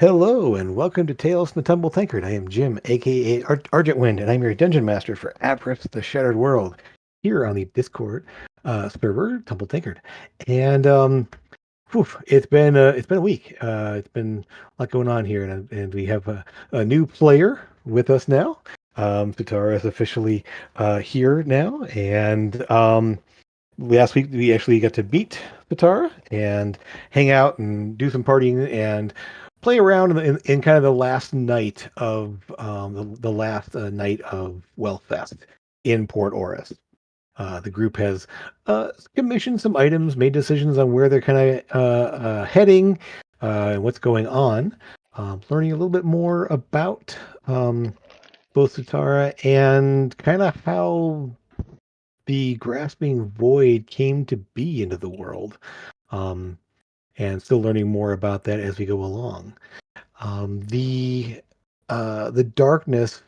Hello and welcome to Tales from the Tumble Tankard. I am Jim, aka Argent Wind, and I'm your dungeon master for Avress, the Shattered World, here on the Discord server, Tumble Tankard. And it's been a week. It's been a lot going on here, and we have a new player with us now. Sutara is officially here now, and last week we actually got to meet Sutara and hang out and do some partying and play around in kind of the last night of the last night of Wellfest in Port Oris. The group has commissioned some items, made decisions on where they're kind of heading, and what's going on. Learning a little bit more about both Sutara and kind of how the grasping void came to be into the world, um, and still learning more about that as we go along. The darkness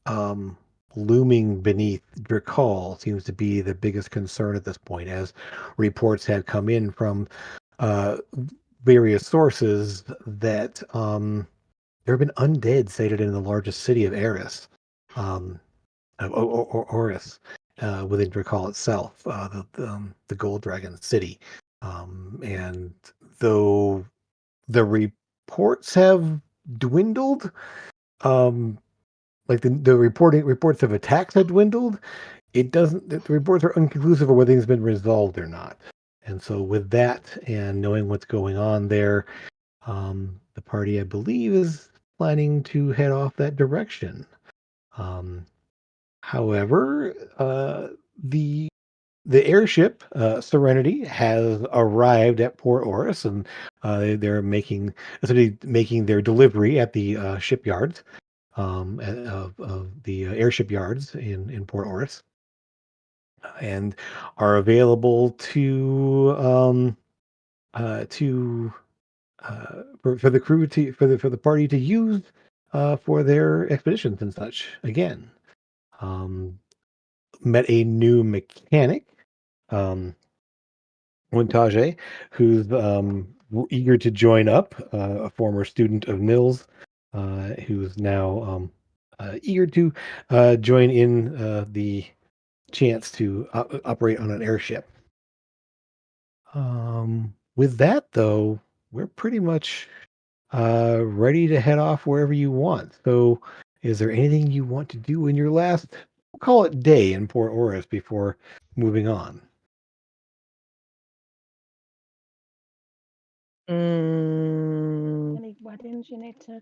um, looming beneath Drakoll seems to be the biggest concern at this point, as reports have come in from uh, various sources that there have been undead sighted in the largest city of Eris, um, Oris, within Drakoll itself, the Gold Dragon city. And though the reports have dwindled, um, like the reports of attacks have dwindled, it doesn't. The reports are inconclusive of whether things have been resolved or not. And so, with that and knowing what's going on there, the party, I believe, is planning to head off that direction. Um, However, the airship Serenity has arrived at Port Oris, and they're essentially making their delivery at the shipyards, of the airship yards in Port Oris, and are available to for the crew to for the party to use for their expeditions and such. Again, um, met a new mechanic. Um, Montage, who's eager to join up, a former student of Mills, who's now eager to join in the chance to operate on an airship. With that, though, we're pretty much ready to head off wherever you want. So, is there anything you want to do in your last, we'll call it day in Port Oris before moving on? Any weddings you need to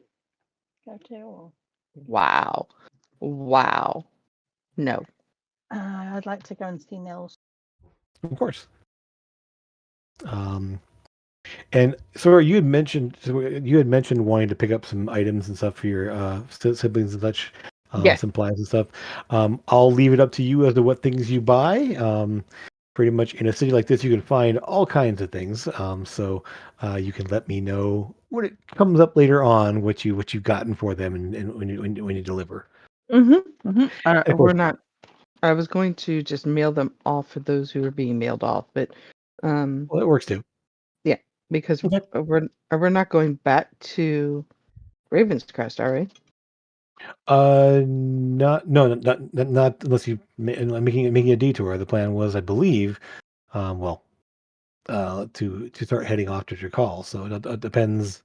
go to? Or Wow. Wow. No. I'd like to go and see Nils. Of course. And so you had mentioned wanting to pick up some items and stuff for your siblings and such, Yeah. supplies and stuff. I'll leave it up to you as to what things you buy. Pretty much in a city like this, you can find all kinds of things. So you can let me know when it comes up later on what you've gotten for them and when you deliver. Mm-hmm. Mm-hmm. Of We're course, not. I was going to just mail them off for those who are being mailed off, but well, that works too. yeah, because Okay. we're not going back to Raven's Crest, are we? Not no, not unless making a detour. The plan was, I believe, well, to start heading off to Drakoll. So it depends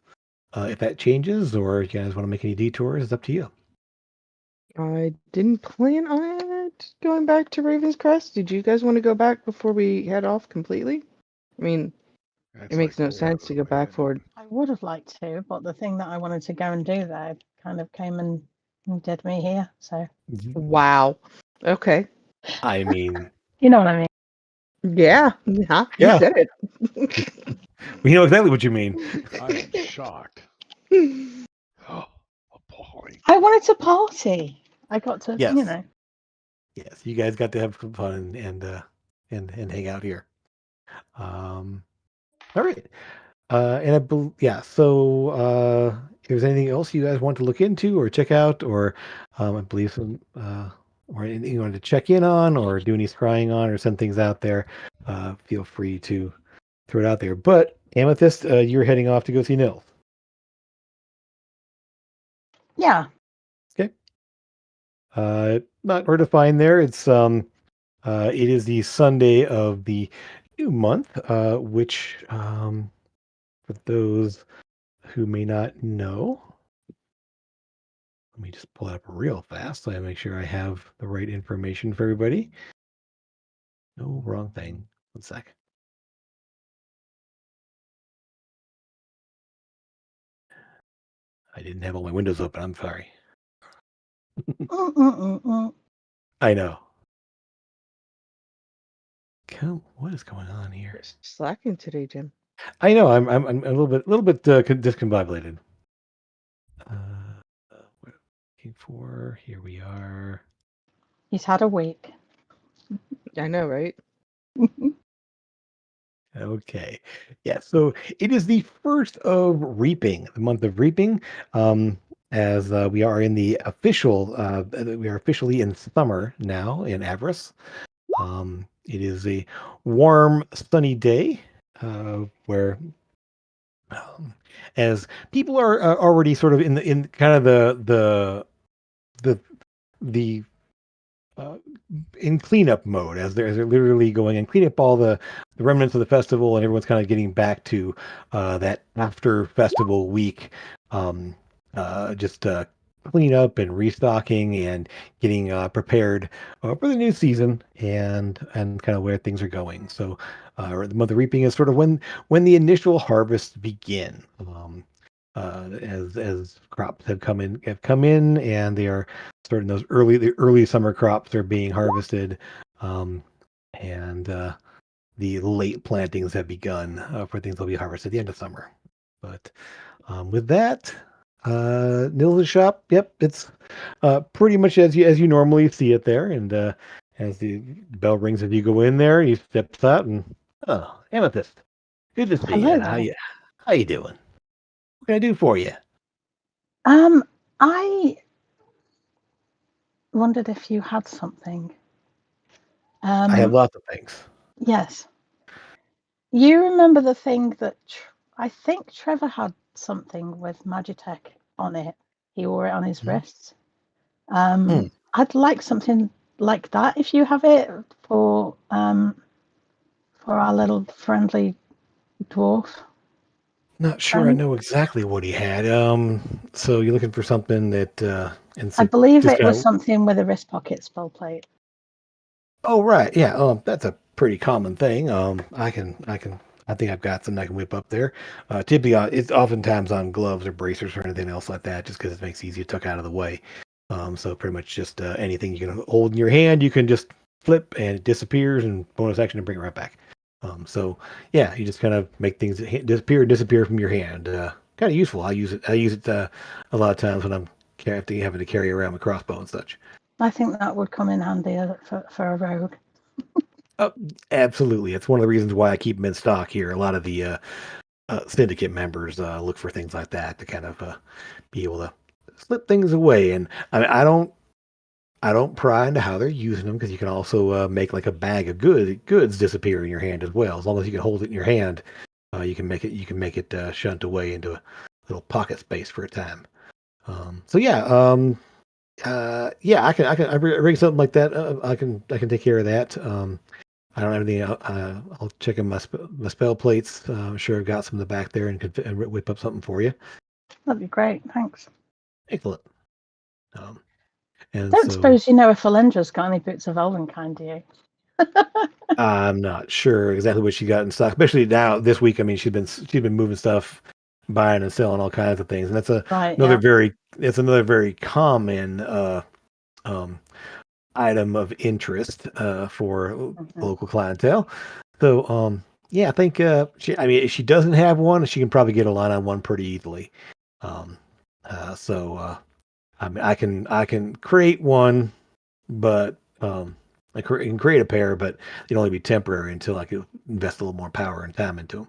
if that changes or if you guys want to make any detours. It's up to you. I didn't plan on it going back to Raven's Crest. Did you guys want to go back before we head off completely? I mean, it makes no sense to go back forward. I would have liked to, but the thing that I wanted to go and do there kind of came and did me here. So Wow. Okay. I mean, you know what I mean. Yeah. Huh? You Yeah. said it. we know exactly what you mean. I am shocked. Oh, appalling. I wanted to party. I got to, Yes. you know. Yes, you guys got to have some fun and hang out here. All right. And yeah. So, if there's anything else you guys want to look into or check out, or I believe some, or anything you wanted to check in on, or do any scrying on, or send things out there, feel free to throw it out there. But Amethyst, you're heading off to go see Nils. Yeah. Okay. Not hard to find there. It is the Sunday of the new month, which, for those who may not know, let me just pull it up real fast so I make sure I have the right information for everybody. No, wrong thing. 1 sec. I didn't have all my windows open. I'm sorry. I know. What is going on here? You're slacking today, Jim. I know. I'm a little bit discombobulated. What am I looking for? Here we are. He's had a week. I know, right? Okay. Yeah, so it is the first of reaping, the month of reaping. As we are in the official, we are officially in summer now in Avress. It is a warm, sunny day where, as people are already sort of in kind of the in cleanup mode as they're literally going and clean up all the remnants of the festival, and everyone's kind of getting back to that after festival week, just clean up and restocking and getting prepared for the new season and kind of where things are going. So the month of reaping is sort of when the initial harvests begin. As crops have come in and they are starting the early summer crops are being harvested, and the late plantings have begun for things that'll be harvested at the end of summer. But with that, Nils' shop, yep, it's pretty much as you normally see it there. And as the bell rings, as you go in there, he steps out and, oh, Amethyst, good to see Hello you. there. How you doing? What can I do for you? I wondered if you had something. I have lots of things. Yes. You remember the thing that I think Trevor had something with Magitech on it. He wore it on his wrists. I'd like something like that if you have it for our little friendly dwarf. Not sure I know exactly what he had. So you're looking for something that I believe it was something with a wrist pocket spell plate. Oh, right. Yeah. That's a pretty common thing. I think I've got something I can whip up there. Typically, it's oftentimes on gloves or bracers or anything else like that, just because it makes it easy to tuck out of the way. So pretty much just anything you can hold in your hand, you can just flip and it disappears, and bonus action to bring it right back. So yeah, you just kind of make things disappear from your hand. Kind of useful. I use it a lot of times when I'm having to carry around my crossbow and such. I think that would come in handy for a rogue. Oh, absolutely. It's one of the reasons why I keep them in stock here. A lot of the syndicate members look for things like that to kind of be able to slip things away. And I don't pry into how they're using them, because you can also make like a bag of goods disappear in your hand as well. As long as you can hold it in your hand, you can make it shunt away into a little pocket space for a time. So yeah. Yeah, I bring something like that. I can take care of that. I don't have anything. I'll check in my spell plates. I'm sure I've got some in the back there and whip up something for you. That'd be great. Thanks. Excellent. And Don't suppose you know if Alendra's got any boots of Elvenkind, do you? I'm not sure exactly what she got in stock, especially now this week. I mean, she's been moving stuff, buying and selling all kinds of things, and that's another very common item of interest for local clientele. So yeah, I think if she doesn't have one, she can probably get a line on one pretty easily. I mean, I can create one, but I can create a pair, but they'd only be temporary until I could invest a little more power and time into them.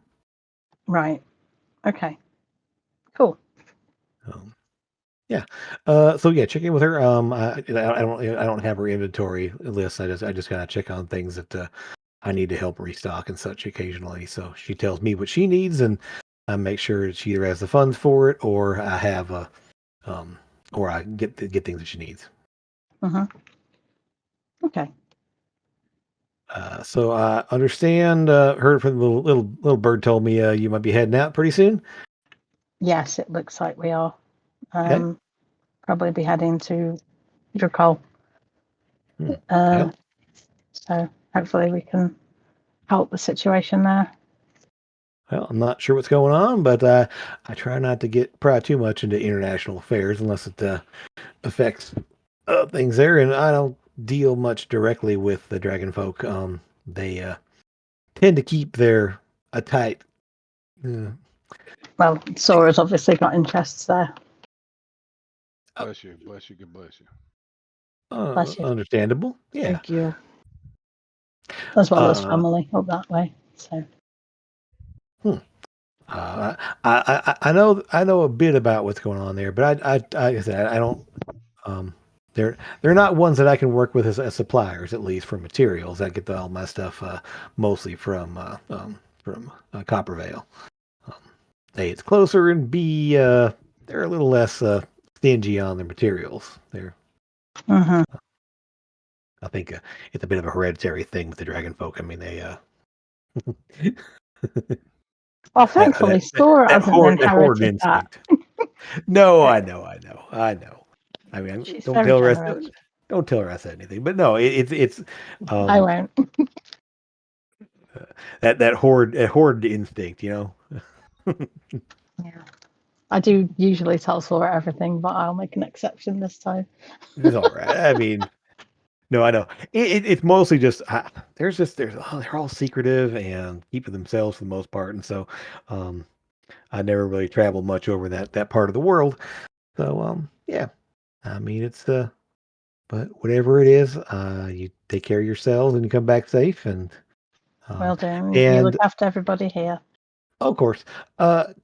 Right. Okay. Cool. Yeah. So yeah, check in with her. I don't have her inventory list. I just kind of check on things that I need to help restock and such occasionally. So she tells me what she needs, and I make sure she either has the funds for it, or I have or get things that she needs. Okay. So I understand. Heard from the little bird told me you might be heading out pretty soon. Yes, it looks like we are. Okay. Probably be heading to Drakoll. Well, So hopefully we can help the situation there. well, I'm not sure what's going on, but I try not to pry too much into international affairs unless it affects things there, and I don't deal much directly with the dragon folk. They tend to keep their a tight. Well, Sora's obviously got interests there. Bless you, bless you, good bless you. Bless you. Understandable. Yeah. Thank you. As well as family up that way. So. I know a bit about what's going on there, but I said I don't. They're not ones that I can work with as suppliers, at least for materials. I get all my stuff mostly from Coppervale. A, it's closer, and B, they're a little less stingy on their materials. I think it's a bit of a hereditary thing with the dragon folk. I mean, they. Well, thankfully, Sora hasn't inherited that. No, I know. I mean, She's don't very tell her. generous. Don't tell her I said anything. But no, it's. I won't. that horde instinct, you know. Yeah. I do usually tell Sora everything, but I'll make an exception this time. It's all right. I mean, no, I know. It's mostly just they're all secretive and keep to themselves for the most part, and so I never really traveled much over that part of the world. So yeah, I mean but whatever it is, you take care of yourselves and you come back safe, and Well done. and You look after everybody here. of course,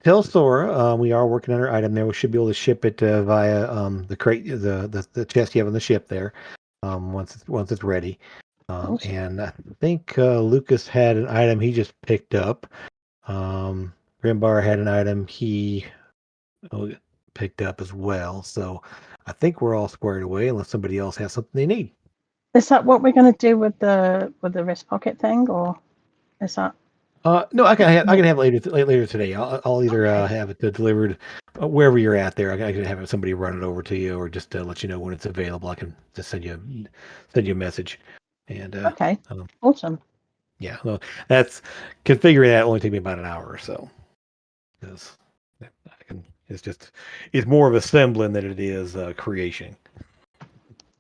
tell Sora we are working on our item there. We should be able to ship it via the crate, the chest you have on the ship there. Once it's ready. Awesome. And I think Lucas had an item he just picked up. Grimbar had an item he picked up as well. So I think we're all squared away unless somebody else has something they need. Is that what we're going to do with the wrist pocket thing, or is that? No, I can have it later today. I'll either have it delivered wherever you're at there. I can have somebody run it over to you, or just let you know when it's available. I can just send you a message. And Okay, awesome. Yeah, well, that's configuring that only take me about an hour or so, because it's more of assembling than it is creation.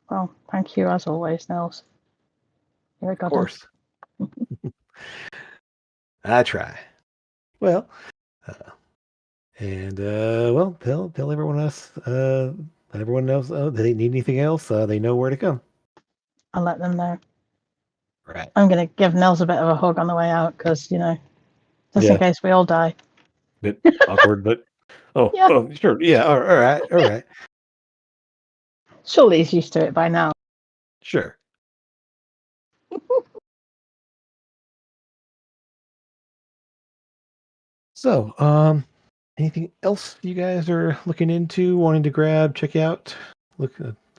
Well, thank you as always, Nils. You're a Of course. I try. Well, well, tell everyone else. Everyone knows they need anything else. They know where to come. I'll let them know. Right. I'm going to give Nils a bit of a hug on the way out because just in case we all die. Bit awkward, but Yeah. Oh, sure, yeah, all right. Surely he's used to it by now. Sure. So, anything else you guys are looking into, wanting to grab, check out,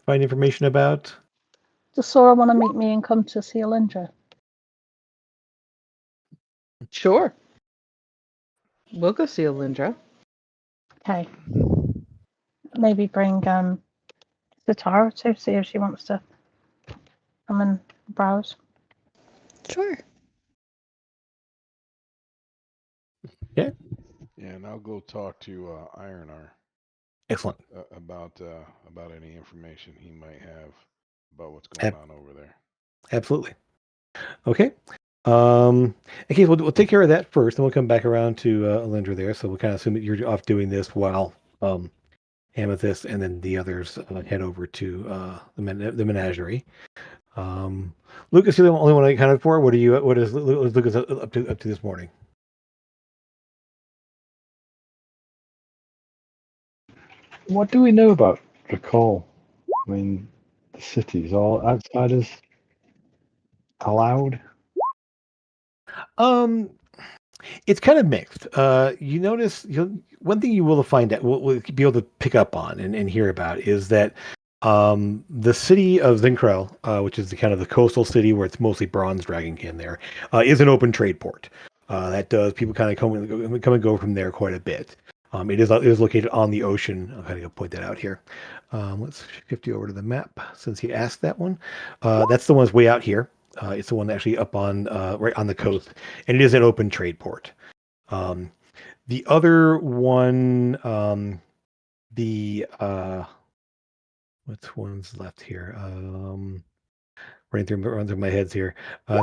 find information about? Does Sora want to meet me and come to see Alindra? Sure. We'll go see Alindra. Okay. Maybe bring Sutara to see if she wants to come and browse. Sure. Yeah. Yeah, and I'll go talk to Ironar. Excellent. About any information he might have about what's going on over there. Absolutely. Okay. Okay, we'll take care of that first, and we'll come back around to Alindra there. So we'll kind of assume that you're off doing this while Amethyst and then the others head over to the menagerie. Lucas, you're the only one I accounted for. What is Lucas up to this morning? What do we know about Drakoll? I mean, the city's all outsiders allowed? It's kind of mixed. You notice one thing you will find out, will be able to pick up on and hear about is that the city of Zinkrel, which is the kind of the coastal city where it's mostly bronze dragonkin there, is an open trade port. That does people kind of come and go from there quite a bit. It is located on the ocean. I'm going to point that out here. Let's shift you over to the map since you asked that one. That's the one that's way out here. It's the one actually up on right on the coast, and it is an open trade port. The other one, what's one's left here? Running through my heads here.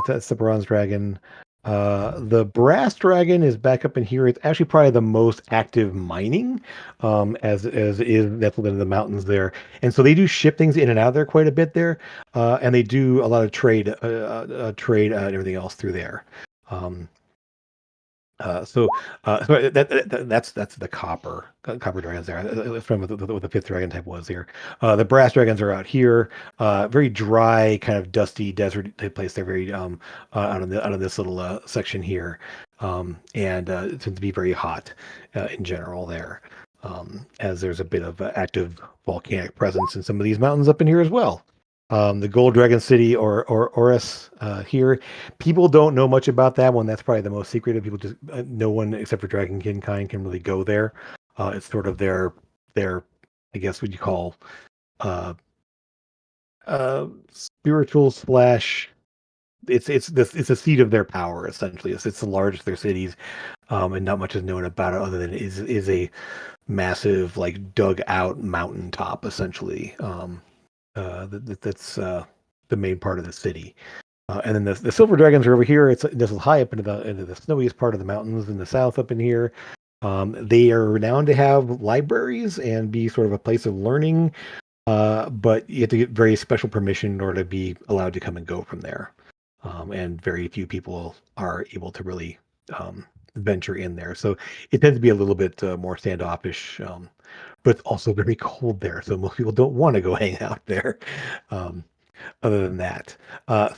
That's the bronze dragon. The brass dragon is back up in here. It's actually probably the most active mining, as is nestled into the mountains there. And so they do ship things in and out there quite a bit there, and they do a lot of trade, and everything else through there. That's the copper dragons there. That's from what the fifth dragon type was here. The brass dragons are out here. Very dry, kind of dusty desert type place. They're very out of this little section here, and it tends to be very hot in general there, as there's a bit of active volcanic presence in some of these mountains up in here as well. The Gold Dragon City or Avress here. People don't know much about that one. That's probably the most secretive. People just no one except for Dragonkin kind can really go there. It's sort of their I guess what you call spiritual slash. It's a seat of their power essentially. It's the largest of their cities, and not much is known about it other than it is a massive like dug out mountaintop essentially. That's the main part of the city, and then the silver dragons are over here. This is high up into the snowiest part of the mountains in the south up in here. They are renowned to have libraries and be sort of a place of learning, but you have to get very special permission in order to be allowed to come and go from there, and very few people are able to really venture in there. So it tends to be a little bit more standoffish. But it's also very cold there, so most people don't want to go hang out there. Other than that,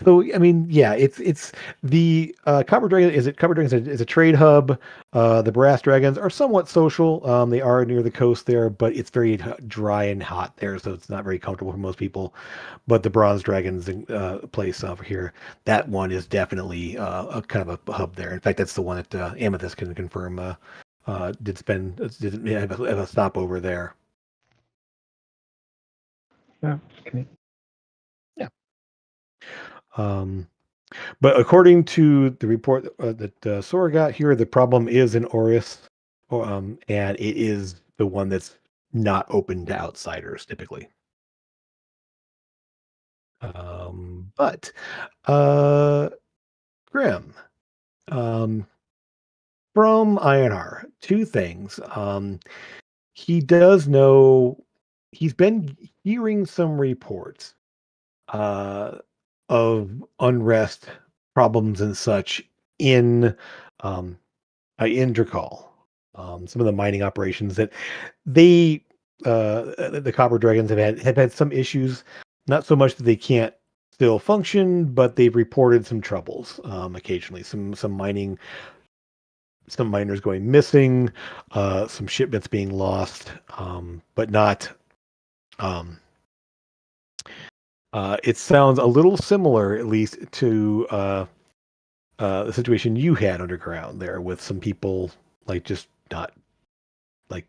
so I mean, yeah, it's the Copper Dragon. Copper Dragon is a trade hub. The Brass Dragons are somewhat social. They are near the coast there, but it's very dry and hot there, so it's not very comfortable for most people. But the Bronze Dragons place over here, that one is definitely a kind of a hub there. In fact, that's the one that Amethyst can confirm. Did have a stopover there. Yeah. Okay. Yeah. But according to the report that Sora got here, the problem is in Avress, and it is the one that's not open to outsiders typically. But Grim, from INR, two things. He does know. He's been hearing some reports of unrest, problems, and such in Drakoll. Some of the mining operations that the Copper Dragons have had some issues. Not so much that they can't still function, but they've reported some troubles occasionally. Some miners going missing, some shipments being lost, but not. It sounds a little similar, at least, to the situation you had underground there, with some people like just not like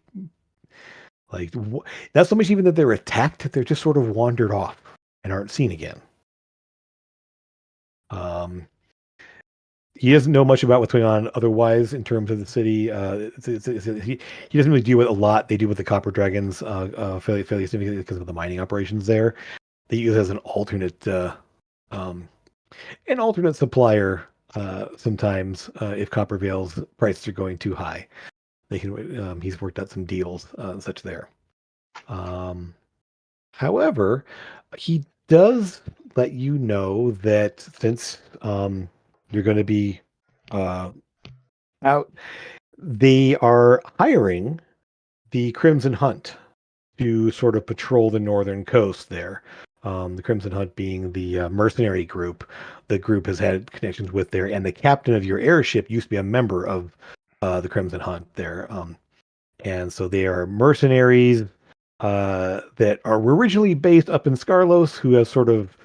not so much even that they're attacked; they're just sort of wandered off and aren't seen again. He doesn't know much about what's going on otherwise in terms of the city. He doesn't really deal with a lot. They deal with the Copper Dragons fairly significantly because of the mining operations there. They use it as an alternate supplier sometimes if Copper Veil's prices are going too high. They can. He's worked out some deals and such there. However, he does let you know that since you're going to be out, they are hiring the Crimson Hunt to sort of patrol the northern coast there. The Crimson Hunt being the mercenary group the group has had connections with there, and the captain of your airship used to be a member of the Crimson Hunt there. And so they are mercenaries that were originally based up in Scarlos, who have sort of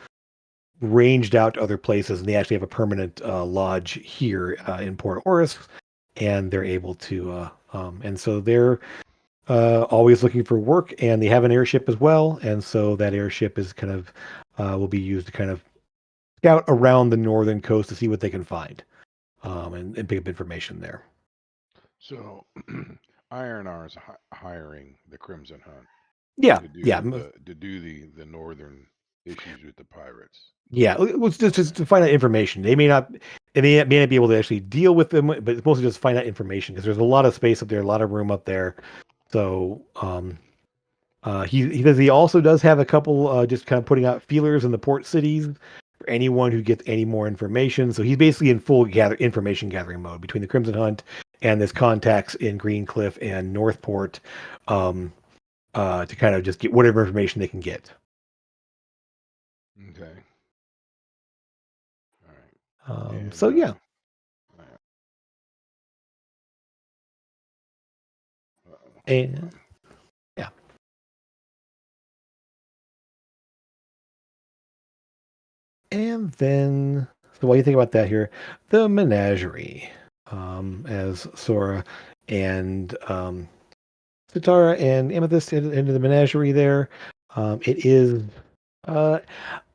ranged out to other places, and they actually have a permanent lodge here in Port Oris, and they're able to, and so they're always looking for work, and they have an airship as well, and so that airship is kind of will be used to kind of scout around the northern coast to see what they can find, and pick up information there. So, Iron R is hiring the Crimson Hunt Yeah, to do yeah, the northern issues with the pirates. yeah. It was just to find out information. They may not be able to actually deal with them, but it's mostly just find out information because there's a lot of space up there, a lot of room up there. So he says he also does have a couple just kind of putting out feelers in the port cities for anyone who gets any more information. So he's basically in full information gathering mode between the Crimson Hunt and his contacts in Greencliff and Northport, to kind of just get whatever information they can get. Okay. All right. And, So yeah. And yeah. And then, so while you think about that here, the menagerie, as Sora and Sutara and Amethyst into the menagerie there. It is uh,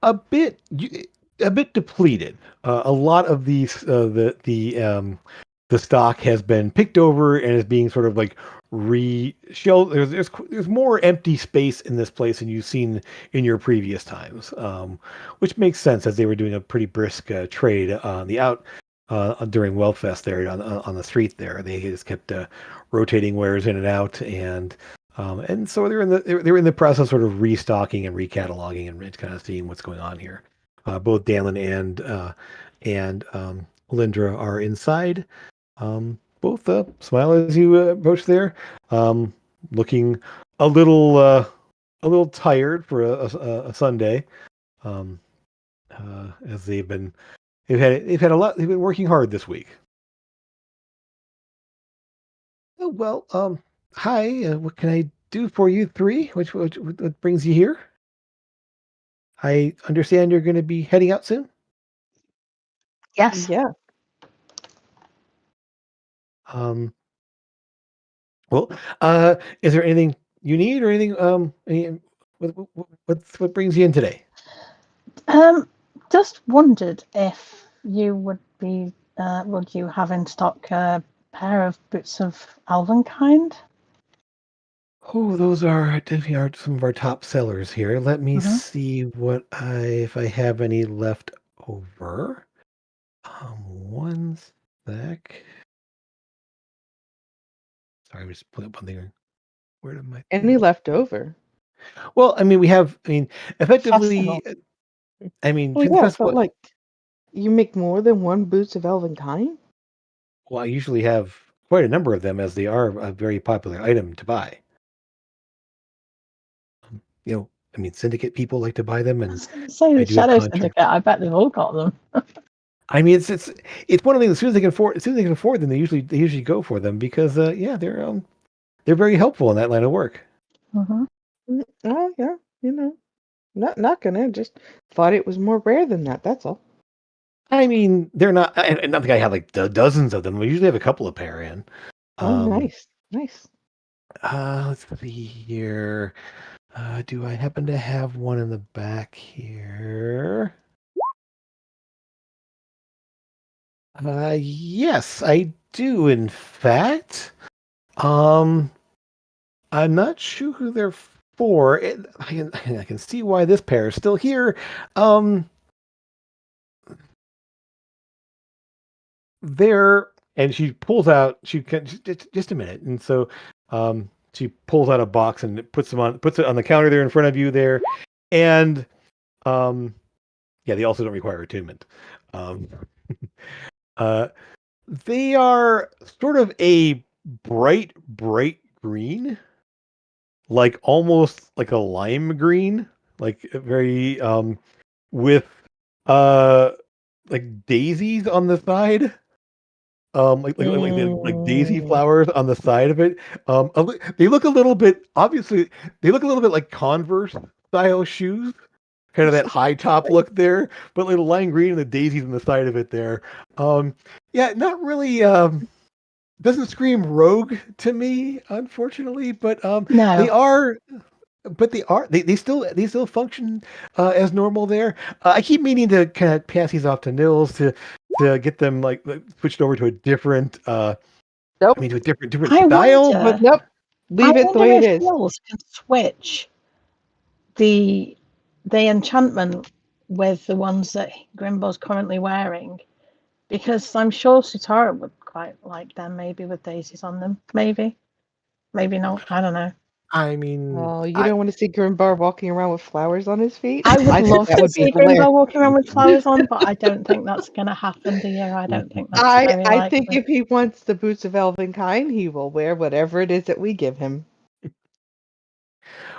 a bit depleted. A lot of these the stock has been picked over and is being sort of like re-shelled. There's more empty space in this place than you've seen in your previous times, which makes sense as they were doing a pretty brisk trade on the out during Wellfest there on the street there. They just kept rotating wares in and out, and so they're in the process of sort of restocking and recataloging and kind of seeing what's going on here. Both Dalen and Lindra are inside. Both smile as you approach there, looking a little tired for a Sunday, as they've had a lot. They've been working hard this week. Oh, well, hi. What can I do for you three? What brings you here? I understand you're going to be heading out soon. Yes. Yeah. Well, is there anything you need or anything? What brings you in today? Just wondered if you would you have in stock a pair of boots of elven kind? Oh, those are definitely some of our top sellers here. Let me see if I have any left over. One sec. Sorry, I was just pulling up one thing. Where did my Any left over? Well, I mean, effectively. Festival. I mean, Well, yeah, but like, you make more than one boots of elven kind? Well, I usually have quite a number of them, as they are a very popular item to buy. I mean, syndicate people like to buy them, and So I the do have Shadow contracts. Syndicate, I bet they've all got them. I mean, it's one of the things. As soon as they can afford them, they usually go for them because they're very helpful in that line of work. Mm-hmm. Oh yeah, not gonna. Just thought it was more rare than that. That's all. I mean, they're not. And not think I have like dozens of them. We usually have a couple of pair in. Oh, nice. Let's see here. Do I happen to have one in the back here? Yes, I do. In fact, I'm not sure who they're for. I can see why this pair is still here. And she pulls out. Just a minute, and so she pulls out a box and puts it on the counter there in front of you there, and they also don't require attunement. They are sort of a bright green, like almost like a lime green, like very with like daisies on the side. like daisy flowers on the side of it. They look a little bit obviously. They look a little bit like Converse style shoes, kind of that high top look there, but like the lime green and the daisies on the side of it there. Yeah, not really. Doesn't scream rogue to me, unfortunately, but No. they are. But they still function as normal there. I keep meaning to kind of pass these off to Nils to get them like switched over to a different Nope. to a different I style. wonder- But Nope. Leave it the way it if is. Nils can switch the enchantment with the ones that Grimbo's currently wearing, because I'm sure Sutara would quite like them, maybe with daisies on them. Maybe not. I don't know. I mean, Oh, you don't want to see Grimbar walking around with flowers on his feet? I would think love that to would see be Grimbo hilarious. walking around with flowers on, but I don't think that's going to happen, dear. I don't think that's very I likely. think if he wants the boots of Elvenkind, he will wear whatever it is that we give him.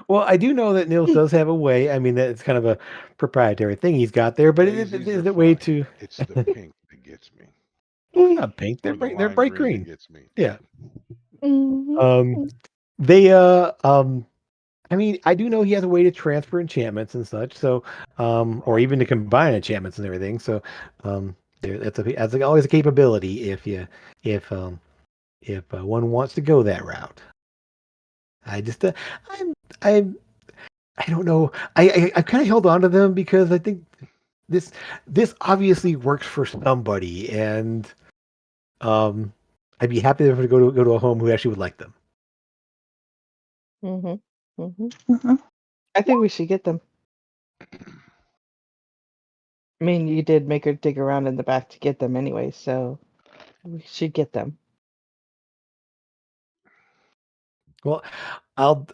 well, I do know that Nils does have a way. I mean, that it's kind of a proprietary thing he's got there, but it Daisies is are a way fine. to. It's the pink that gets me. Well, they're not pink. They're Or the bright. They're lime bright green green. that gets me. Yeah. Mhm. They I mean, I do know he has a way to transfer enchantments and such, so or even to combine enchantments and everything. So that's always a capability if one wants to go that route. I just I'm I don't know. I kind of held on to them because I think this obviously works for somebody, and I'd be happy to go to a home who actually would like them. Mhm. Mhm. Mhm. I think we should get them. I mean, you did make her dig around in the back to get them anyway, so we should get them. Well, I'll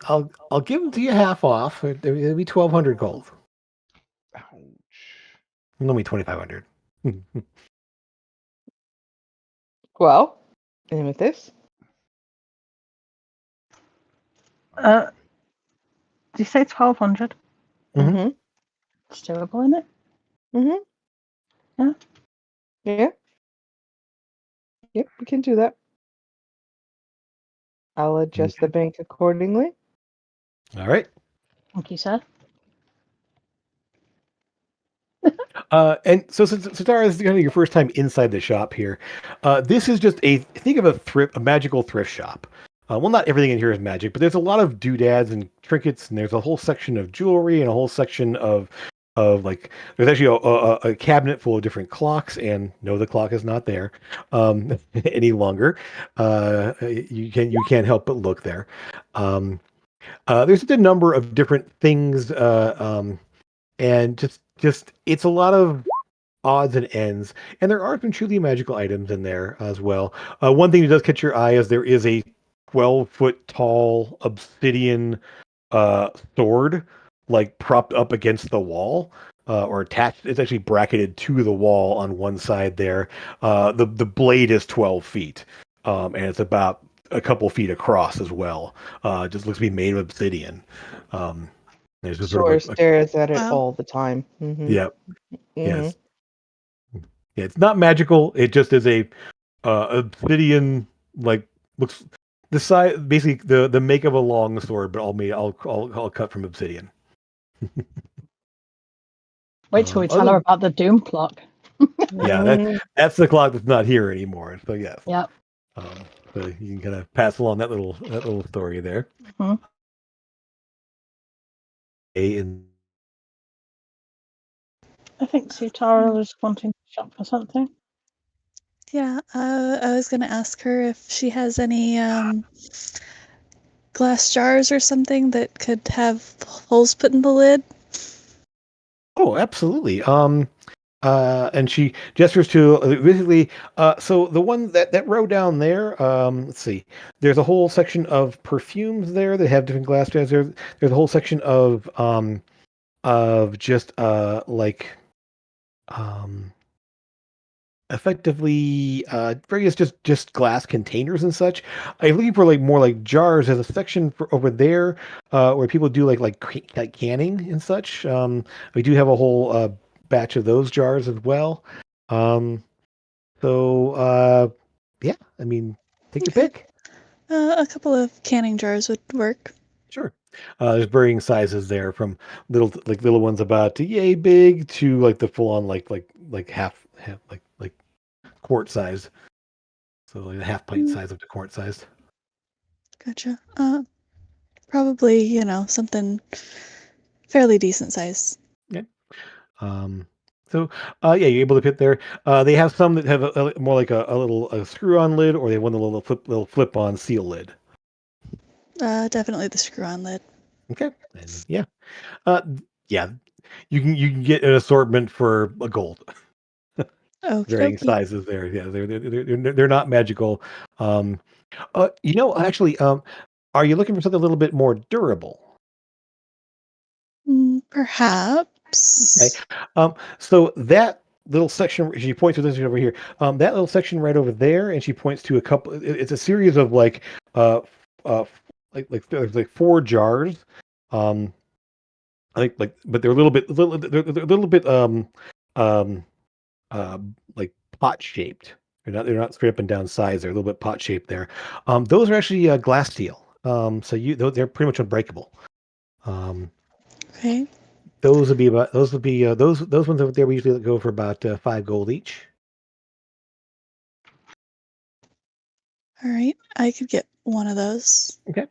give them to you half off. It'll be 1,200 gold. Ouch. It'll be 2,500. Well, and with this, Did you say 1,200? Mhm. Mhm. It's doable, isn't it? Mhm. Yeah. Yeah. Yep, we can do that. I'll adjust the bank accordingly. All right. Thank you, sir. And so since Sutara, this is kind of your first time inside the shop here, this is just think of a magical thrift shop. Well, not everything in here is magic, but there's a lot of doodads and trinkets, and there's a whole section of jewelry and a whole section of like there's actually a cabinet full of different clocks, and no, the clock is not there any longer. You can't help but look there. There's just a number of different things. And just it's a lot of odds and ends, and there are some truly magical items in there as well. One thing that does catch your eye is there is a 12-foot tall obsidian sword, like propped up against the wall. Or attached, it's actually bracketed to the wall on one side there. The blade is 12 feet, and it's about a couple feet across as well. Just looks to be made of obsidian. There's just Sure, stares at it Wow. all the time. Mhm. yeah, Mhm. yes. Yeah, it's not magical. It just is a obsidian, like looks the size, basically the make of a long sword, but all cut from obsidian. Wait till we tell her about the Doom clock. Yeah, Mhm. that's the clock that's not here anymore. So yes, Yep. so you can kind of pass along that little story there. Mhm. And I think Sutara was wanting to shop for something. Yeah, I was gonna ask her if she has any glass jars or something that could have holes put in the lid. oh, absolutely. And she gestures to basically. So the one that row down there. Let's see. There's a whole section of perfumes there that have different glass jars. There's a whole section of just like um effectively various just glass containers and such. I'm looking for like more like jars. There's a section for over there where people do like canning and such. We do have a whole batch of those jars as well. Um, so Yeah, I mean, take your Okay. pick. A couple of canning jars would work. Sure. There's varying sizes there, from little ones about yay big to like the full on like half like quart size. So like a half pint Mm, size up to quart size. Gotcha. Probably, something fairly decent size. Yeah. Um, so yeah, you're able to fit there. They have some that have more like a little screw-on lid, or they have one the little flip-on seal lid. Definitely the screw-on lid. Okay, and yeah, uh, yeah, you can get an assortment for a gold, Okie varying dokie. sizes there. Yeah, they're not magical. Um, actually, are you looking for something a little bit more durable? Okay. Perhaps. So that little section, she points to this over here. That little section right over there, and she points to a couple. It's a series of uh, uh, there's like four jars. Um, but they're a little bit, they're a little bit, um, uh, like pot shaped. They're not straight up and down sides. They're a little bit pot shaped there. Those are actually glass steel. So they're pretty much unbreakable. Um, Okay. Those would be those ones over there. We usually go for about 5 gold each. All right. I could get one of those. Okay.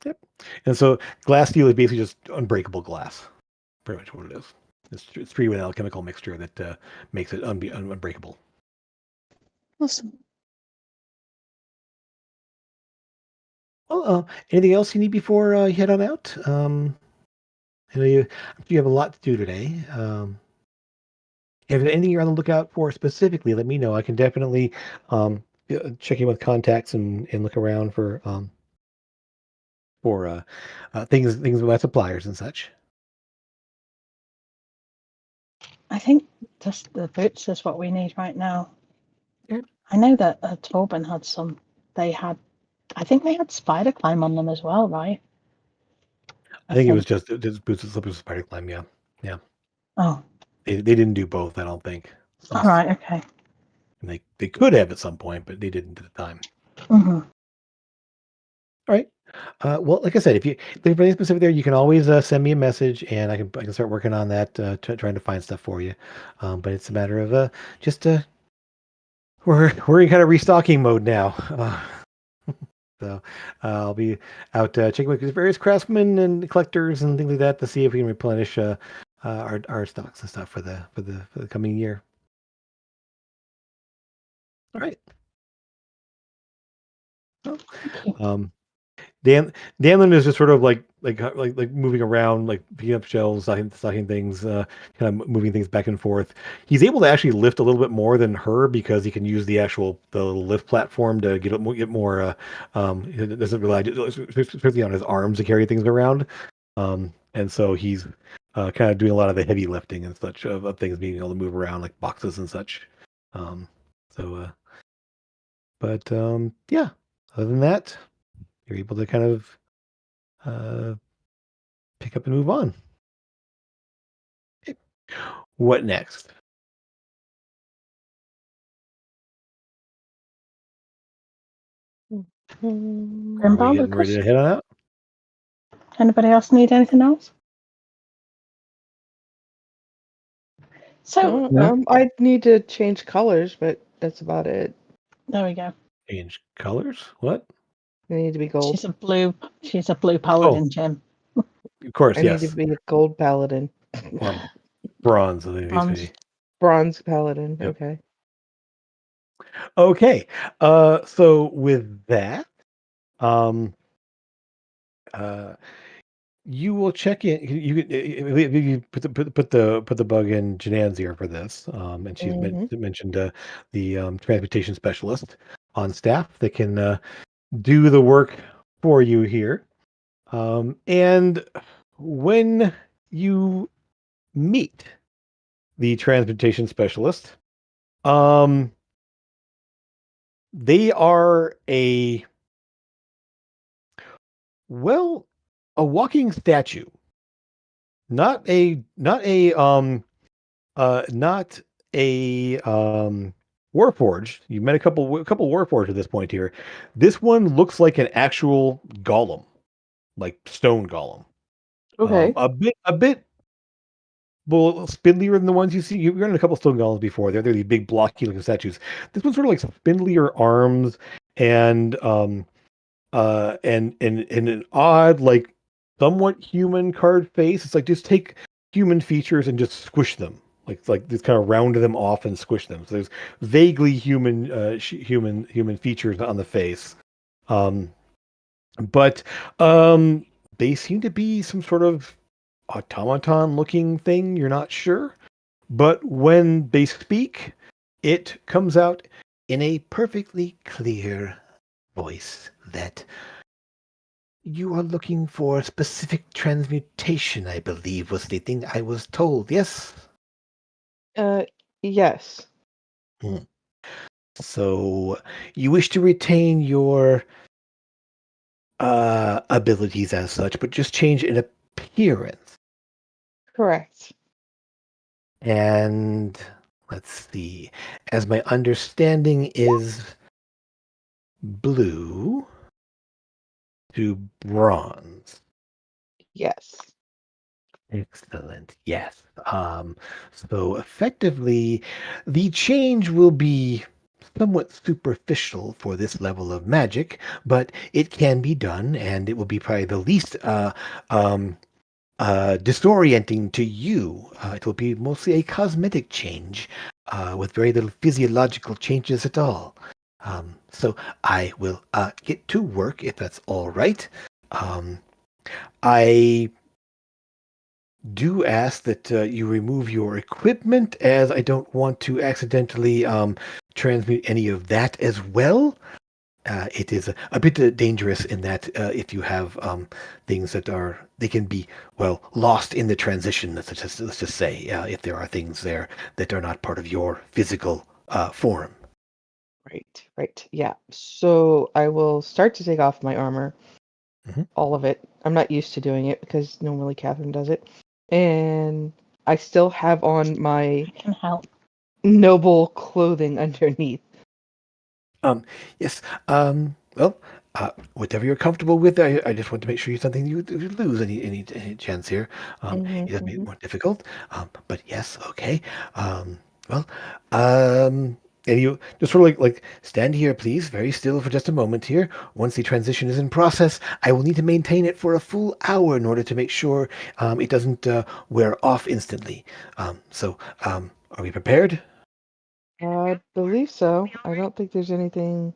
Yep. And so glass steel is basically just unbreakable glass. Pretty much what it is. It's treated with an alchemical mixture that makes it unbreakable. Awesome. Well, anything else you need before you head on out? I know you have a lot to do today. If there's anything you're on the lookout for specifically, let me know. I can definitely check in with contacts and look around for things about suppliers and such. I think just the boots is what we need right now. Yeah. I know that Tobin had some. I think they had spider climb on them as well, right? I think it was just boots and slippers, spider climb. Yeah, yeah. Oh, They didn't do both. I don't think. all right, okay. And they could have at some point, but they didn't at the time. Mm-hmm. All right. Well, like I said, if there's anything specific there, you can always send me a message, and I can start working on that, trying to find stuff for you. But it's a matter of just we're in kind of restocking mode now. So I'll be out checking with various craftsmen and collectors and things like that to see if we can replenish our stocks and stuff for the coming year. All right. Well, Danlin is just sort of like moving around, like picking up shelves, stocking things, kind of moving things back and forth. He's able to actually lift a little bit more than her because he can use the little lift platform to get more. He doesn't rely especially on his arms to carry things around, and so he's kind of doing a lot of the heavy lifting and such of things, being able to move around like boxes and such. Um, so, yeah. Other than that, you're able to kind of pick up and move on. Okay. What next? Are we getting ready to head on out? Anybody else need anything else? So I need to change colors, but that's about it. there we go. Change colors? What? They need to be gold. She's a blue paladin, Jim. Of course, I yes. need to be a gold paladin. Or bronze. I think it needs to be. Bronze paladin. Yep. Okay. Okay. So with that, you will check in. You put the bug in Janan's ear for this, and she's mentioned the transportation specialist on staff that can do the work for you here. And when you meet the transportation specialist, they are a walking statue, not a not a Warforged. You've met a couple Warforged at this point here. This one looks like an actual golem, like stone golem. Okay. A bit well, spindlier than the ones you see. You've run a couple stone golems before. They're these big blocky looking statues. This one's sort of like spindlier arms and and an odd, like somewhat human carved face. It's like just take human features and just squish them. Like just kind of round them off and squish them. So there's vaguely human features on the face. Um but they seem to be some sort of automaton looking thing. You're not sure. But when they speak, it comes out in a perfectly clear voice that you are looking for specific transmutation, I believe, was the thing I was told. Yes? Yes. So you wish to retain your abilities as such, but just change in appearance. Correct. And let's see. As my understanding is blue to bronze. Yes. Excellent. Yes. So effectively, the change will be somewhat superficial for this level of magic, but it can be done, and it will be probably the least disorienting to you. It will be mostly a cosmetic change, with very little physiological changes at all. So I will get to work if that's all right. I do ask that you remove your equipment, as I don't want to accidentally transmute any of that as well. It is a bit dangerous in that if you have things that they can be, well, lost in the transition. Let's just say if there are things there that are not part of your physical form. Right. Yeah. So I will start to take off my armor. Mhm. All of it. I'm not used to doing it because normally Catherine does it. And I still have on my I can help. noble clothing underneath. Yes. Well, whatever you're comfortable with, I just want to make sure you're something you lose any chance here. It does make it more difficult. But yes, okay. Well, and you just sort of like stand here, please, very still for just a moment here. Once the transition is in process, I will need to maintain it for a full hour in order to make sure it doesn't wear off instantly. Are we prepared? I believe so. I don't think there's anything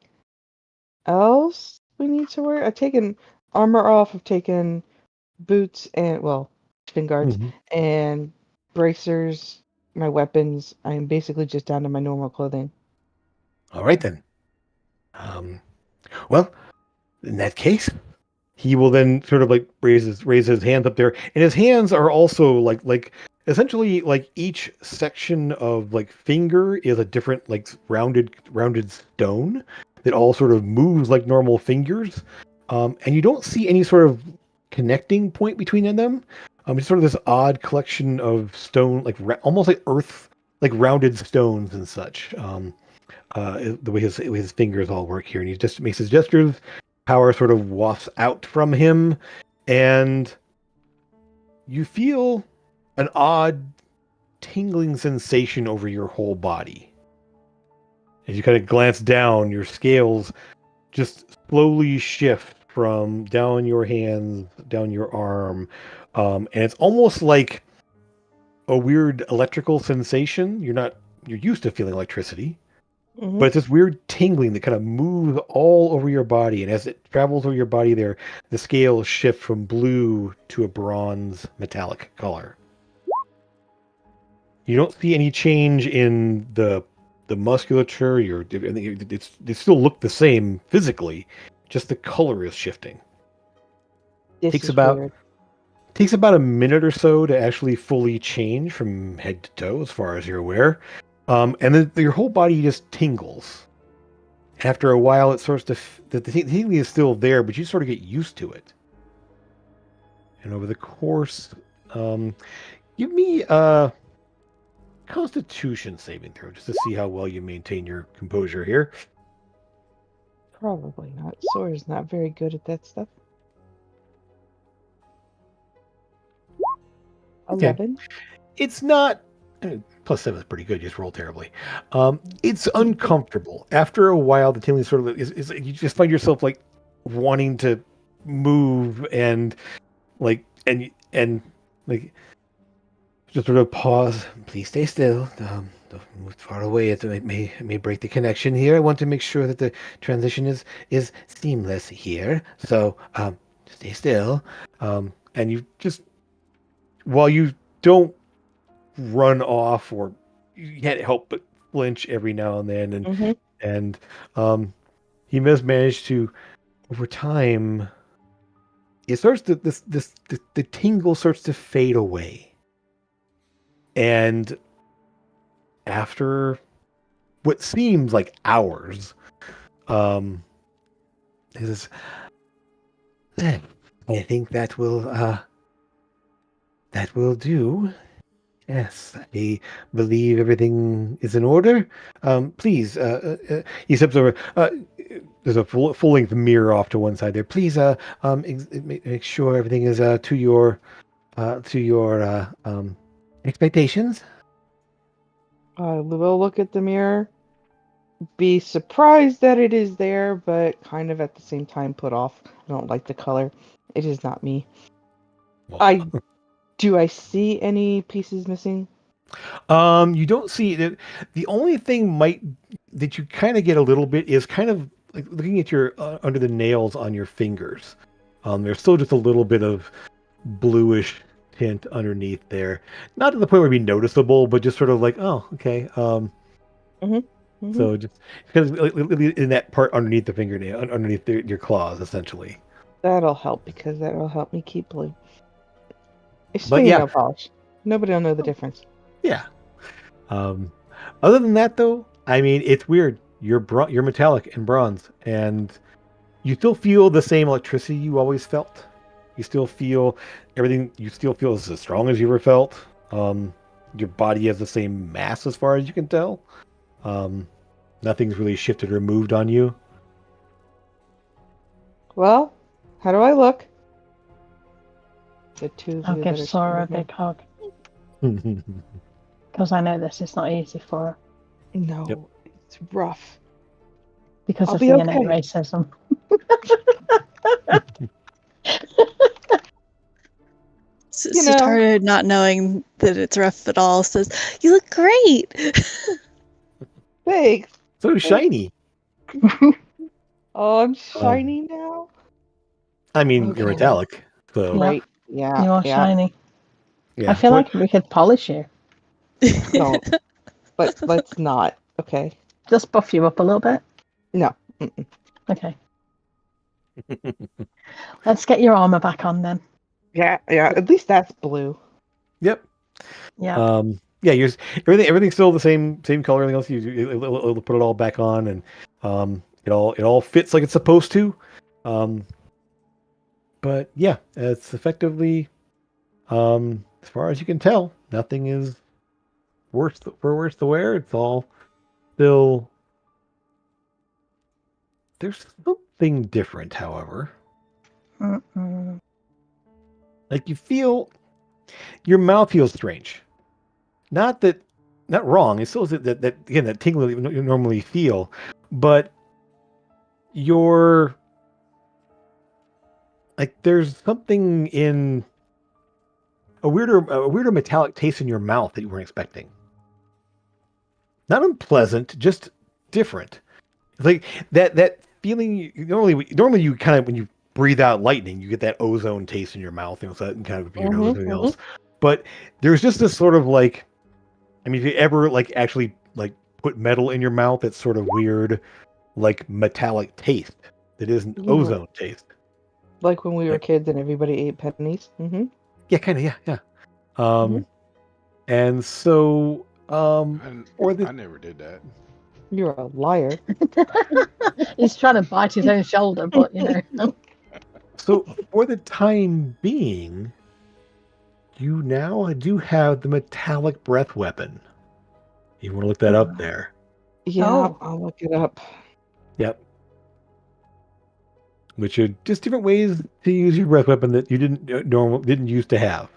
else we need to wear. I've taken armor off. I've taken boots and, well, shin guards Mhm. and bracers, my weapons. I am basically just down to my normal clothing. All right then. Well, in that case, he will then sort of like raise his hands up there, and his hands are also like essentially like each section of like finger is a different like rounded stone that all sort of moves like normal fingers, and you don't see any sort of connecting point between them. It's sort of this odd collection of stone, like almost like earth, like rounded stones and such. The way his fingers all work here, and he just makes his gestures. Power sort of wafts out from him, and you feel an odd tingling sensation over your whole body. As you kind of glance down, your scales just slowly shift from down your hands, down your arm, and it's almost like a weird electrical sensation. You're used to feeling electricity, but it's this weird tingling that kind of moves all over your body, and as it travels over your body there, the scales shift from blue to a bronze metallic color. You don't see any change in the musculature. They still look the same physically, just the color is shifting. This Takes is about weird. takes about a minute or so to actually fully change from head to toe, as far as you're aware, and then your whole body just tingles. After a while, it starts to the tingling is still there, but you sort of get used to it. And over the course, give me Constitution saving throw, just to see how well you maintain your composure here. Probably not. Sora's not very good at that stuff. Okay. 11. It's not. +7 is pretty good. You just roll terribly. It's uncomfortable. After a while, the tingling sort of is you just find yourself like wanting to move and like just sort of pause. Please stay still. Don't move far away. It may break the connection here. I want to make sure that the transition is seamless here. So stay still. And you just, while you don't run off, or you can't help but flinch every now and then, and he has managed to, over time, it starts to the tingle starts to fade away. And after what seems like hours, I think that will do. Yes, I believe everything is in order. Please, he steps over. There's a full-length mirror off to one side there. Please, make sure everything is to your expectations. I will look at the mirror, be surprised that it is there, but kind of at the same time put off. I don't like the color. It is not me. Well, Do I see any pieces missing? You don't see that. The only thing that you kind of get a little bit is kind of like looking at your under the nails on your fingers. There's still just a little bit of bluish tint underneath there. Not to the point where it'd be noticeable, but just sort of like, oh, okay. So just because in that part underneath the fingernail, underneath your claws, essentially. That'll help, because that'll help me keep blue. It's But fingernail polish. Nobody will know the difference. Yeah. Other than that, though, I mean, it's weird. You're metallic and bronze, and you still feel the same electricity you always felt. You still feel everything. You still feel as strong as you ever felt. Your body has the same mass as far as you can tell. Nothing's really shifted or moved on you. Well, how do I look? The two of I'll you give that are Sora a standing big hug. Because I know this is not easy for her. here. No, it's rough. Because I'll of be the okay. innate racism. Sutara, not knowing that it's rough at all, says, "You look great." Thanks. So shiny. Oh, I'm shiny now? I mean, Okay. you're metallic. So Right. Yeah. You are shiny. yeah. I feel like we could polish you. No. But let's not. Okay. Just buff you up a little bit. No. Mm-mm. Okay. Let's get your armor back on then. Yeah. At least that's blue. Yep. Yeah. Yeah. Everything's still the same color. Everything else, it'll put it all back on, and it all fits like it's supposed to. But yeah, it's effectively, as far as you can tell, nothing is worse to wear. It's all still. There's something different, however. Mm-mm. Like you feel, your mouth feels strange. Not wrong. It still is that again, that tingle that you normally feel, but you're like there's something in a weirder metallic taste in your mouth that you weren't expecting. Not unpleasant, just different. It's like that feeling. Normally you kind of, when you breathe out lightning, you get that ozone taste in your mouth, so that kind of your nose and everything else. But there's just this sort of like, I mean, if you ever like actually like put metal in your mouth, it's sort of weird, like metallic taste that isn't ozone taste. Like when we were kids and everybody ate pennies. Mm-hmm. Yeah, kind of. Yeah. And so, I never did that. You're a liar. He's trying to bite his own shoulder, but you know. So for the time being, you now do have the metallic breath weapon. You want to look that up there? Yeah, Oh. I'll look it up. Yep. Which are just different ways to use your breath weapon that you didn't used to have.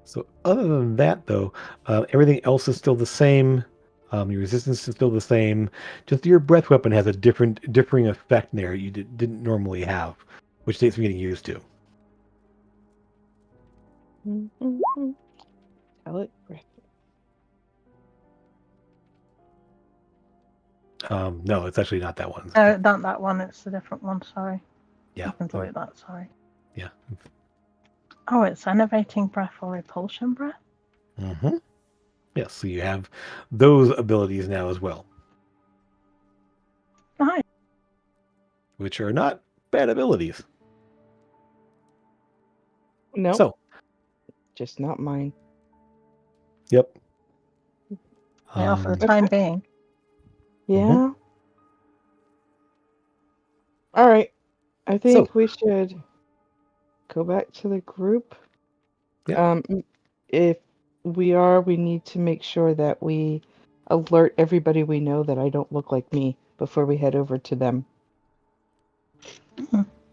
So other than that, though, everything else is still the same. Your resistance is still the same. Just your breath weapon has a differing effect there you didn't normally have, which takes me getting used to. Tell it, breath. No, it's actually not that one. No, not that one. It's a different one. Sorry. Yeah. I can delete that. Sorry. Yeah. Oh, it's enervating breath or repulsion breath. Mm-hmm. Yes, so you have those abilities now as well, Nice. which are not bad abilities. No, So, just not mine. yep. Yeah, for the time being. Yeah. All right. I think we should go back to the group. Yeah. If we need to make sure that we alert everybody we know that I don't look like me before we head over to them.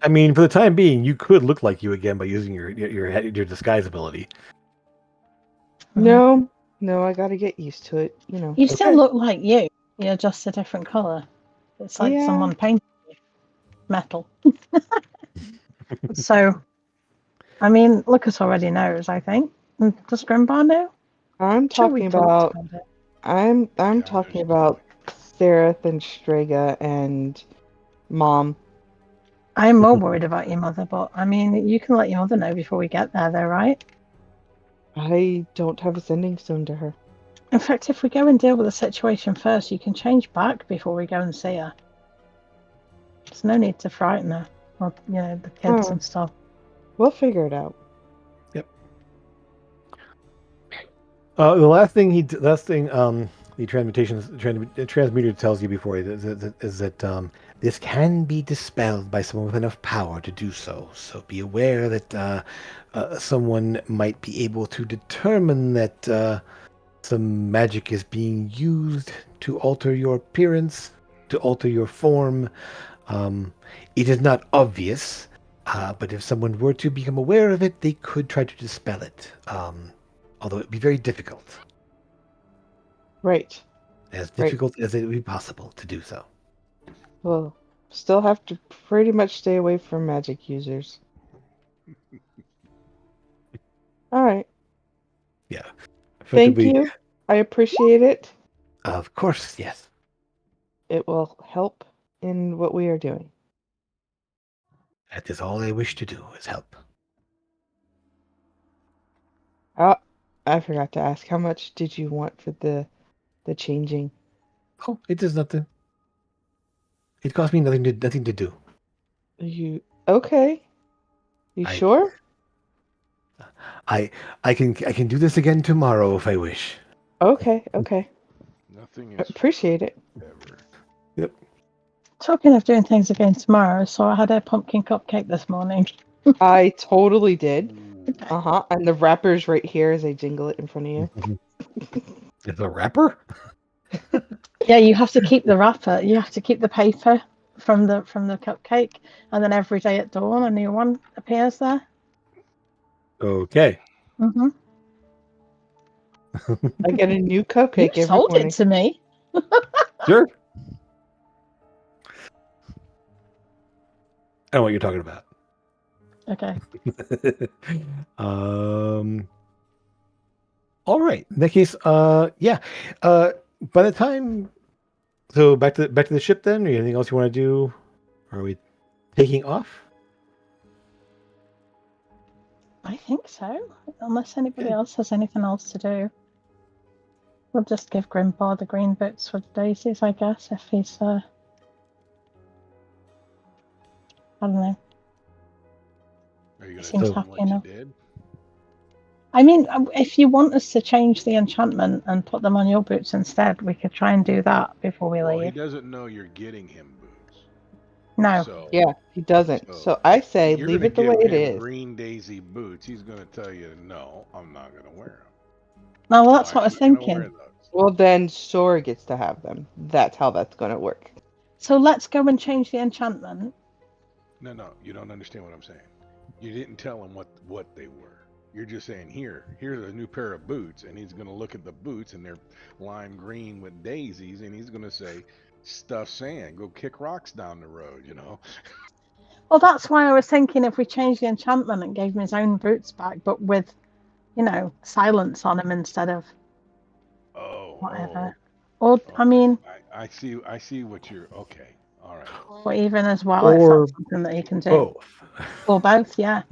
I mean, for the time being, you could look like you again by using your disguise ability. No, I got to get used to it. You know. You still look like you. You're just a different color. It's like someone painted you metal. So, I mean, Lucas already knows. I think. Does Grimbar know? I'm talking about. I'm talking about Seraph and Strega and Mom. I'm more worried about your mother, but I mean, you can let your mother know before we get there, though, right? I don't have a sending stone to her. In fact, if we go and deal with the situation first, you can change back before we go and see her. There's no need to frighten her, or the kids and stuff. We'll figure it out. Yep. The last thing the transmuter tells you before is that this can be dispelled by someone with enough power to do so. So be aware that someone might be able to determine that some magic is being used to alter your appearance, to alter your form. It is not obvious, but if someone were to become aware of it, they could try to dispel it. Although it would be very difficult. Right. As difficult as it would be possible to do so. Well, still have to pretty much stay away from magic users. All right. Yeah. Thank you. I appreciate it. Of course, yes. It will help in what we are doing. That is all I wish to do, is help. I forgot to ask, how much did you want for the changing? Oh, it is nothing. It cost me nothing to do. You okay? You sure? I can do this again tomorrow if I wish. Okay. Nothing is appreciate it. Ever. Yep. Talking of doing things again tomorrow, so I had a pumpkin cupcake this morning. I totally did. And the wrapper's right here as I jingle it in front of you. It's a wrapper? Yeah, you have to keep the wrapper. You have to keep the paper from the cupcake, and then every day at dawn a new one appears there. Okay. Mm-hmm. I get a new cupcake You sold it to me. Sure. I know what you're talking about. Okay. All right. In that case, yeah. By the time, so back to the ship then. Or anything else you want to do? Or are we taking off? I think so. Unless anybody else has anything else to do, we'll just give Grimbar the green boots for the daisies, I guess. If he's, I don't know. Are you He going seems to tell happy him what enough. you did? I mean, if you want us to change the enchantment and put them on your boots instead, we could try and do that before we Well, leave. he doesn't know you're getting him boots. No. So Yeah, he doesn't. So, So I say you're leave gonna it the way give it him is. green daisy boots. He's gonna tell you, no, I'm not gonna wear them. No, well, Why that's what I am was I gonna wear thinking. those? Well, then Sora gets to have them. That's how that's going to work. So let's go and change the enchantment. No, you don't understand what I'm saying. You didn't tell him what they were. You're just saying, here's a new pair of boots, and he's gonna look at the boots, and they're lime green with daisies, and he's gonna say, stuff sand, go kick rocks down the road, you know. Well, that's why I was thinking if we changed the enchantment and gave him his own boots back, but with, silence on him instead of whatever. Or, Okay. I mean, I see what you're. Okay, all right. or even as well, if Or that's something that he can do. both. Or both, yeah.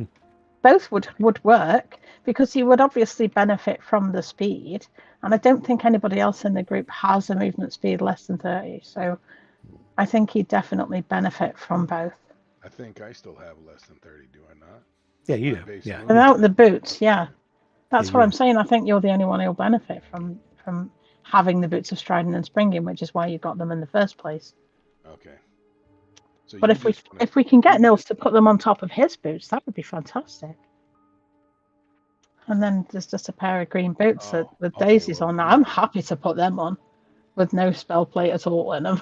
Both would work because he would obviously benefit from the speed. And I don't think anybody else in the group has a movement speed less than 30. So I think he'd definitely benefit from both. I think I still have less than 30, do I not? Yeah, you My do. base Yeah. movement Without speed. the boots, yeah. That's Yeah, what you I'm do. saying. I think you're the only one who'll benefit from having the boots of striding and springing, which is why you got them in the first place. Okay. So But you just wanna, if we can get you Nils to put them on top of his boots, that would be fantastic. And then there's just a pair of green boots oh, with okay, daisies well, on. Now, yeah. I'm happy to put them on with no spell plate at all in them,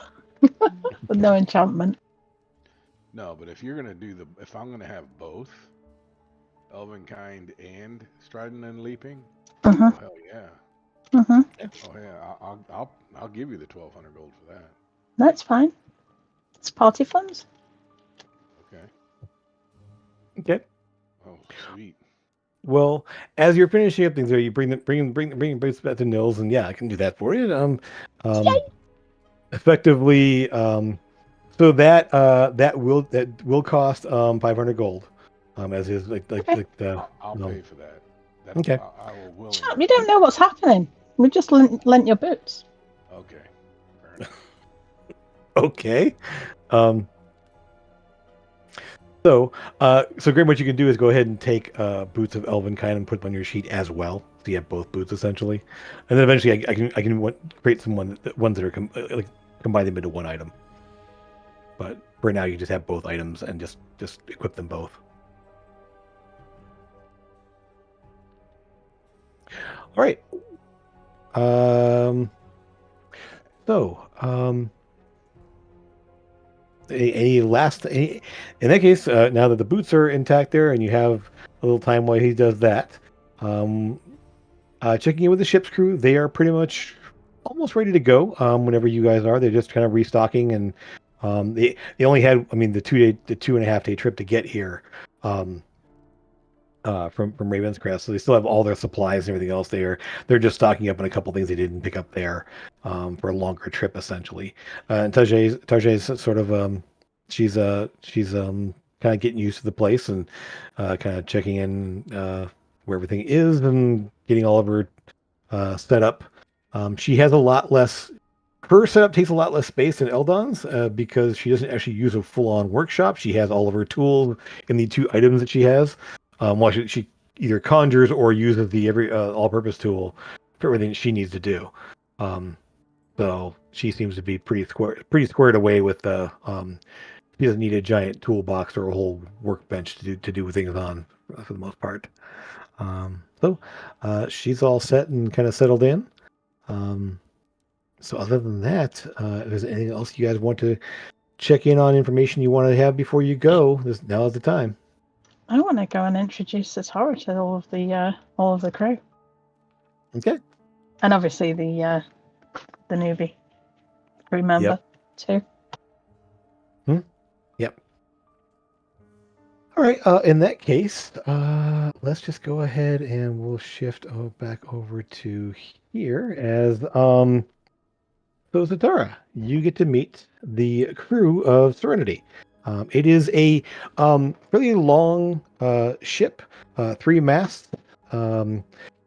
with no enchantment. No, but if I'm gonna have both Elvenkind and Striding and Leaping, Mm-hmm. oh hell yeah. Mm-hmm. Oh yeah, I'll give you the 1,200 gold for that. That's fine. It's party funds. Okay. Okay. Oh sweet. Well, as you're finishing up things there, you bring boots back to Nils, and yeah, I can do that for you. Effectively, so that will cost 500 gold. As is Okay. the I'll pay for that. Okay. I will willingly. Chap, you don't know what's happening. We just lent your boots. Okay. Fair enough. Okay. So Graham, what you can do is go ahead and take boots of Elvenkind and put them on your sheet as well. So you have both boots essentially, and then eventually I can create some ones that are combine them into one item. But for now, you just have both items and just equip them both. All right. In that case, now that the boots are intact there and you have a little time while he does that, checking in with the ship's crew, they are pretty much almost ready to go. Whenever you guys are, they're just kind of restocking, and they only had, the 2.5 day trip to get here, from Raven's Crest, so they still have all their supplies and everything else there. They're just stocking up on a couple things they didn't pick up there, for a longer trip essentially. And Tarjay's sort of she's kind of getting used to the place and kind of checking in where everything is and getting all of her set up. She has a lot less. Her setup takes a lot less space than Eldon's because she doesn't actually use a full-on workshop. She has all of her tools in the two items that she has. Well, she either conjures or uses the all-purpose tool for everything she needs to do. So she seems to be pretty squared away with the. She doesn't need a giant toolbox or a whole workbench to do things on for the most part. So she's all set and kind of settled in. So other than that, if there's anything else you guys want to check in on, information you want to have before you go, now is the time. I want to go and introduce Sutara to all of the crew, Okay. and obviously the newbie crew member too. Yep. All right. In that case, let's just go ahead and we'll shift back over to here as So Sutara, you get to meet the crew of Serenity. It is a really long ship, 3 masts, kind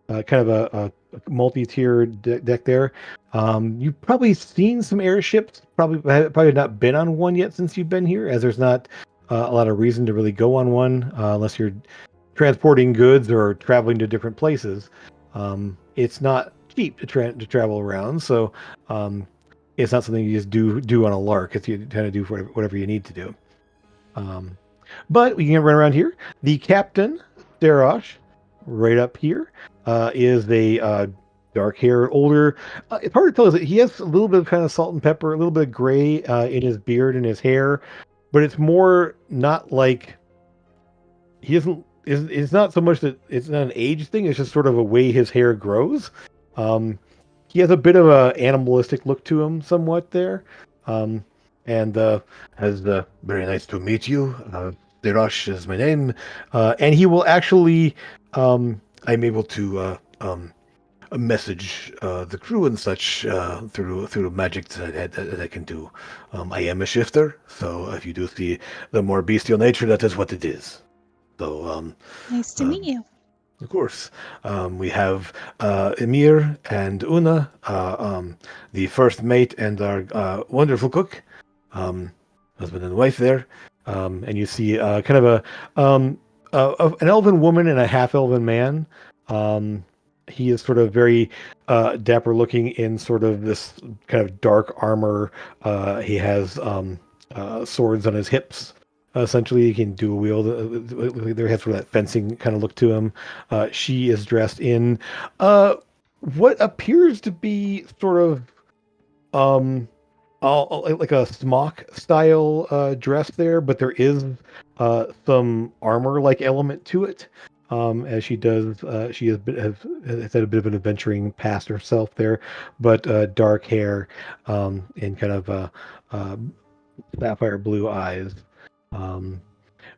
of a multi-tier deck there. You've probably seen some airships, probably not been on one yet since you've been here, as there's not a lot of reason to really go on one unless you're transporting goods or traveling to different places. It's not cheap to travel around, so it's not something you just do on a lark. It's you kind of do whatever you need to do. But we can run around here. The captain, Darash, right up here, is a dark-haired, older. It's hard to tell. Is that he has a little bit of kind of salt and pepper, a little bit of gray in his beard and his hair, but it's more not like he isn't. It's not so much that it's not an age thing. It's just sort of a way his hair grows. He has a bit of a animalistic look to him, somewhat there. And has very nice to meet you. Derash is my name, and he will actually. I'm able to message the crew and such through magic that I can do. I am a shifter, so if you do see the more bestial nature, that is what it is. So Nice to meet you. of course. We have Emir and Una, the first mate and our wonderful cook, husband and wife there. And you see kind of an elven woman and a half-elven man. He is sort of very dapper looking in sort of this kind of dark armor. He has swords on his hips. Essentially, he can dual wield. There has sort of that fencing kind of look to him. She is dressed in what appears to be sort of like a smock style dress there, but there is some armor like element to it. As she does, she has had a bit of an adventuring past herself there, but dark hair and kind of sapphire blue eyes.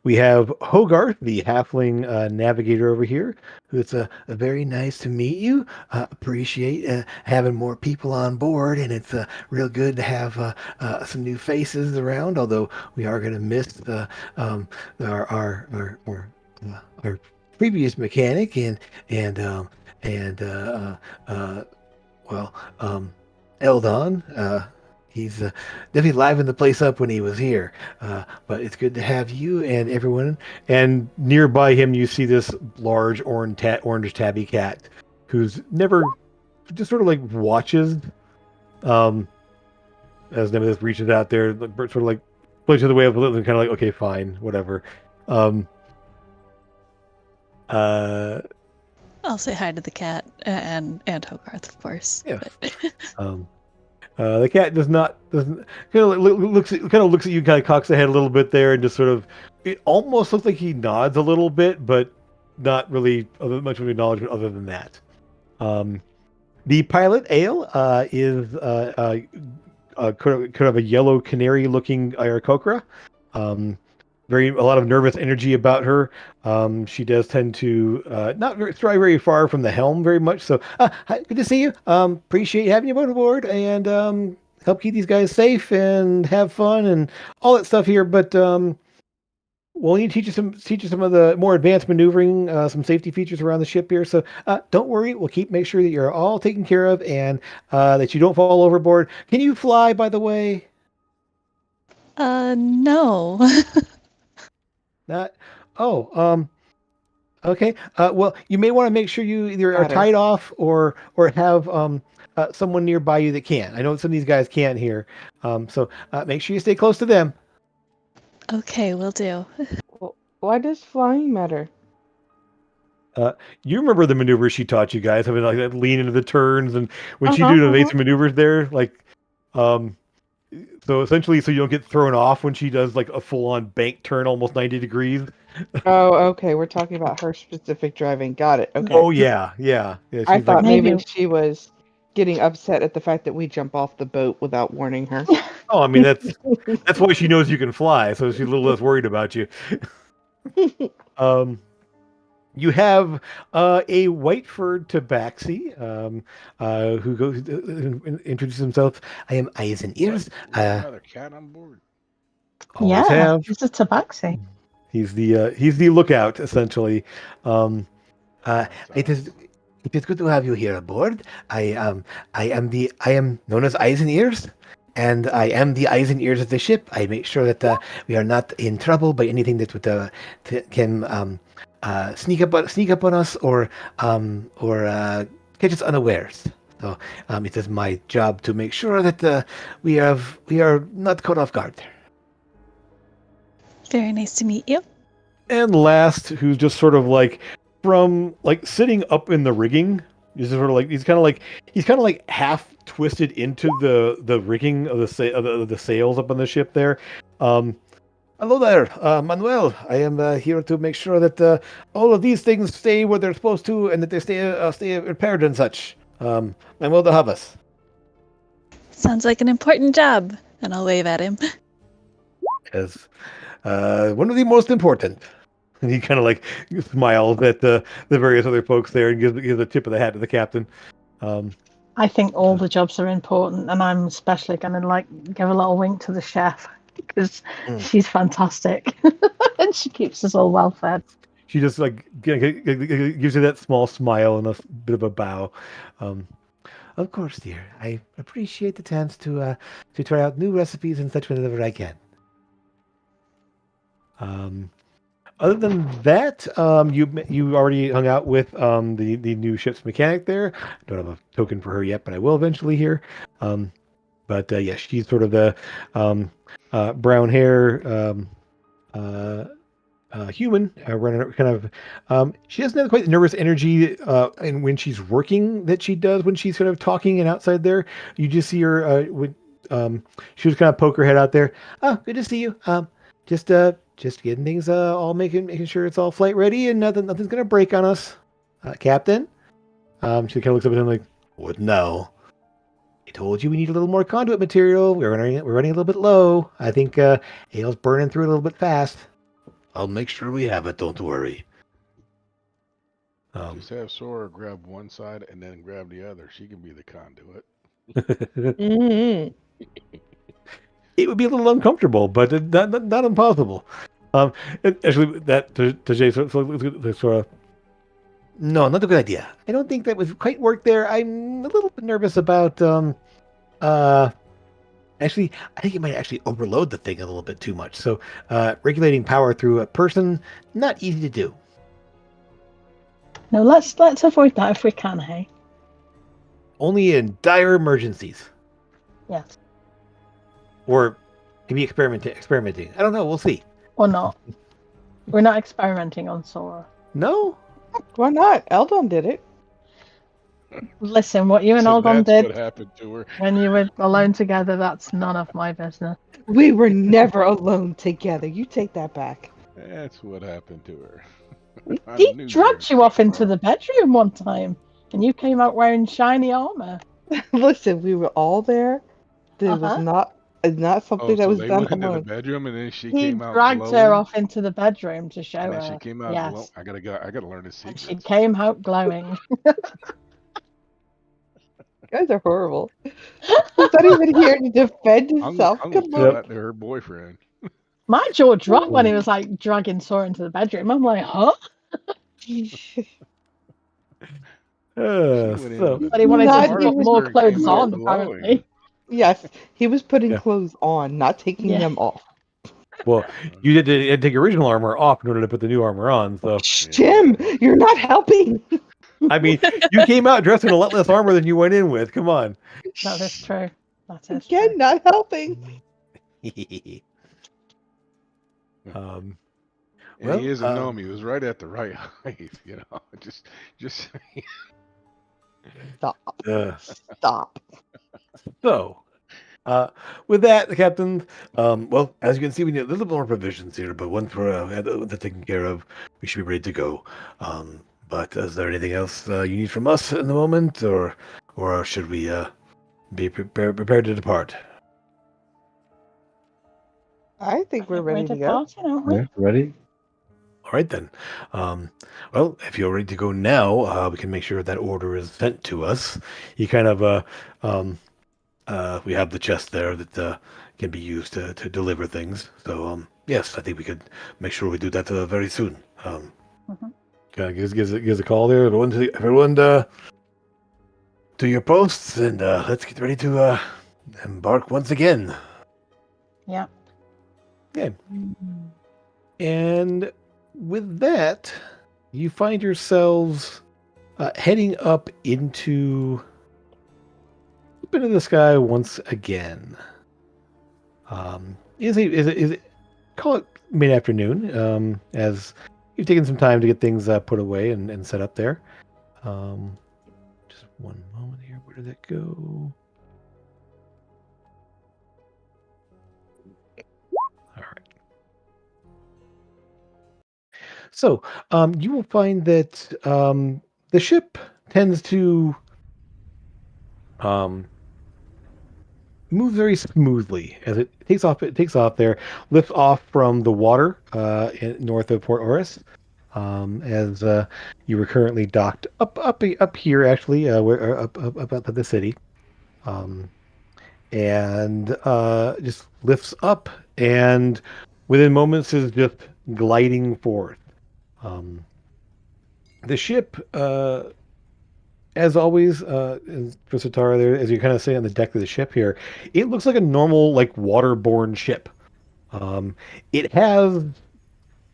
We have Hogarth, the halfling navigator over here, who's a very nice to meet you. Appreciate having more people on board, and it's real good to have some new faces around. Although we are going to miss our previous mechanic Eldon. He's definitely livened the place up when he was here. But it's good to have you and everyone. And nearby him, you see this large orange tabby cat who's never just sort of like watches as Nemesis reaches out there, sort of like plays to the way of and kind of like, okay, fine, whatever. I'll say hi to the cat and Hogarth, of course. Yeah. But The cat doesn't looks at you, kind of cocks the head a little bit there, and just sort of, it almost looks like he nods a little bit, but not really much of acknowledgement other than that. The pilot Ale is kind of a yellow canary looking Aarakocra. A lot of nervous energy about her. She does tend to not try very far from the helm very much. So hi, good to see you. Appreciate having you on board and help keep these guys safe and have fun and all that stuff here. But we'll need to teach you some of the more advanced maneuvering, some safety features around the ship here. So don't worry, we'll make sure that you're all taken care of and that you don't fall overboard. Can you fly, by the way? no. Not. Oh, okay. Well, you may want to make sure you either are Got it. tied off or have someone nearby you that can. I know some of these guys can't here, so make sure you stay close to them. Okay, will do. Well, why does flying matter? You remember the maneuvers she taught you guys, having like that lean into the turns, and when she do the evasive maneuvers there, like, so essentially, so you don't get thrown off when she does like a full-on bank turn, almost 90 degrees. Oh, okay. We're talking about her specific driving. Got it. Okay. Oh yeah. I She's thought like, maybe Maybe. she was getting upset at the fact that we jump off the boat without warning her. oh, I mean that's why she knows you can fly, so she's a little less worried about you. You have a white-furred tabaxi who goes introduces himself. I am Eyes and Ears. Another cat on board. Always Yeah, have. it's a tabaxi. He's the lookout essentially. It is good to have you here aboard. I am known as Eyes and Ears, and I am the eyes and ears of the ship. I make sure that we are not in trouble by anything that would can sneak up on us or catch us unawares. So it is my job to make sure that we are not caught off guard. Very nice to meet you. And last, who's just sort of like from like sitting up in the rigging. He's sort of like he's kind of like half twisted into the rigging of the sails up on the ship there. Hello there, Manuel. I am here to make sure that all of these things stay where they're supposed to, and that they stay repaired and such. Manuel de Havas. Sounds like an important job. And I'll wave at him. As one of the most important. And he kind of like smiles at the various other folks there and gives a tip of the hat to the captain. I think all the jobs are important, and I'm especially going to like give a little wink to the chef because she's fantastic and she keeps us all well fed. She just like gives you that small smile and a bit of a bow. Of course, dear. I appreciate the chance to try out new recipes and such whenever I can. Other than that, you already hung out with the new ship's mechanic there. I don't have a token for her yet, but I will eventually here. But yeah, she's sort of the brown hair human, running kind of. She doesn't have quite the nervous energy and when she's working that she does when she's sort of talking and outside there. You just see her she was kind of poke her head out there. Oh, good to see you. Just getting things all making sure it's all flight ready and nothing's gonna break on us, Captain. She kind of looks up at him like, "What now?" I told you we need a little more conduit material. We're running a little bit low. I think Hale's burning through a little bit fast. I'll make sure we have it. Don't worry. Just have Sora grab one side and then grab the other. She can be the conduit. Mm-hmm. It would be a little uncomfortable, but not impossible. Actually, that Tajay sort of. No, not a good idea. I don't think that would quite work there. I'm a little bit nervous about. Actually, I think it might actually overload the thing a little bit too much. So, regulating power through a person, not easy to do. No, let's avoid that if we can, hey? Only in dire emergencies. Yes. Or maybe experimenting. I don't know. We'll see. Or not. We're not experimenting on Sora. No? Why not? Eldon did it. Listen, what you and So Algon that's did what happened to her. when you were alone together, that's none of my business. We were never alone together. You take that back. That's what happened to her. I He knew dragged there you was off into something the bedroom one time, and you came out wearing shiny armor. Listen, we were all there. There was Uh-huh. not wrong. something that so was they done went into the alone. bedroom and then she He came out dragged glowing. her off into the bedroom to show And then her. she came out Yes. glowing. I gotta learn his And secrets. she came out glowing. You guys are horrible. He's not even here to defend I'm himself. gonna Come tell on. that to her boyfriend. My jaw dropped when he was like dragging Sora into the bedroom. I'm like, huh? She went into So the But he wanted Not to part put even- more of her and came clothes out on, glowing. apparently. Yes, he was putting Yeah. clothes on, not taking Yeah. them off. well, you had to take your original armor off in order to put the new armor on. So Shh, Jim, you're not helping. I mean, you came out dressed in a lot less armor than you went in with. Come on. That is true. That is Again, true. not helping. um, And Well, he is a gnome. He was right at the right height. You know, just Stop. uh, Stop. so, with that, the captain, well, as you can see, we need a little bit more provisions here, but once we're taken care of, we should be ready to go. But is there anything else you need from us in the moment, or should we be prepared to depart? I think we're ready to go. Party, aren't we? Yeah, ready? All right, then. Well, if you're ready to go now, we can make sure that order is sent to us. You kind of, we have the chest there that can be used to deliver things. So, yes, I think we could make sure we do that very soon. Kind of gives a call there. Everyone to your posts, and let's get ready to embark once again. Yeah. Okay. And with that, you find yourselves heading up into the sky once again. Is it call it mid-afternoon, as you've taken some time to get things put away and set up there. Just one moment here. Where did that go? All right. So you will find that the ship tends to move very smoothly as it takes off. It takes off there, lifts off from the water north of Port Oris. As you were currently docked up here, actually, where up at the city, and just lifts up, and within moments is just gliding forth. The ship, as always, for Sutara, there, as you kind of say on the deck of the ship here, it looks like a normal, like waterborne ship. It has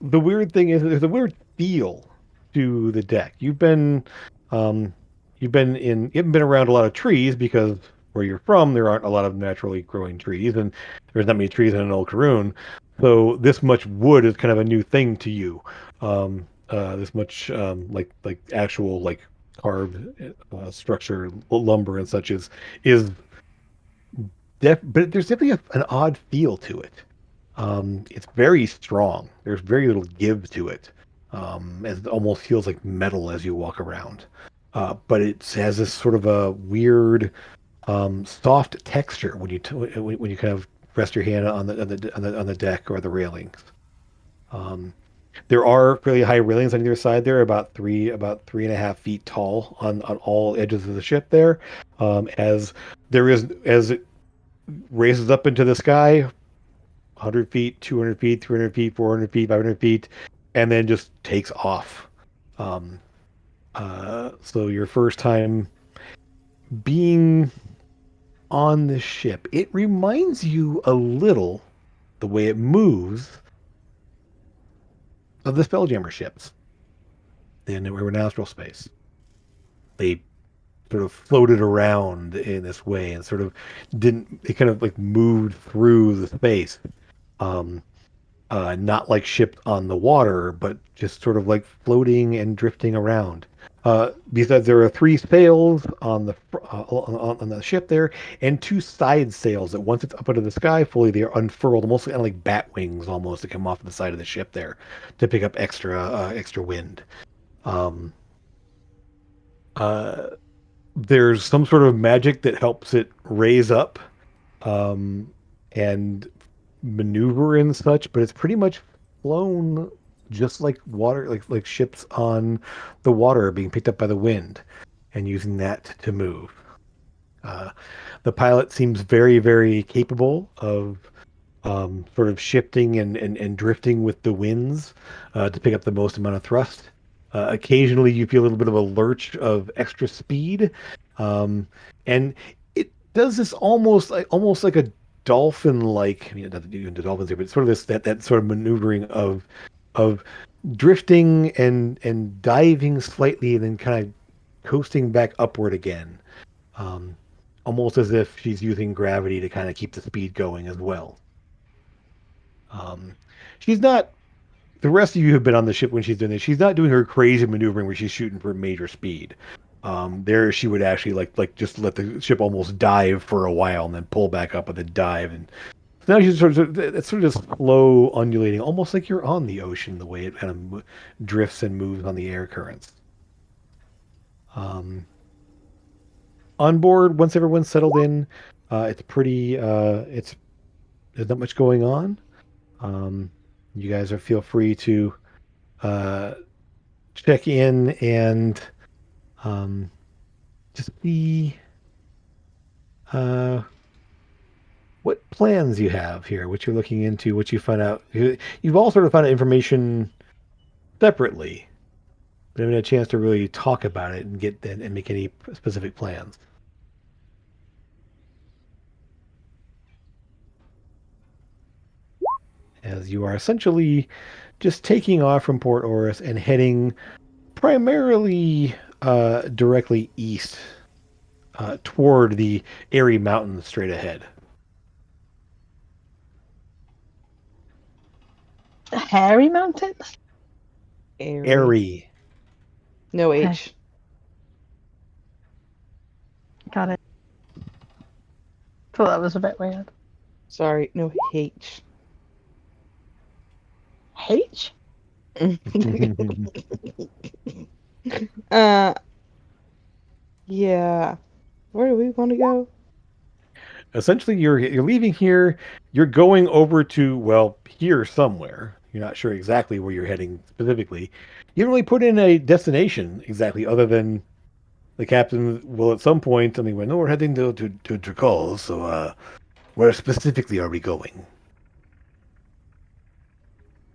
the weird thing is there's a weird feel to the deck. You haven't been around a lot of trees because where you're from there aren't a lot of naturally growing trees, and there's not many trees in Old Karoon. So this much wood is kind of a new thing to you. This much like actual like carved structure, lumber and such is but there's definitely an odd feel to it. It's very strong. There's very little give to it. As it almost feels like metal as you walk around. But it has this sort of a weird, soft texture when when you kind of rest your hand on the deck or the railings. There are fairly high railings on either side there, about 3.5 feet tall on all edges of the ship there. As it raises up into the sky, 100 feet, 200 feet, 300 feet, 400 feet, 500 feet, and then just takes off. So your first time being on the ship, it reminds you a little, the way it moves, of the Spelljammer ships in astral space. They sort of floated around in this way and they kind of like moved through the space. Not like ships on the water, but just sort of like floating and drifting around. Because there are 3 sails on the ship there, and 2 side sails that once it's up into the sky fully, they are unfurled, almost kind of like bat wings, almost to come off the side of the ship there to pick up extra wind. There's some sort of magic that helps it raise up, and maneuver and such, but it's pretty much flown just like water, like ships on the water being picked up by the wind and using that to move. The pilot seems very, very capable of sort of shifting and drifting with the winds to pick up the most amount of thrust. Occasionally, you feel a little bit of a lurch of extra speed, and it does this almost like a dolphin-like. I mean, it doesn't do into dolphins here, but it's sort of that sort of maneuvering of drifting and diving slightly, and then kind of coasting back upward again, almost as if she's using gravity to kind of keep the speed going as well. She's not. The rest of you have been on the ship when she's doing this. She's not doing her crazy maneuvering where she's shooting for major speed. There she would actually like just let the ship almost dive for a while and then pull back up and then dive. And now she's it's sort of just slow undulating, almost like you're on the ocean, the way it kind of drifts and moves on the air currents. On board, once everyone's settled in, it's pretty. There's not much going on. You guys feel free to check in and just see what plans you have here, what you're looking into, what you find out. You've all sort of found out information separately, but haven't had a chance to really talk about it and make any specific plans. As you are essentially just taking off from Port Oris and heading primarily directly east toward the Airy Mountains straight ahead. Hairy mountains? Airy. No Okay. H. Got it. Thought that was a bit weird. Sorry, no H. H? Yeah. Where do we want to go? Essentially, you're leaving here. You're going over to, well, here somewhere. You're not sure exactly where you're heading specifically. You don't really put in a destination exactly, other than the captain will at some point tell me, well, no, we're heading to Drakoll, so where specifically are we going?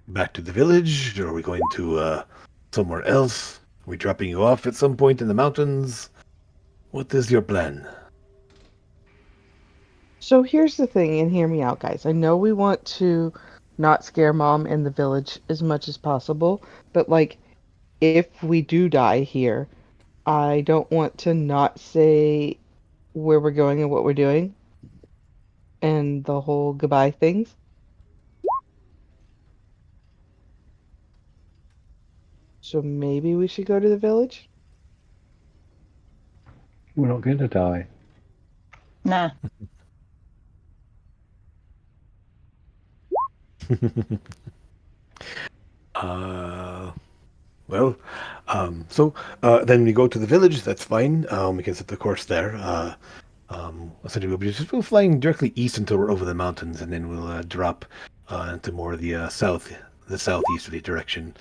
Back to the village? Or are we going to somewhere else? Are we dropping you off at some point in the mountains? What is your plan? So here's the thing, and hear me out, guys. I know we want to not scare Mom and the village as much as possible, but like, if we do die here, I don't want to not say where we're going and what we're doing, and the whole goodbye things. So maybe we should go to the village? We're not going to die. Nah. uh, well, so then we go to the village. That's fine. We can set the course there. Essentially, we'll be flying directly east until we're over the mountains, and then we'll drop into more of the the southeasterly direction,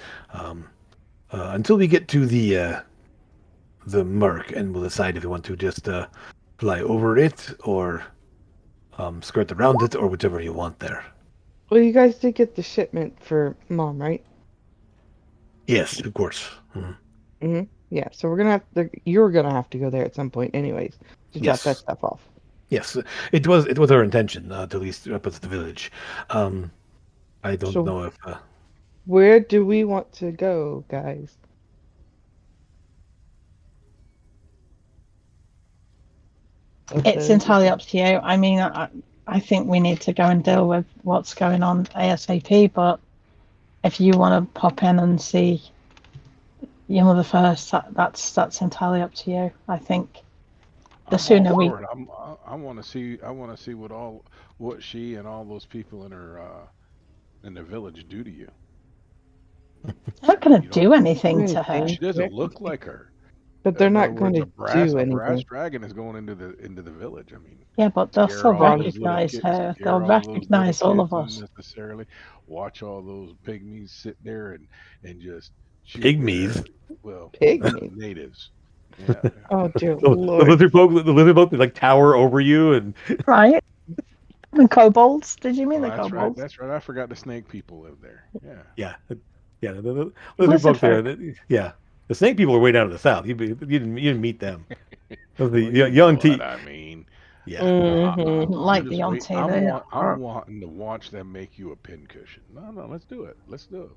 until we get to the Merc, and we'll decide if we want to just fly over it or skirt around it, or whichever you want there. Well, you guys did get the shipment for Mom, right? Yes, of course. Mm-hmm. Yeah, so we're gonna have to. You're gonna have to go there at some point, anyways, to drop that Yes. stuff off. Yes, it was our intention to at least up at the village. I don't So- know if Where do we want to go, guys? It's entirely up to you. I mean, I think we need to go and deal with what's going on ASAP, but if you want to pop in and see your mother first, that's entirely up to you. I think the I'm sooner all we for it. I want to see. I want to see what she and all those people in the village do to you. they're not going You to do anything to anything. her. She doesn't look like her. But they're In other not going words, to do a brass anything. dragon is going into the village. I mean, Yeah, but they'll scare still all those little recognize kids, her. scare They'll all those little recognize all of kids us. unnecessarily. Watch all those pygmies sit there and just shoot Pygmies? their, well, Pygmies? natives. Yeah. Oh dear the lord! lizard folk, like tower over you, and Right? And kobolds? Did you mean Oh, the kobolds? that's right. I forgot the snake people live there. Yeah. the lizard Lizard folk there. folk. Yeah, the snake people are way down to the south. You didn't meet them. Those are the Well, you young know tea. what I mean. Yeah. Mhm. Like just the wait. auntie there. I'm wanting to watch them make you a pincushion. No, let's do it. Let's do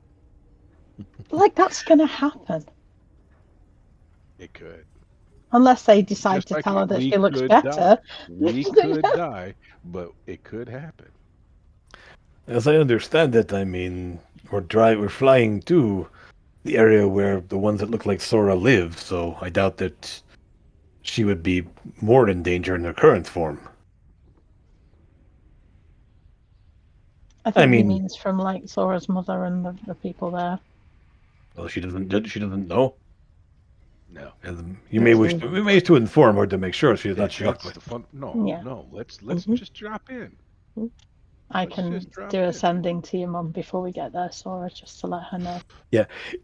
it. Like that's going to happen. It could. Unless they decide Just to like tell her that we she looks could better. die. We could Yeah. die, but it could happen. As I understand it, I mean, we're flying to the area where the ones that look like Sora live, so I doubt that she would be more in danger in her current form. I think he mean- means from like Sora's mother and the people there. Well, she doesn't know. No. And we may wish to inform her to make sure she's not shocked. That's the fun. No, Yeah. no. Let's Mhm. just drop in. I Let's can just drop do a in. sending to your mum before we get there, Sora, just to let her know.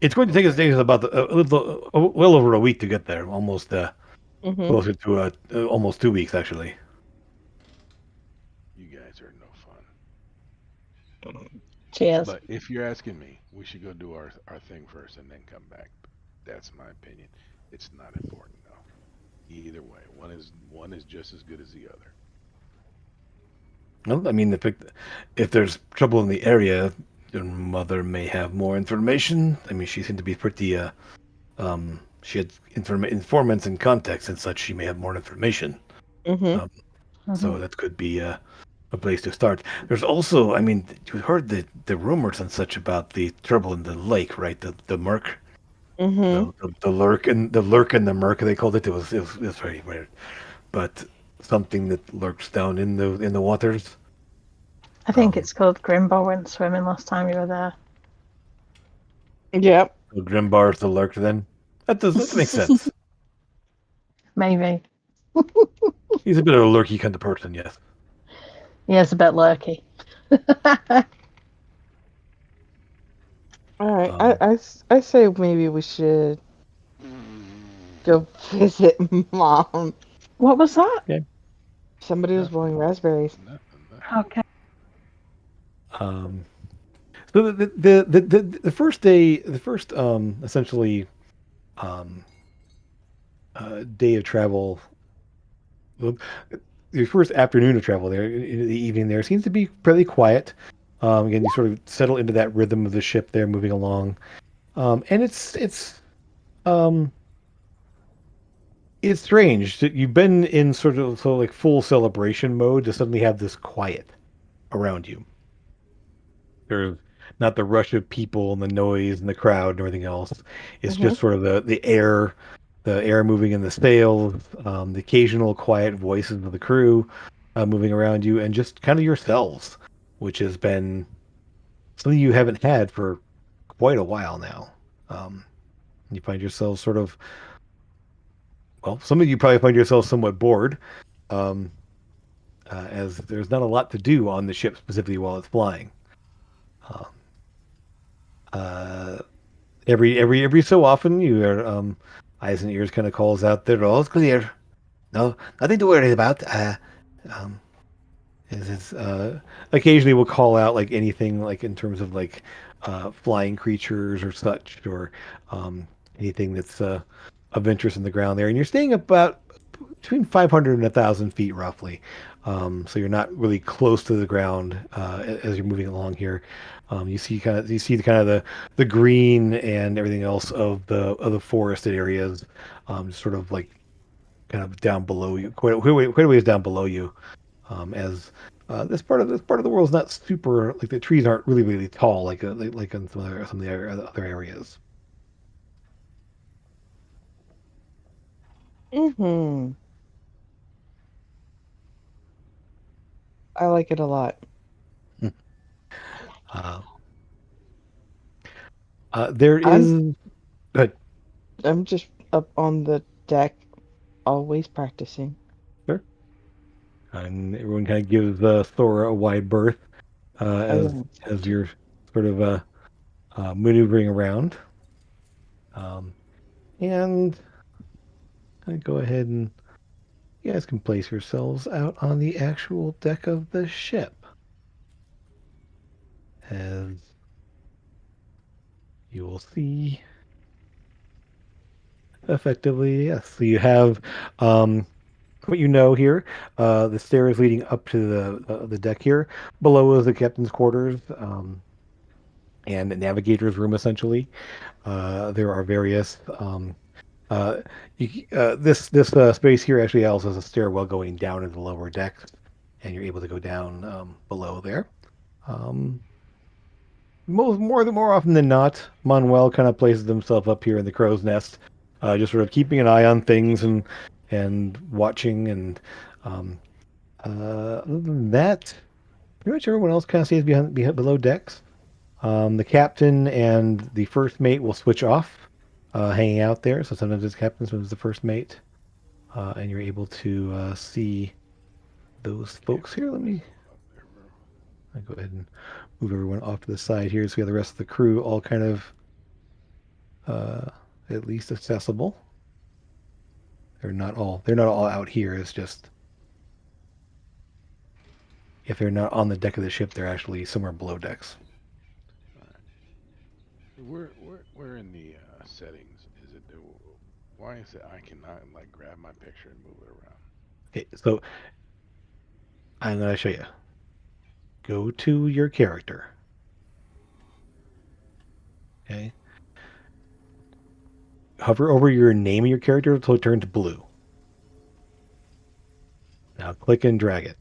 It's going to take us about well over a week to get there, almost Mhm. closer to almost 2 weeks actually. You guys are no fun. Cheers. But if you're asking me, we should go do our thing first and then come back. That's my opinion. It's not important though. Either way, one is just as good as the other. Well, I mean, if there's trouble in the area, your mother may have more information. I mean, she seemed to be pretty. She had informants and contacts and such. She may have more information. Mhm. So that could be a place to start. There's also, I mean, you heard the rumors and such about the trouble in the lake, right? The murk, Mm-hmm. the lurk and the murk they called it. It was very weird, but something that lurks down in the waters. I think it's called Grimbo went swimming last time you were there. Yep. So Grimbar's the lurk then. That makes sense. Maybe. He's a bit of a lurky kind of person, yes. He is a bit lurky. All right. Um, I say maybe we should go visit Mom. What was that? Somebody was blowing raspberries. Nothing. Okay. um, so the first day, the first essentially um, day of travel, well, the first afternoon of travel there, in the evening there seems to be fairly quiet. Again, you sort of settle into that rhythm of the ship there, moving along, and um, it's strange that you've been in sort of like full celebration mode to suddenly have this quiet around you. There's not the rush of people and the noise and the crowd and everything else. It's Mm-hmm. just sort of the air moving in the sails, the occasional quiet voices of the crew moving around you, and just kind of yourselves, which has been something you haven't had for quite a while now. Um, you find yourselves sort of, well, some of you probably find yourselves somewhat bored, um, as there's not a lot to do on the ship specifically while it's flying. Uh, uh, every so often, you are eyes and ears kind of calls out there. All's clear. No, nothing to worry about. Um, occasionally we'll call out like anything like in terms of like flying creatures or such, or um, anything that's of interest in the ground there. And you're staying about between 500 and 1,000 feet roughly. So you're not really close to the ground as you're moving along here. You see the kind of the green and everything else of the forested areas, sort of like kind of down below you, quite a ways down below you, as this part of the world is not super, like the trees aren't really tall like in some of the other areas. Mm-hmm. I like it a lot. Uh, there I'm is. Good. I'm just up on the deck, always practicing. Sure. And everyone kind of gives Thora a wide berth I am. as you're sort of maneuvering around. Um, and I go ahead and you guys can place yourselves out on the actual deck of the ship. As you will see, effectively, yes. So you have what you know here, the stairs leading up to the deck here. Below is the captain's quarters and the navigator's room, essentially. There are various this space here actually also has a stairwell going down into the lower decks, and you're able to go down below there. Um, more often than not, Manuel kind of places himself up here in the crow's nest, just sort of keeping an eye on things and watching. And other than that, pretty much everyone else kind of stays behind below decks. The captain and the first mate will switch off, hanging out there. So sometimes it's captain, sometimes it's the first mate, and you're able to see those folks here. I go ahead and move everyone off to the side here, so we have the rest of the crew all kind of uh, at least accessible. They're not all out here. It's just if they're not on the deck of the ship, they're actually somewhere below decks. Where in the settings is it? Why is it I cannot like grab my picture and move it around? Okay, so I'm gonna show you. Go to your character. Okay. Hover over your name of your character until it turns blue. Now click and drag it.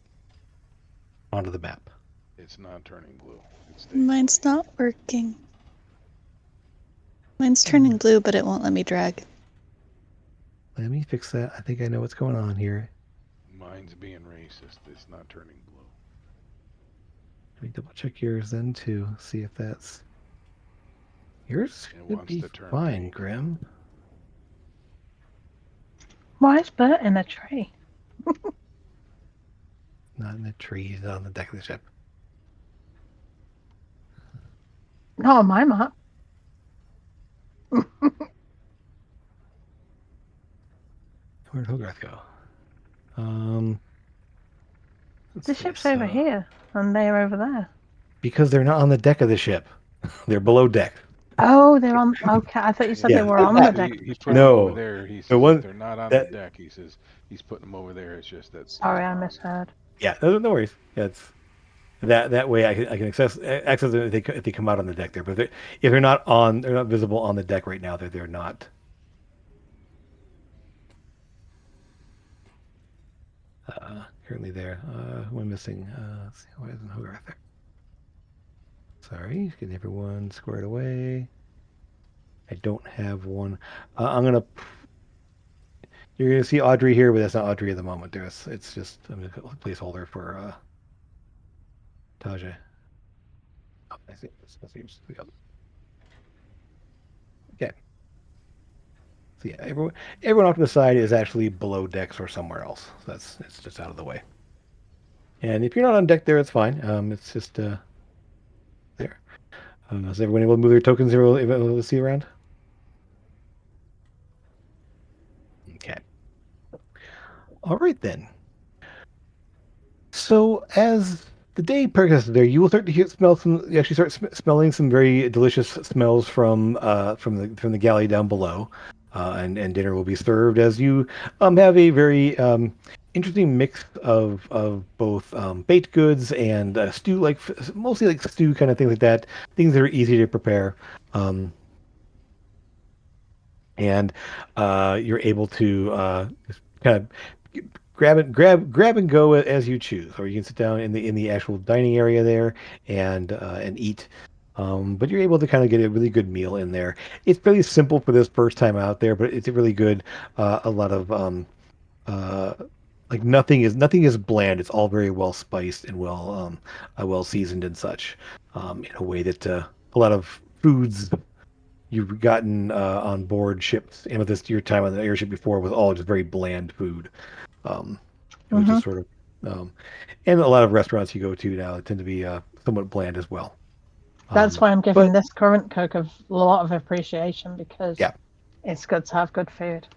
onto the map. It's not turning blue. It's staying Mine's white. not working. Mine's turning blue, but it won't let me drag. Let me fix that. I think I know what's going on here. Mine's being racist. It's not turning blue. Let me double check yours then too. See if that's yours. It Should wants be to turn fine, pink. Grim. Why is Bert in a tree? Not in the trees, on the deck of the ship. Not on my map. Where'd Hogarth go? Let's The see, ship's over so- here, and they're over there. Because they're not on the deck of the ship. They're below deck. Oh, they're on. Okay, I thought you said Yeah. they were on the deck. He of the put ship. them No. over there. He says one- if they're not on that- the deck, he says he's putting them over there. It's just that. Sorry, they're I not. misheard. Yeah, no worries. That's that way I can access them if they come out on the deck there. But if they're not visible on the deck right now. They're not. Currently there. Who am I missing? Let's see, why isn't Hogarth there? Sorry, getting everyone squared away. I don't have one. You're gonna see Audrey here, but that's not Audrey at the moment. It's just I'm gonna put a placeholder for Tajay. Oh, I see. That seems to be up. Okay. So yeah, everyone off to the side is actually below decks or somewhere else. So it's just out of the way. And if you're not on deck there, it's fine. It's just there. Is everyone able to move their tokens? Able to see around? Okay. All right then. So as the day progresses there, you will start to you actually start smelling some very delicious smells from the galley down below, and dinner will be served as you have a very interesting mix of both baked goods and stew, like mostly like stew kind of things like that, things that are easy to prepare. And you're able to just kind of grab and go as you choose, or you can sit down in the actual dining area there and eat. But you're able to kind of get a really good meal in there. It's fairly simple for this first time out there, but it's really good. A lot of like nothing is bland. It's all very well spiced and well seasoned and such, in a way that a lot of foods you've gotten on board ships, Amethyst, your time on the airship before was all just very bland food. It was just sort of, and a lot of restaurants you go to now tend to be somewhat bland as well. That's why I'm giving this current cook a lot of appreciation, because it's good to have good food.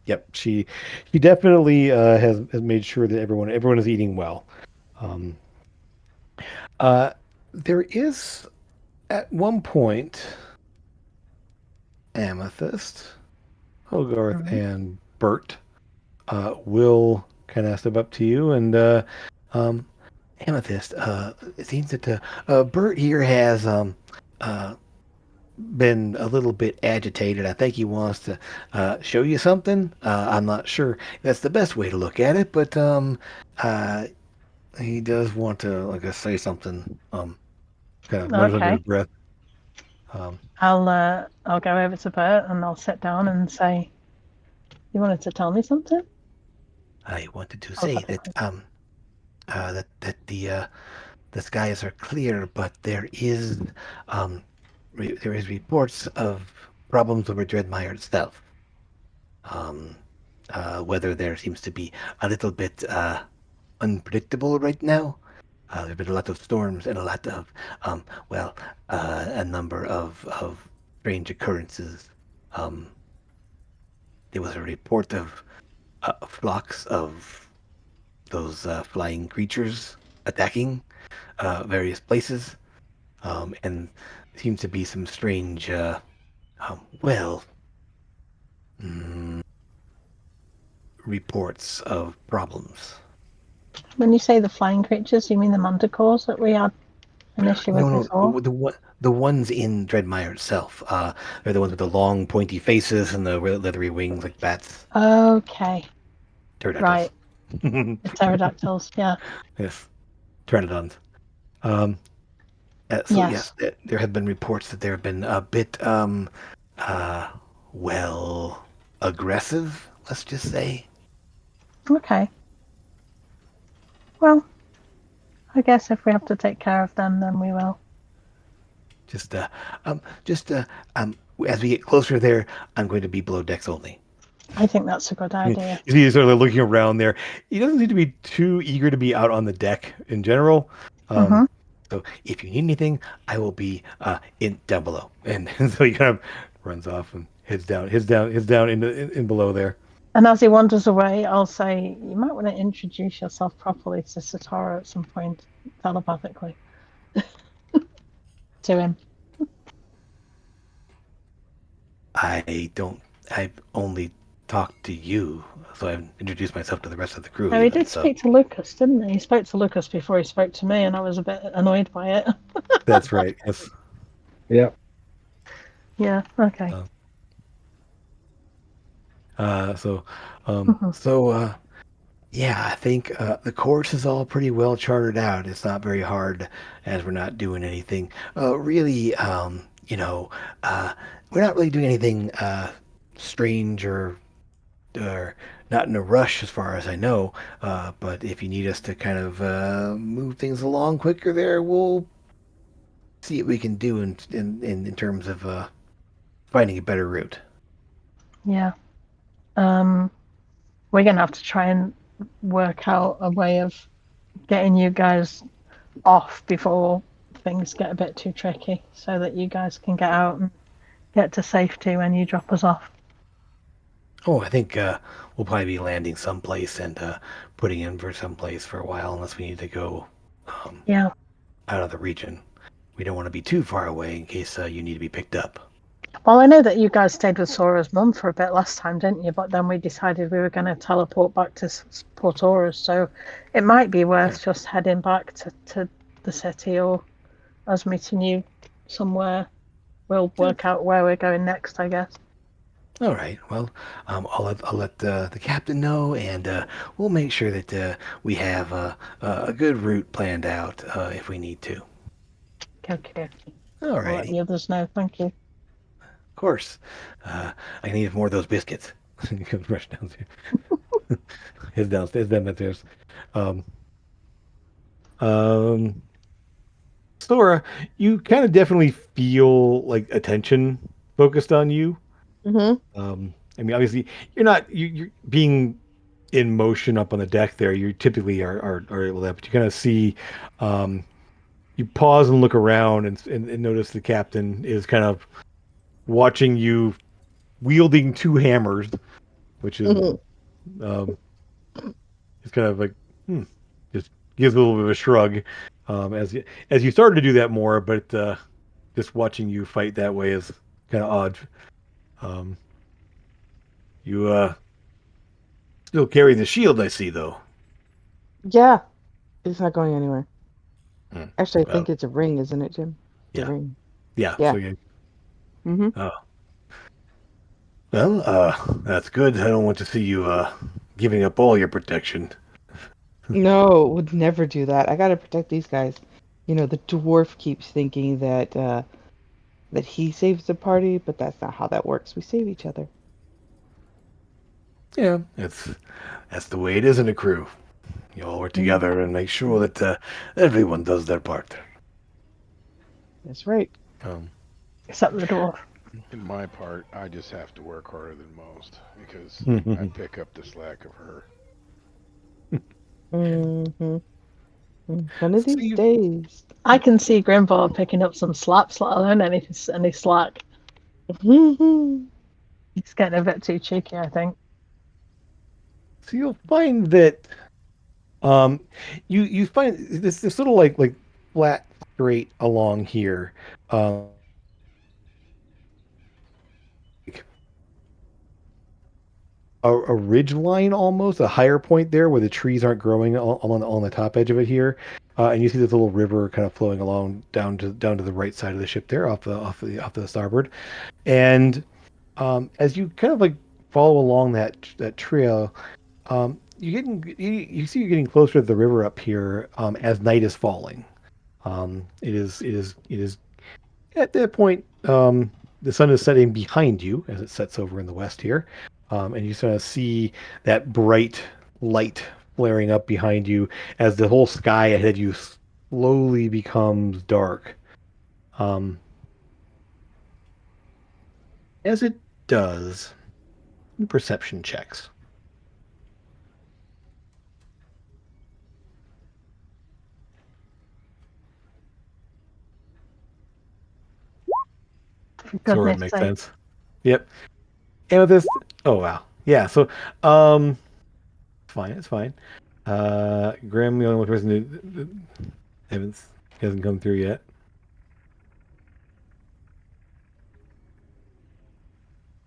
Yep, she definitely has made sure that everyone is eating well. There is at one point Amethyst, Hogarth, and Bert will kind of step up to you and Amethyst. It seems that Bert here has been a little bit agitated. I think he wants to show you something. I'm not sure that's the best way to look at it, but he does want to, like, say something. Kind of mutters under his breath. I'll go over to Bert and I'll sit down and say, "You wanted to tell me something?" I wanted to say that that the skies are clear, but there is reports of problems over Dreadmire itself. Weather there seems to be a little bit unpredictable right now. There have been a lot of storms and a lot of a number of strange occurrences. There was a report of flocks of those flying creatures attacking various places, and seems to be some strange, reports of problems. When you say the flying creatures, you mean the manticores that we had an issue with before? No, the ones in Dreadmire itself. They're the ones with the long, pointy faces and the leathery wings like bats. Okay. Pterodactyls. Right. The pterodactyls, yeah. Yes. Pteranodons. So Yes. yes, there have been reports that there have been a bit, uh, well, aggressive. Let's just say. Okay. Well, I guess if we have to take care of them, then we will. Just, just, as we get closer there, I'm going to be below decks only. I think that's a good idea. You see, he's sort of looking around there. He doesn't seem to be too eager to be out on the deck in general. Mm-hmm. So if you need anything, I will be in down below. And so he kind of runs off and heads down in below there. And as he wanders away, I'll say, you might want to introduce yourself properly to Sutara at some point, telepathically, to him. I've only talked to you, so I've introduced myself to the rest of the crew. No, he did speak to Lucas, didn't he? He spoke to Lucas before he spoke to me, and I was a bit annoyed by it. That's right. Yes. Yeah. Yeah, okay. Yeah, I think the course is all pretty well charted out. It's not very hard as we're not doing anything. Really, we're not really doing anything strange or not in a rush as far as I know. But if you need us to kind of move things along quicker there, we'll see what we can do in terms of finding a better route. Yeah. We're going to have to try and work out a way of getting you guys off before things get a bit too tricky so that you guys can get out and get to safety when you drop us off. Oh, I think we'll probably be landing someplace and putting in for someplace for a while unless we need to go Yeah. out of the region. We don't want to be too far away in case you need to be picked up. Well, I know that you guys stayed with Sora's mum for a bit last time, didn't you? But then we decided we were going to teleport back to Port Auras, so it might be worth just heading back to the city or us meeting you somewhere. We'll work out where we're going next, I guess. All right. Well, I'll let the captain know, and we'll make sure that we have a good route planned out if we need to. Okay. All I'll let right. the others know. Thank you. Of course. I need more of those biscuits. He comes rush downstairs. His downstairs. Sora, you kind of definitely feel like attention focused on you. Mm-hmm. I mean, obviously, you're being in motion up on the deck there. You typically are able to, but you kind of see, you pause and look around and notice the captain is kind of watching you wielding two hammers, which is Mm-hmm. it's kind of like just gives a little bit of a shrug as you started to do that more, but just watching you fight that way is kind of odd. You still carry the shield, I see, though. Yeah, it's not going anywhere. Actually, I Well, think it's a ring, isn't it, Jim? It's a yeah, ring. yeah. Yeah. So you, Mm-hmm. oh, well, that's good. I don't want to see you giving up all your protection. No, would never do that. I gotta protect these guys. You know, the dwarf keeps thinking that that he saves the party, but that's not how that works. We save each other. Yeah, that's the way it is in a crew. You all work together and make sure that everyone does their part. That's right. Except the dwarf. In my part, I just have to work harder than most because I pick up the slack of her. Mm-hmm. One of So these days. I can see Grimvald picking up some slaps, let alone any slack. Mm-hmm. He's getting a bit too cheeky, I think. So you'll find that you find this sort of like flat straight along here. A ridge line almost, a higher point there where the trees aren't growing on the top edge of it here, and you see this little river kind of flowing along down to the right side of the ship there, off the starboard, and as you kind of like follow along that trail, you see you're getting closer to the river up here as night is falling. It is at that point. The sun is setting behind you as it sets over in the west here, and you sort of see that bright light flaring up behind you as the whole sky ahead of you slowly becomes dark. Um, as it does, perception checks. For Sort goodness of makes sake. sense. Yep. Amethyst. Oh wow. Yeah. So, fine. It's fine. Graham, the only one person who hasn't come through yet.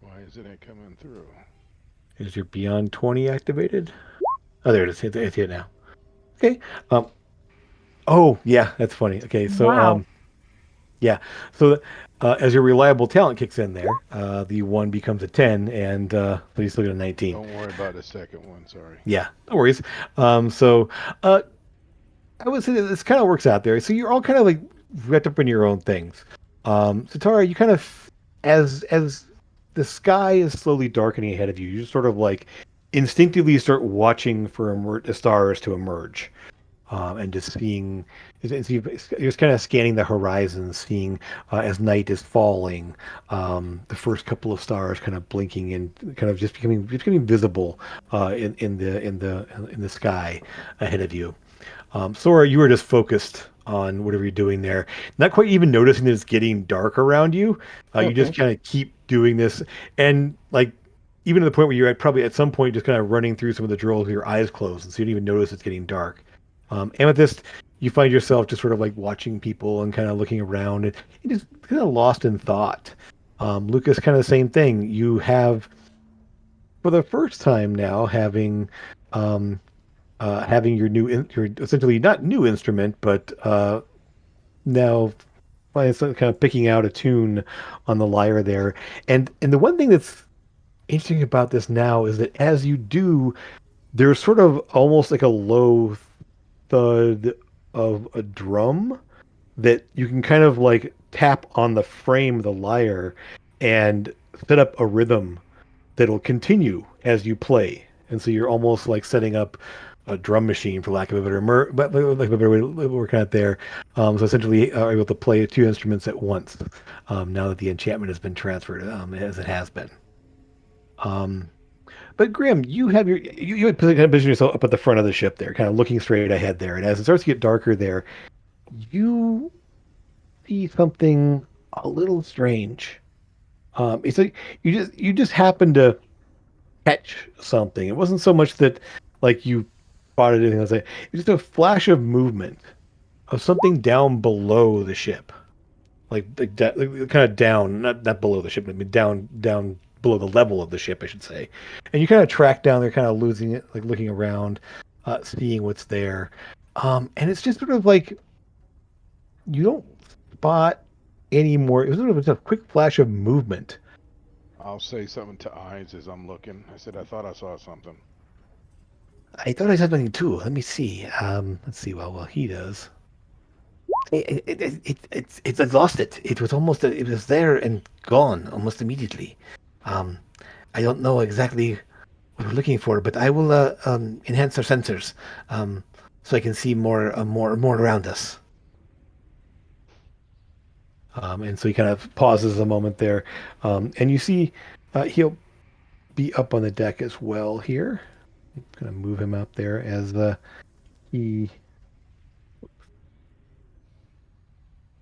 Why isn't it coming through? Is your Beyond 20 activated? Oh, there it is. It's here now. Okay. Oh yeah, that's funny. Okay, so Wow. yeah. So as your reliable talent kicks in there, the 1 becomes a 10, and so you still get a 19. Don't worry about the second one. Sorry. Yeah, no worries. So I would say that this kind of works out there. So you're all kind of like wrapped up in your own things. Sutara, you kind of, as the sky is slowly darkening ahead of you, you just sort of like instinctively start watching for the stars to emerge. And just seeing, so you're just kind of scanning the horizon, seeing as night is falling, the first couple of stars kind of blinking and kind of just becoming visible in the sky ahead of you. Sora, you were just focused on whatever you're doing there, not quite even noticing that it's getting dark around you. You just kind of keep doing this, and like even to the point where you're at probably at some point just kind of running through some of the drills with your eyes closed, and so you don't even notice it's getting dark. Amethyst, you find yourself just sort of like watching people and kind of looking around and just kind of lost in thought. Lucas, kind of the same thing. You have, for the first time now, um, having your essentially not new instrument, but now it's kind of picking out a tune on the lyre there. And the one thing that's interesting about this now is that as you do, there's sort of almost like a low thud of a drum that you can kind of like tap on the frame of the lyre and set up a rhythm that'll continue as you play. And so you're almost like setting up a drum machine, for lack of a better like a better way to work out there. So essentially, are able to play 2 instruments at once. Now that the enchantment has been transferred, as it has been. But Grim, you had positioned yourself up at the front of the ship there, kind of looking straight ahead there. And as it starts to get darker there, you see something a little strange. It's like you just happen to catch something. It wasn't so much that like you spotted anything. It was just a flash of movement of something down below the ship, like kind of down, not below the ship, but down below the level of the ship, I should say. And you kind of track down there, kind of losing it, like looking around, seeing what's there. And it's just sort of like you don't spot any more. It was sort of a quick flash of movement. I'll say something to Eyes as I'm looking. I said I thought I saw something. I thought I said something too. Let me see. Let's see. Well, he does. I lost it. It was almost. It was there and gone almost immediately. Um, I don't know exactly what we're looking for, but I will enhance our sensors, so I can see more around us. And so he kind of pauses a moment there, and you see he'll be up on the deck as well here. I'm gonna move him up there as he.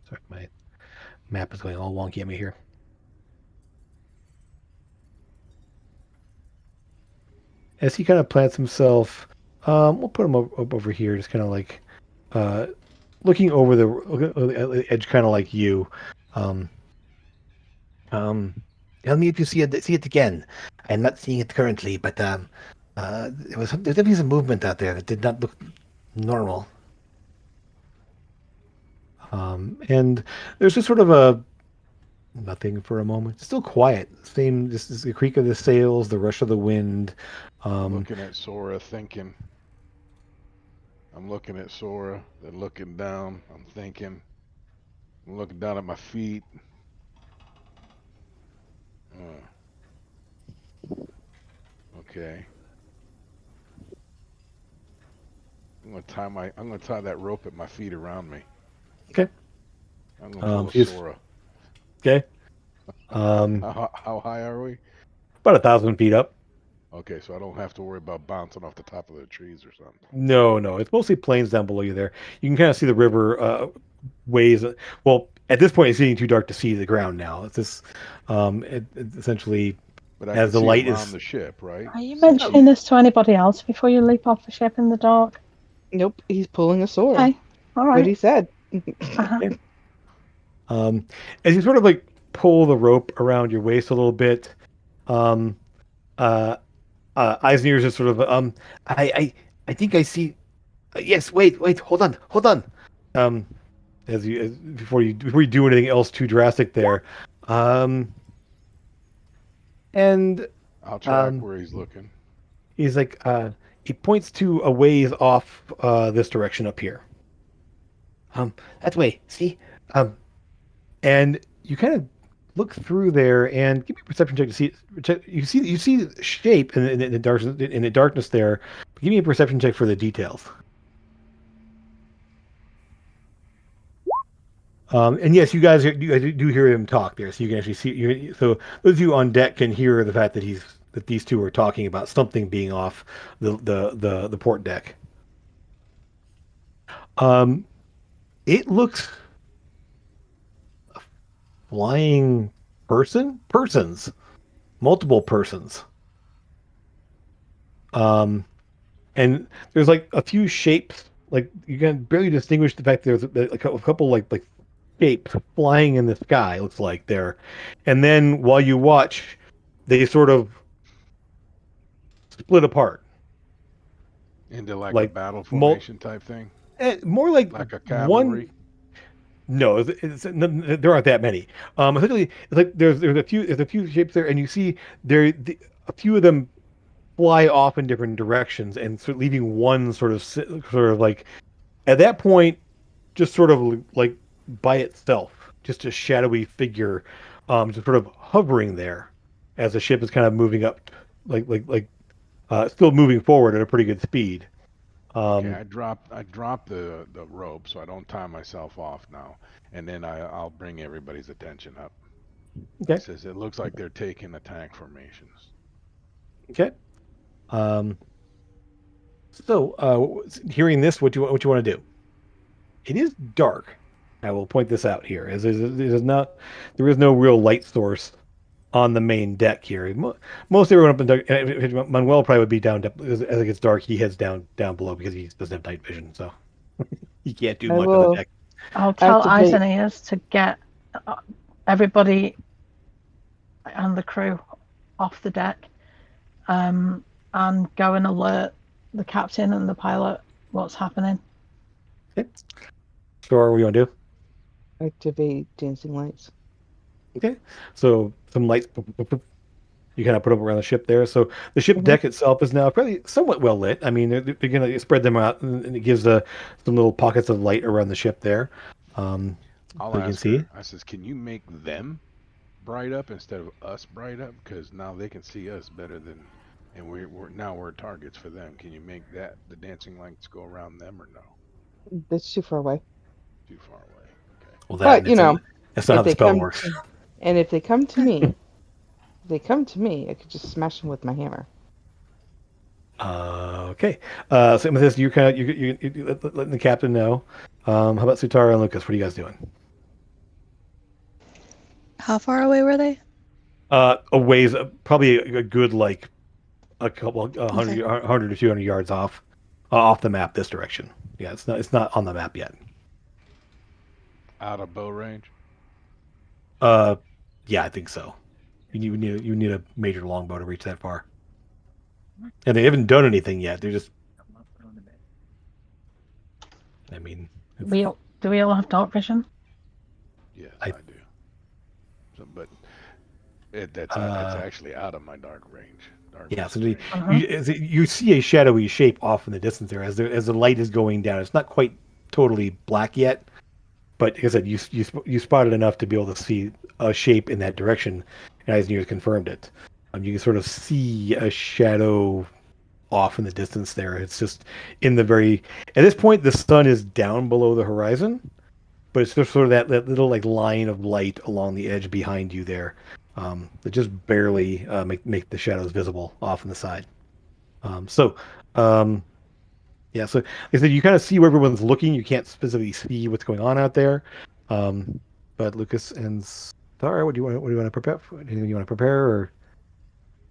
Sorry, my map is going all wonky at me here. As he kind of plants himself, we'll put him up over here, just kind of like looking over the edge, kind of like you. Um, Tell me if you see it again. I'm not seeing it currently, but there's definitely some movement out there that did not look normal. And there's just sort of Nothing for a moment. Still quiet. Same, just the creak of the sails, the rush of the wind. I'm looking at Sora, thinking. I'm looking at Sora, then looking down. I'm thinking. I'm looking down at my feet. Okay. I'm gonna tie that rope at my feet around me. Okay. I'm gonna pull a He's Sora. okay. Um, How high are we? about 1,000 feet up. Okay, so I don't have to worry about bouncing off the top of the trees or something. No, it's mostly plains down below you there. You can kind of see the river ways. Well, at this point, it's getting too dark to see the ground now. It's just essentially But I can as the see light around is. the ship, right? Are you 6 feet. mentioning this to anybody else before you leap off the ship in the dark? Nope, he's pulling a sword. Okay, all What he right. said. Uh-huh. Okay. As you sort of like pull the rope around your waist a little bit, um, Eisner's just sort of I think I see. Yes, wait, hold on. Um, before you do anything else too drastic there, um, and I'll track um, where he's looking. he's like he points to a ways off this direction up here. That way, see, and you kind of look through there and give me a perception check to see. You see shape in the darkness there. Give me a perception check for the details. And yes, you guys do hear him talk there, so you can actually see. So those of you on deck can hear the fact that these two are talking about something being off the port deck. Um, it looks flying persons, multiple persons. And there's like a few shapes, like you can barely distinguish the fact there's like a couple like shapes flying in the sky. Looks like there, and then while you watch, they sort of split apart, Into like a like battle mul- formation type thing? more like Like a one. cavalry? No, there aren't that many. Essentially, it's like there's a few shapes there, and you see a few of them fly off in different directions, and sort of leaving one sort of like at that point, just sort of like by itself, just a shadowy figure, just sort of hovering there as the ship is kind of moving up, still moving forward at a pretty good speed. Okay, Um, I dropped the rope so I don't tie myself off now, and then I'll bring everybody's attention up. He okay, says it looks like they're taking attack formations. okay. Um, hearing this, what you want to do? It is dark. I will point this out here, as there is no real light source on the main deck here. Most everyone up in deck, Manuel probably would be down as it gets dark. He heads down below because he doesn't have night vision, so he can't do I much on the will deck. I'll tell activate. Ears to get everybody and the crew off the deck, and go and alert the captain and the pilot what's happening. Okay. Sure, what do you want to do? Activate dancing lights. Okay, so some lights you kind of put up around the ship there. So the ship Mhm. deck itself is now probably somewhat well lit. I mean, they're going to spread them out, and it gives some little pockets of light around the ship there. So I'll you can ask see. her. I says, can you make them bright up instead of us bright up? Because now they can see us better than, and we're targets for them. Can you make the dancing lights go around them or no? That's too far away. Too far away. Okay. Well, But you know, that's not how if the they spell come works. to, and if they come to me, I could just smash them with my hammer. Okay. So Amethyst, you're kind of you letting the captain know. How about Sutara and Lucas? What are you guys doing? How far away were they? A ways, probably a good like a couple, Okay. 100 to 200 yards off the map this direction. Yeah, it's not on the map yet. Out of bow range. Uh, yeah, I think so. You need a major longbow to reach that far, and they haven't done anything yet. They're just. I mean, Do we all have dark vision? Yes, I I do. So but that's actually out of my dark range. Yeah, so range. you see a shadowy shape off in the distance there as the light is going down. It's not quite totally black yet, but like I said, you spotted enough to be able to see a shape in that direction, and Eisner confirmed it. You can sort of see a shadow off in the distance there. It's just in the very at this point the sun is down below the horizon, but it's just sort of that little like line of light along the edge behind you there that just barely make the shadows visible off on the side. So yeah, so like I said, you kind of see where everyone's looking. You can't specifically see what's going on out there. But Lucas and Sutara, what do you want to prepare? Anything you want to prepare or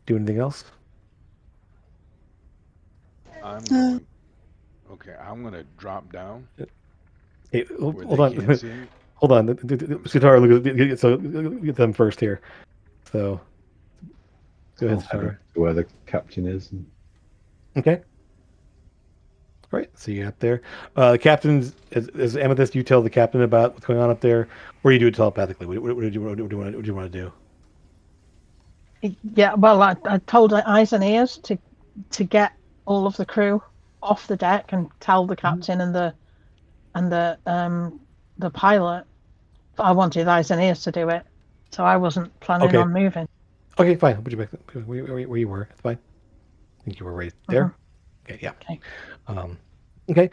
do anything else? I'm going. Okay, I'm gonna drop down. Hey, Where hold they on. can't see me. Hold on. Sutara, Lucas, so get them first here. So go ahead, I'll head Sutara. to where the captain is. Okay. All right. So you're up there. Captain's as Amethyst, you tell the captain about what's going on up there, or you do it telepathically. What do you want to do? Yeah, well, I told eyes and ears to get all of the crew off the deck and tell the captain and the pilot. But I wanted eyes and ears to do it, so I wasn't planning on moving. Okay, fine. I'll put you back where you were. It's fine. I think you were right there. Okay, yeah. Okay. Okay.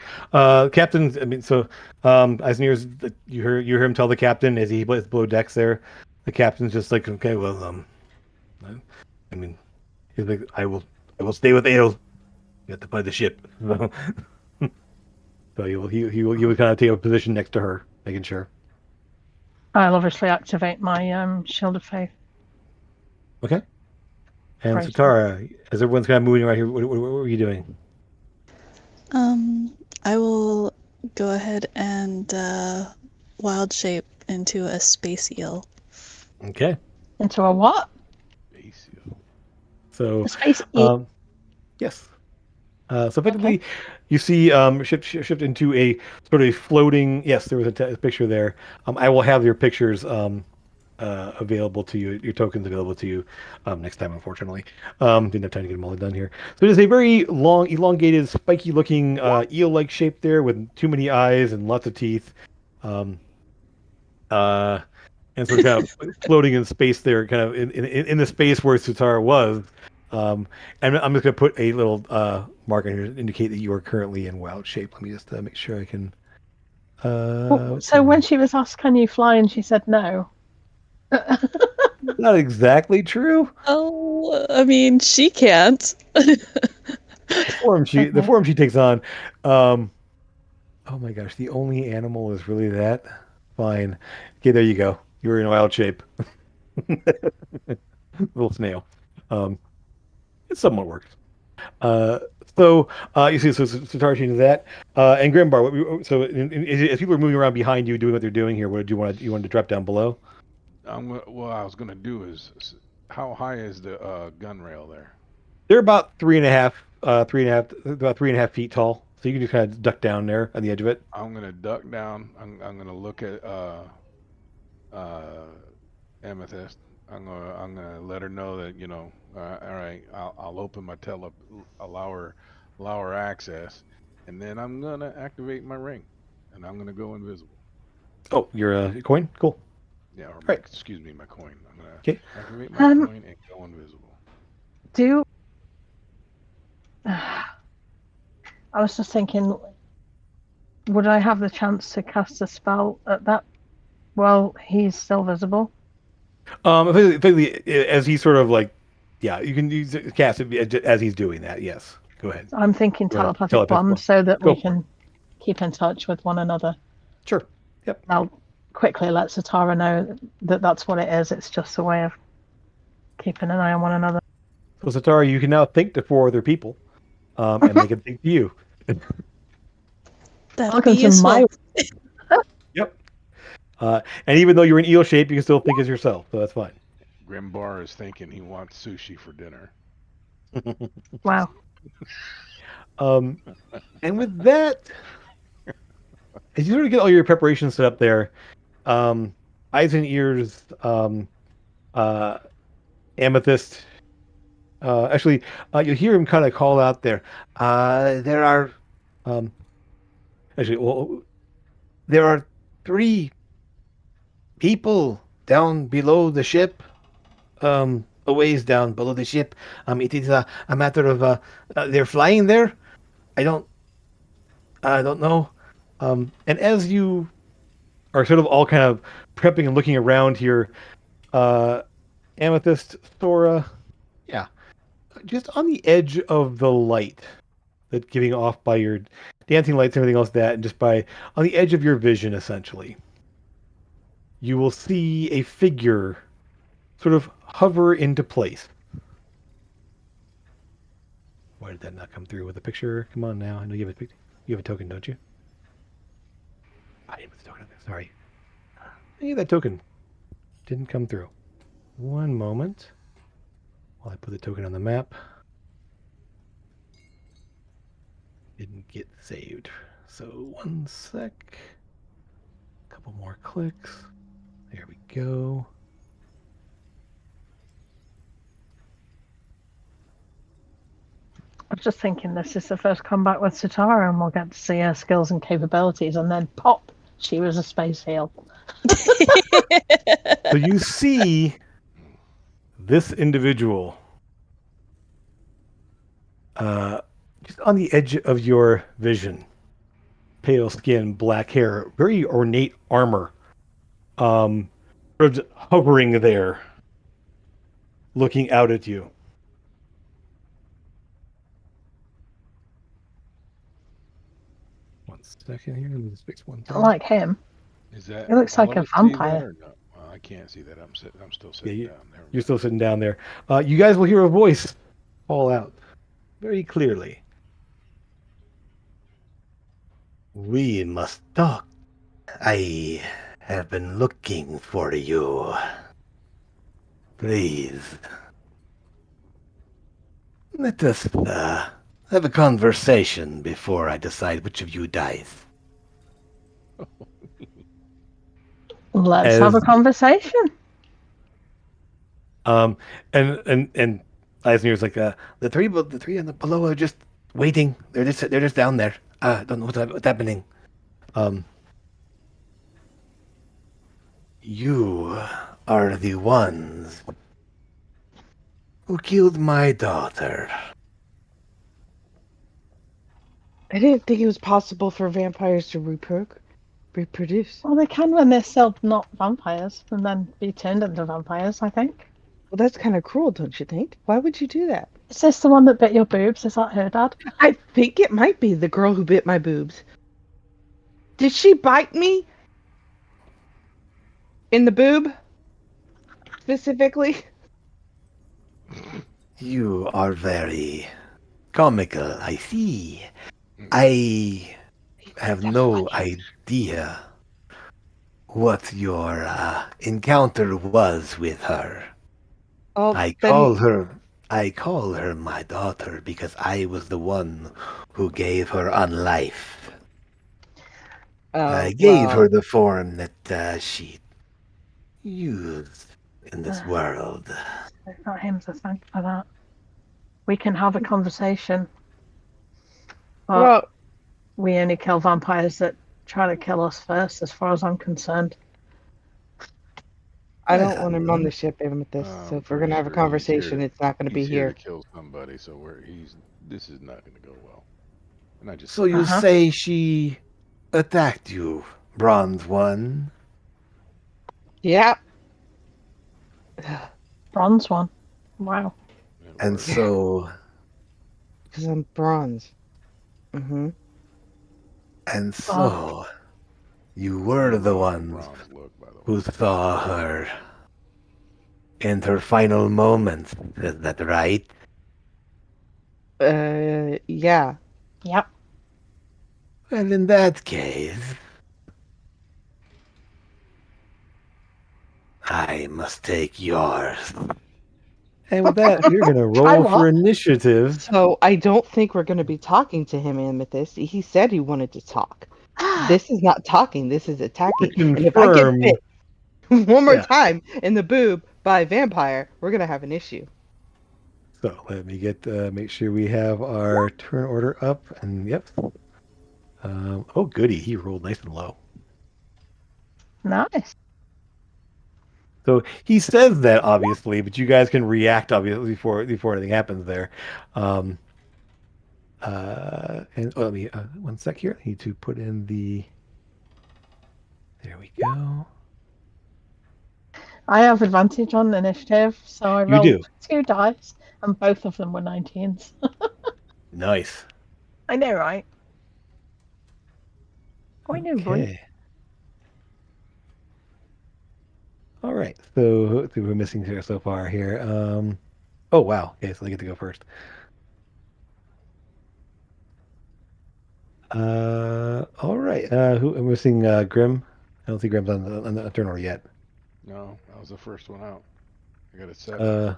Captain, I mean, so Eisner's, you hear him tell the captain as he plays below decks there. The captain's just like, okay, well, I mean, he's like, I will stay with Ale. You have to play the ship. So he will kind of take a position next to her, making sure. I'll obviously activate my Shield of Faith. Okay. And Right. Sutara, as everyone's kind of moving around here, what are you doing? I will go ahead and wild shape into a space eel. Okay. Into a what? Space So, A space eel. yes. So effectively, you see shift into a sort of floating. Yes, there was a picture there. I will have your pictures available to you, your tokens available to you next time. Unfortunately, didn't have time to get them all done here. So it is a very long, elongated, spiky-looking eel-like shape there with too many eyes and lots of teeth. And so kind of floating in space there, kind of in the space where Sutara was. And I'm just going to put a little mark in here to indicate that you are currently in wild shape. Let me just make sure I can. So when she was asked, "Can you fly?" and she said no. Not exactly true. Oh, I mean, she can't. The form she takes on. Oh my gosh, the only animal is really that. Fine. Okay, there you go. You're in wild shape. Little snail. It somewhat works. So you see, so Sutara changes that, and Grimbar. So as people are moving around behind you, doing what they're doing here, what do you want? You want to drop down below? What I was gonna do is, how high is the gun rail there? They're about 3.5 feet tall. So you can just kind of duck down there on the edge of it. I'm gonna duck down. I'm gonna look at Amethyst. I'm gonna let her know that all right. I'll open my allow her access, and then I'm gonna activate my ring, and I'm gonna go invisible. Oh, your coin, cool. Yeah, or Right. excuse me, my coin. I'm gonna activate my coin and go invisible. I was just thinking, would I have the chance to cast a spell at that while he's still visible? Effectively, as he's sort of like, yeah, you can cast it as he's doing that. Yes, go ahead. I'm thinking telepathic bond so that we can keep in touch with one another. Sure. Yep. I'll quickly let Sutara know that that's what it is. It's just a way of keeping an eye on one another. So Sutara, you can now think to 4 other people, and they can think to you. Welcome to my. Yep. And even though you're in eel shape, you can still think as yourself, so that's fine. Grimbar is thinking he wants sushi for dinner. Wow. And with that, as you sort of get all your preparations set up there, eyes and ears Amethyst. Actually, you hear him kind of call out there. There are, um, actually, well, there are 3 people down below the ship. A ways down below the ship. It is a matter of they're flying there. I don't know. And as you are sort of all kind of prepping and looking around here, uh, Amethyst, Thora, yeah, just on the edge of the light that giving off by your dancing lights and everything else that, and just by on the edge of your vision, essentially, you will see a figure sort of hover into place. Why did that not come through with a picture? Come on now. I know you have a token, don't you? I didn't put the token on there. Sorry. Hey, that token didn't come through. One moment while I put the token on the map. Didn't get saved. So 1 sec. A couple more clicks. There we go. I was just thinking this is the first combat with Sutara, and we'll get to see her skills and capabilities, and then pop, she was a space heel. So you see this individual just on the edge of your vision. Pale skin, black hair, very ornate armor. Sort of hovering there, looking out at you. One second here. Let me just fix one thing. I like him. Is that He looks all like of a us see that vampire. or no? I can't see that. I'm still sitting down there. You're still sitting down there. You guys will hear a voice call out very clearly. We must talk. I have been looking for you. Please. Let us have a conversation before I decide which of you dies. Let's have a conversation. And Eisner's like, the three on the below are just waiting. They're just down there. Don't know what's happening. You are the ones who killed my daughter. I didn't think it was possible for vampires to reproduce. Well, they can when they're still not vampires, and then be turned into vampires, I think. Well, that's kind of cruel, don't you think? Why would you do that? Is this the one that bit your boobs? Is that her dad? I think it might be the girl who bit my boobs. Did she bite me? In the boob? Specifically? You are very comical, I see. I have no idea what your encounter was with her. Oh, I call her my daughter because I was the one who gave her life. I gave her the form that she used in this world. It's not him to thank for that. We can have a conversation. But Well, we only kill vampires that try to kill us first, as far as I'm concerned. I don't want him on the ship, Amethyst. So if we're gonna have a conversation, it's not gonna be He's here here. to kill somebody, so this is not gonna go well. And I just So you say she attacked you, Bronze One? Yeah. Bronze one. Wow. And so... Because I'm bronze. Mm-hmm. And so... You were the ones who saw her in her final moments. Is that right? Yeah. Yep. Well, in that case... I must take yours. And with that, we're going to roll for initiative. So I don't think we're going to be talking to him, Amethyst. He said he wanted to talk. This is not talking. This is attacking. And if I get bit one more time in the boob by a vampire, we're gonna have an issue. So let me get make sure we have our turn order up. And yep. Oh, goody. He rolled nice and low. Nice. So he says that obviously, but you guys can react obviously before anything happens there. Um, and let me 1 sec here. I need to put in the. There we go. I have advantage on initiative, so I You rolled do. 2 dice, and both of them were 19s. Nice. I know, right? I know, right? Okay. All right. So let's see what we're missing here so far here. Oh wow. Okay, so I get to go first. All right. Who I'm missing? Grim. I don't see Grim's on the turn order yet. No, that was the first one out. I got a 7. Uh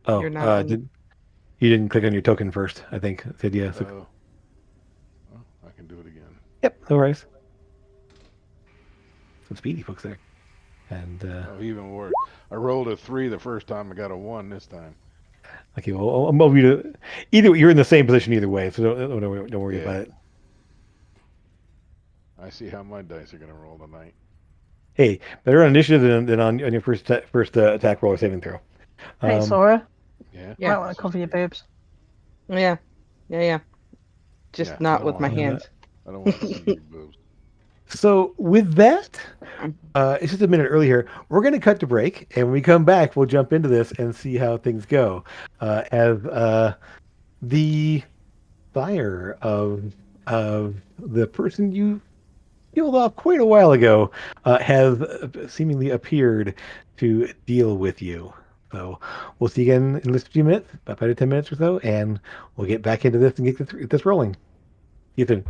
oh. You're not in. You didn't click on your token first. I think it said yes. Oh, well, I can do it again. Yep. No worries. Some speedy folks there. And Oh, even worse. I rolled a 3 the first time. I got a 1 this time. okay. Well, I'm over you to either. You're in the same position either way, so don't worry about Yeah. it. I see how my dice are gonna roll tonight. Hey, better on initiative than on your first attack roll or saving throw. Hey, Sora, Yeah. Yeah. might want to cover your boobs. Yeah. Just Yeah, not with my hands. I don't want to see your boobs. So with that, it's just a minute earlier. We're going to cut to break, and when we come back, we'll jump into this and see how things go. As the fire of the person you killed off quite a while ago has seemingly appeared to deal with you. So we'll see you again in just a few minutes, about 5 to 10 minutes or so, and we'll get back into this and get this rolling. See you soon.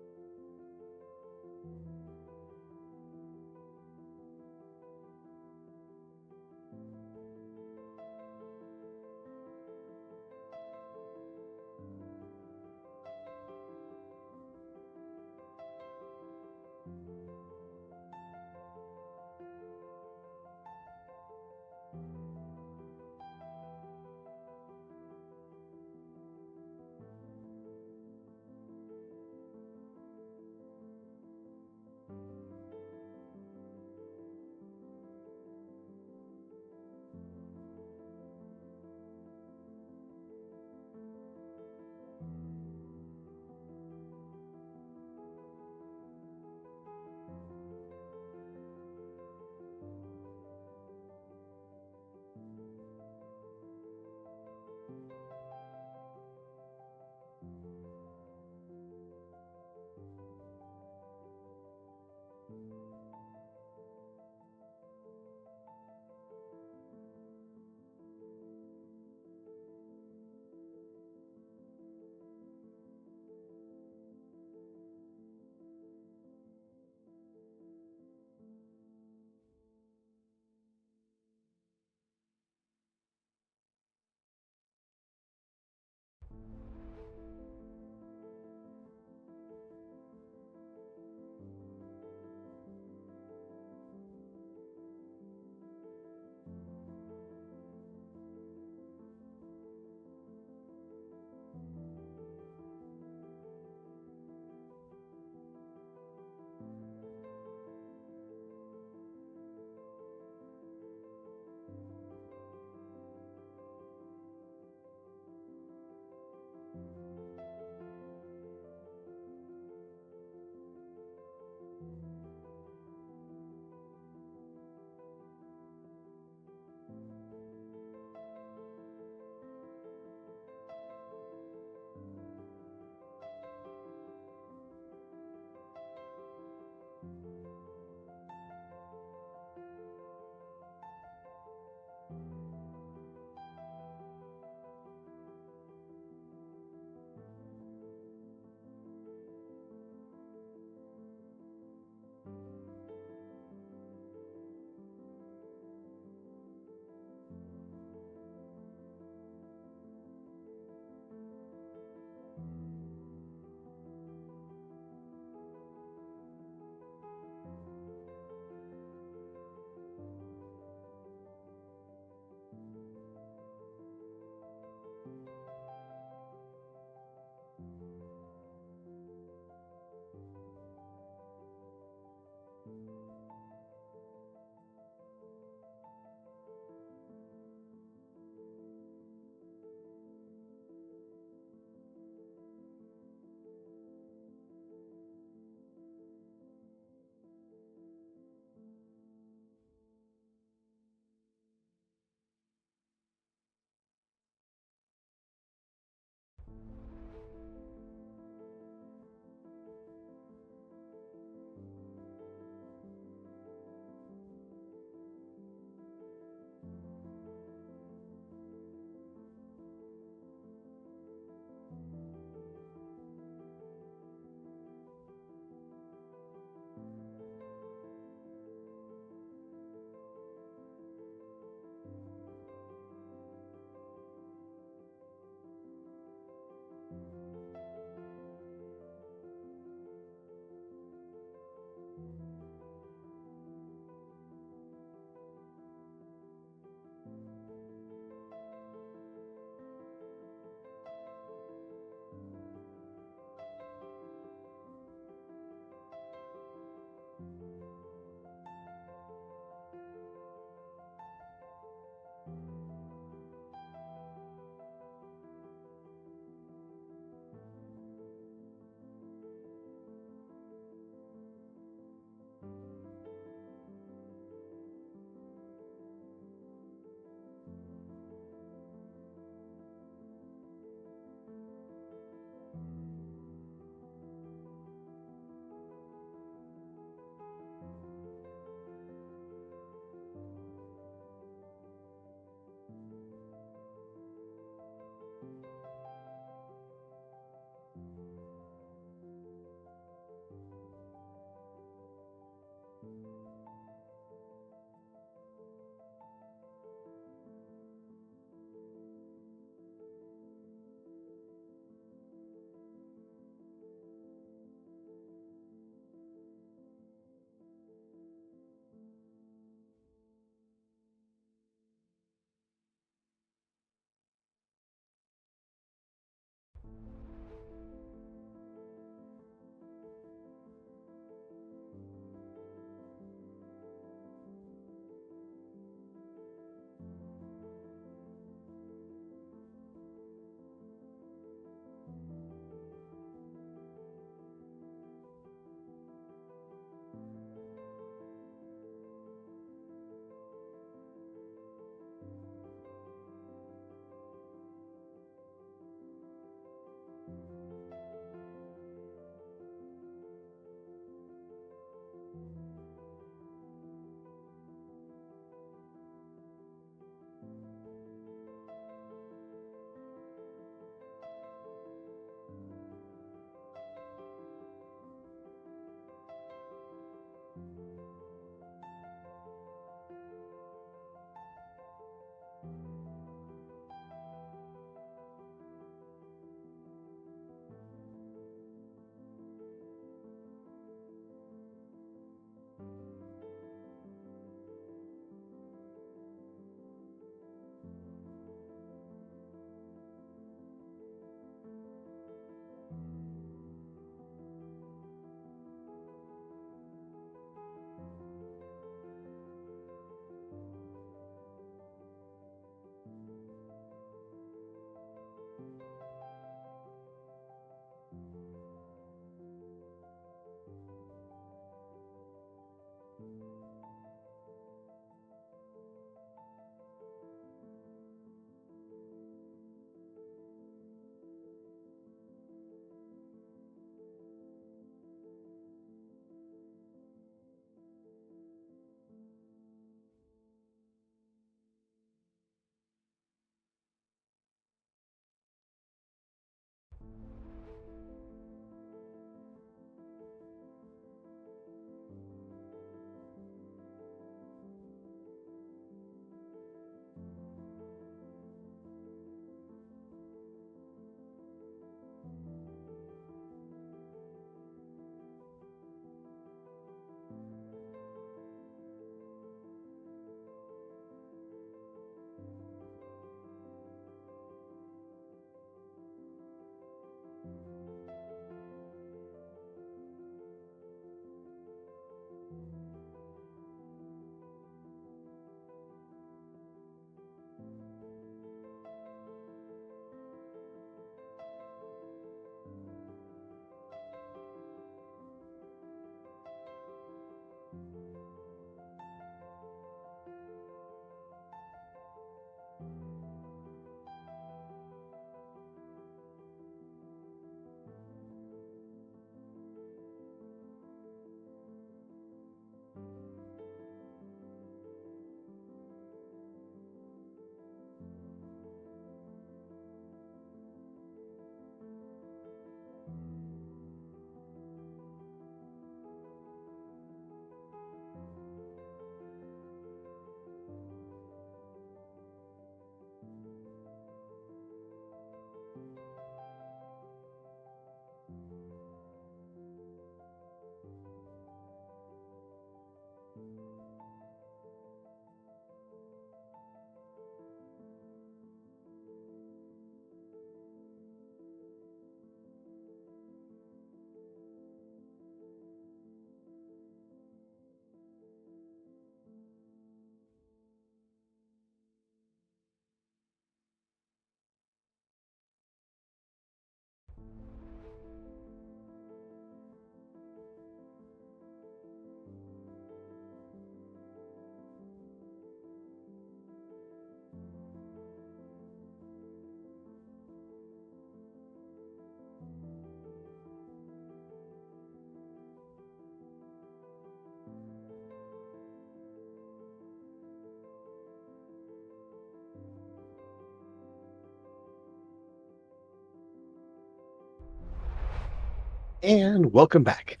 And welcome back.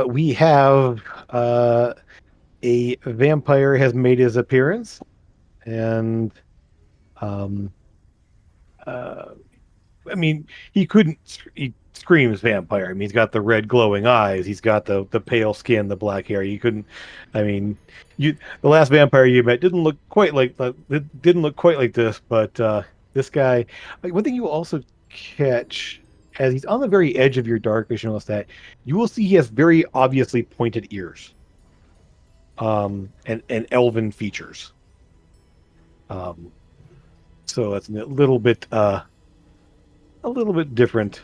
We have A vampire has made his appearance, and um, I mean, he couldn't. He screams vampire. I mean, he's got the red glowing eyes. He's got the pale skin, the black hair. You couldn't. I mean, the last vampire you met didn't look quite like this. But this guy. One thing you also catch as he's on the very edge of your dark vision, is that you will see he has very obviously pointed ears. And elven features. So it's a little bit different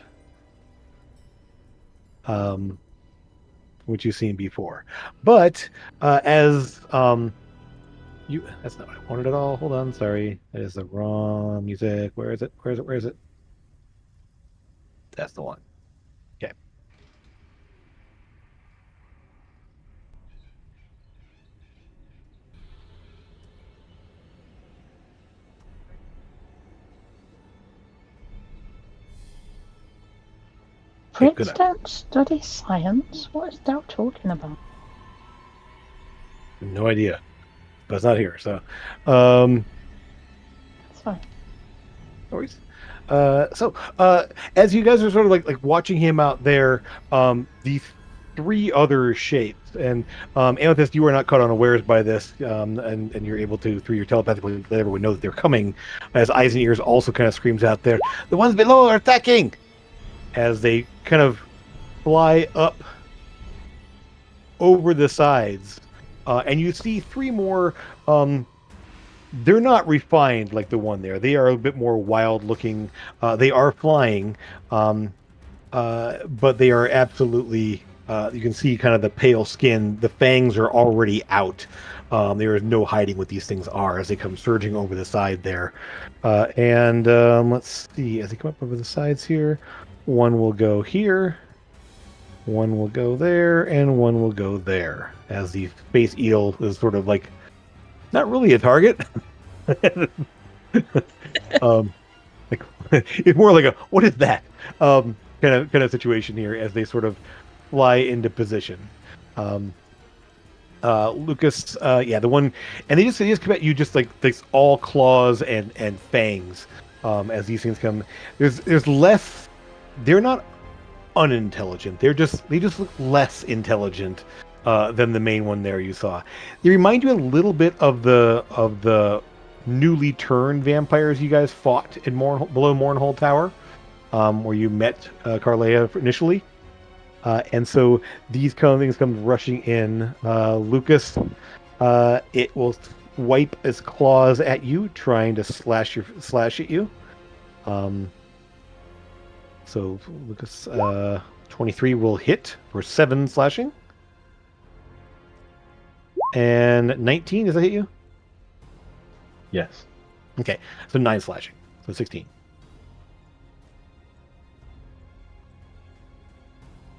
what you've seen before. But as that's not what I wanted at all. Hold on, sorry. That is the wrong music. Where is it? That's the one. Okay. Prince don't study science? What is Dow talking about? No idea. But it's not here, so That's fine. no worries. As you guys are sort of like watching him out there, the three other shapes, and Amethyst, you are not caught unawares by this, and you're able to, through your telepathic, let everyone know that they're coming, as Eyes and Ears also kind of screams out there, the ones below are attacking! As they kind of fly up over the sides, and you see three more. They're not refined like the one there. They are a bit more wild looking. They are flying, but they are absolutely. You can see kind of the pale skin. The fangs are already out. There is no hiding what these things are as they come surging over the side there. And let's see, as they come up over the sides here, one will go here, one will go there, and one will go there. As the space eel is sort of like not really a target. Like it's more like a what is that kind of situation here as they sort of fly into position. Lucas, the one, and they just come at you just like this all claws and fangs. As these things come, there's less. They're not unintelligent. They just look less intelligent than the main one there you saw. They remind you a little bit of the newly turned vampires you guys fought in below Mournhold Tower, where you met Carlea initially. And so these things come rushing in. Lucas, it will wipe its claws at you, trying to slash at you. So Lucas, 23 will hit for 7 slashing. And 19, does that hit you? Yes. Okay, so 9 slashing. So 16.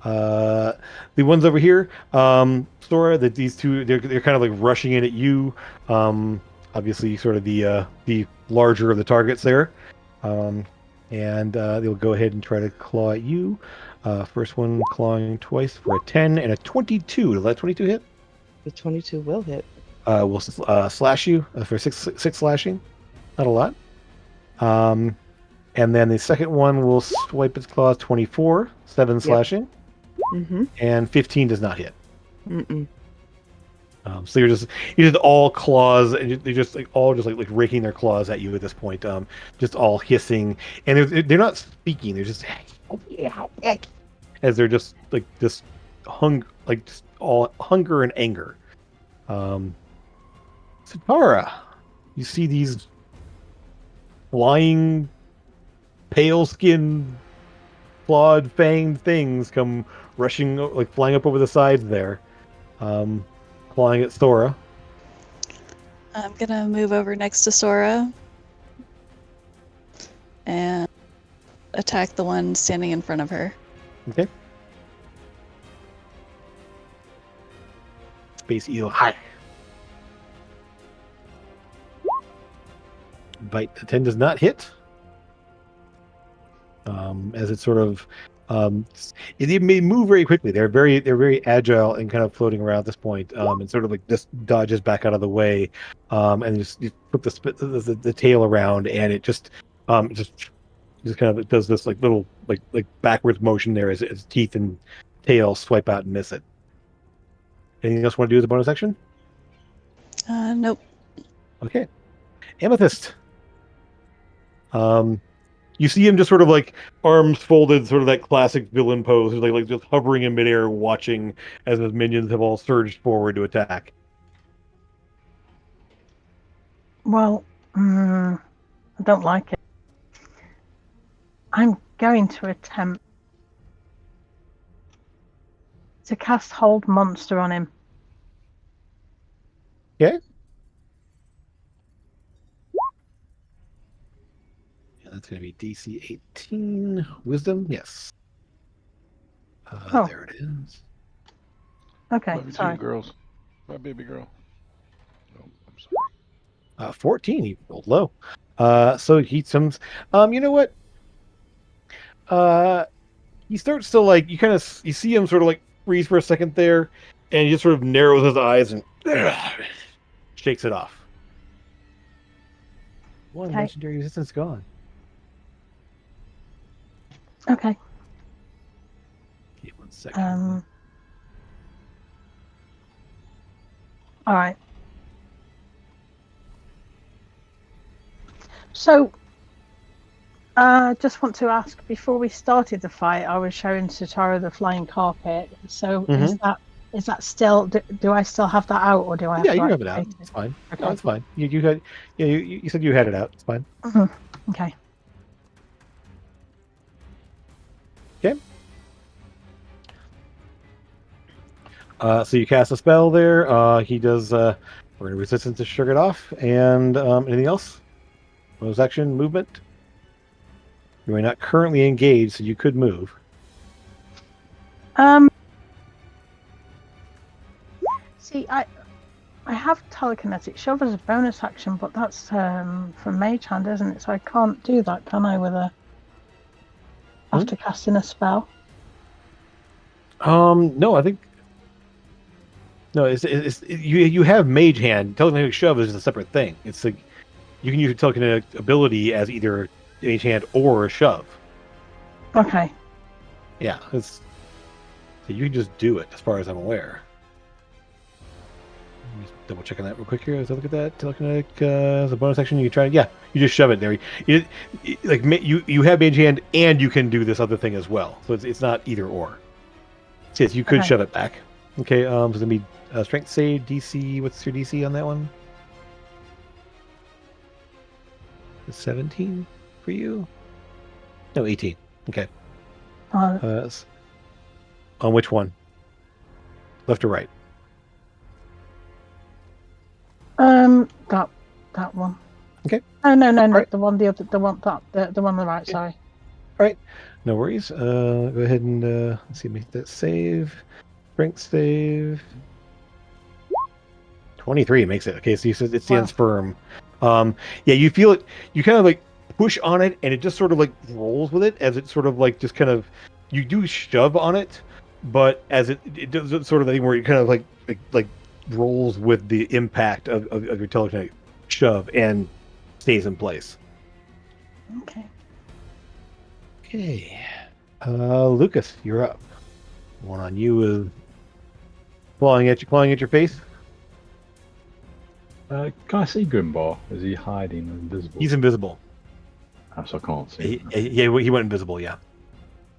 The ones over here, Sora, that these two, they're kind of like rushing in at you. Obviously, sort of the larger of the targets there. And they'll go ahead and try to claw at you. First one clawing twice for a 10 and a 22. Does that 22 hit? The 22 will hit. Will slash you for 6 slashing. Not a lot. And then the second one will swipe its claws 24, 7 slashing. Mm-hmm. And 15 does not hit. Mm-mm. So you're just all claws, and they're just like all just like raking their claws at you at this point, just all hissing, and they're not speaking. They're just as they're just like this just all hunger and anger. Sutara, you see these flying, pale skinned, clawed, fanged things come rushing, like flying up over the sides there. Clawing at Sora. I'm gonna move over next to Sora and attack the one standing in front of her. Okay. Space Eel, hi. Bite 10 does not hit. As it sort of They may move very quickly. They're very agile and kind of floating around at this point, and sort of like just dodges back out of the way, and just you put the tail around, and it just kind of does this like little like backwards motion there as teeth and tail swipe out and miss it. Anything else you want to do as a bonus action? Nope. Okay, Amethyst. You see him just sort of like arms folded, sort of that classic villain pose, like just hovering in midair, watching as his minions have all surged forward to attack. Well, I don't like it. I'm going to attempt to cast Hold Monster on him. Okay. Yeah, that's going to be DC 18 Wisdom. Yes. There it is. Okay, Love you sorry. too, girls. My baby girl. No, I'm sorry. 14. He rolled low. So he comes. You know what? He starts to like you see him sort of like freeze for a second there, and he just sort of narrows his eyes and shakes it off. One legendary resistance gone. Okay. Okay, 1 second. All right. So, just want to ask, before we started the fight, I was showing Sutara the flying carpet. So is that still? Do I still have that out, or do I have to you have it activate out. It's fine. Okay. No, it's fine. You had you said you had it out. It's fine. Okay. Okay. So you cast a spell there. He does. We're going to resistance to shrug it off. And anything else? Bonus action, movement. You are not currently engaged, so you could move. See, I have telekinetic shove as a bonus action, but that's from Mage Hand, isn't it? So I can't do that, can I? After casting a spell. No, I think. No, you have Mage Hand. Telekinetic shove is a separate thing. It's like you can use your telekinetic ability as either Mage Hand or a shove. Okay. Yeah, so you can just do it, as far as I'm aware. Let me just double checking that real quick here. As I look at that telekinetic as a bonus action, you can try. Yeah, you just shove it there. You have Mage Hand, and you can do this other thing as well. So it's not either or. So yes, you could shove it back. Okay, so it's gonna be strength save DC. What's your DC on that one? 17 for you? No, 18. Okay. On which one? Left or right? That one. Okay. Oh no, right. the one on the right. Okay. Sorry. All right, no worries. Go ahead and let's see, make that save. Strength save. 23 makes it. Okay, so you said it stands firm. Yeah, you feel it. You kind of like push on it, and it just sort of like rolls with it as it sort of like just kind of. You do shove on it, but as it does sort of thing where it kind of like rolls with the impact of your telekinetic shove and stays in place. Okay. Okay. Lucas, you're up. One on you is clawing at your face. Can I see Grimbar? Is he hiding invisible? He's invisible. So I can't see him. He went invisible, yeah.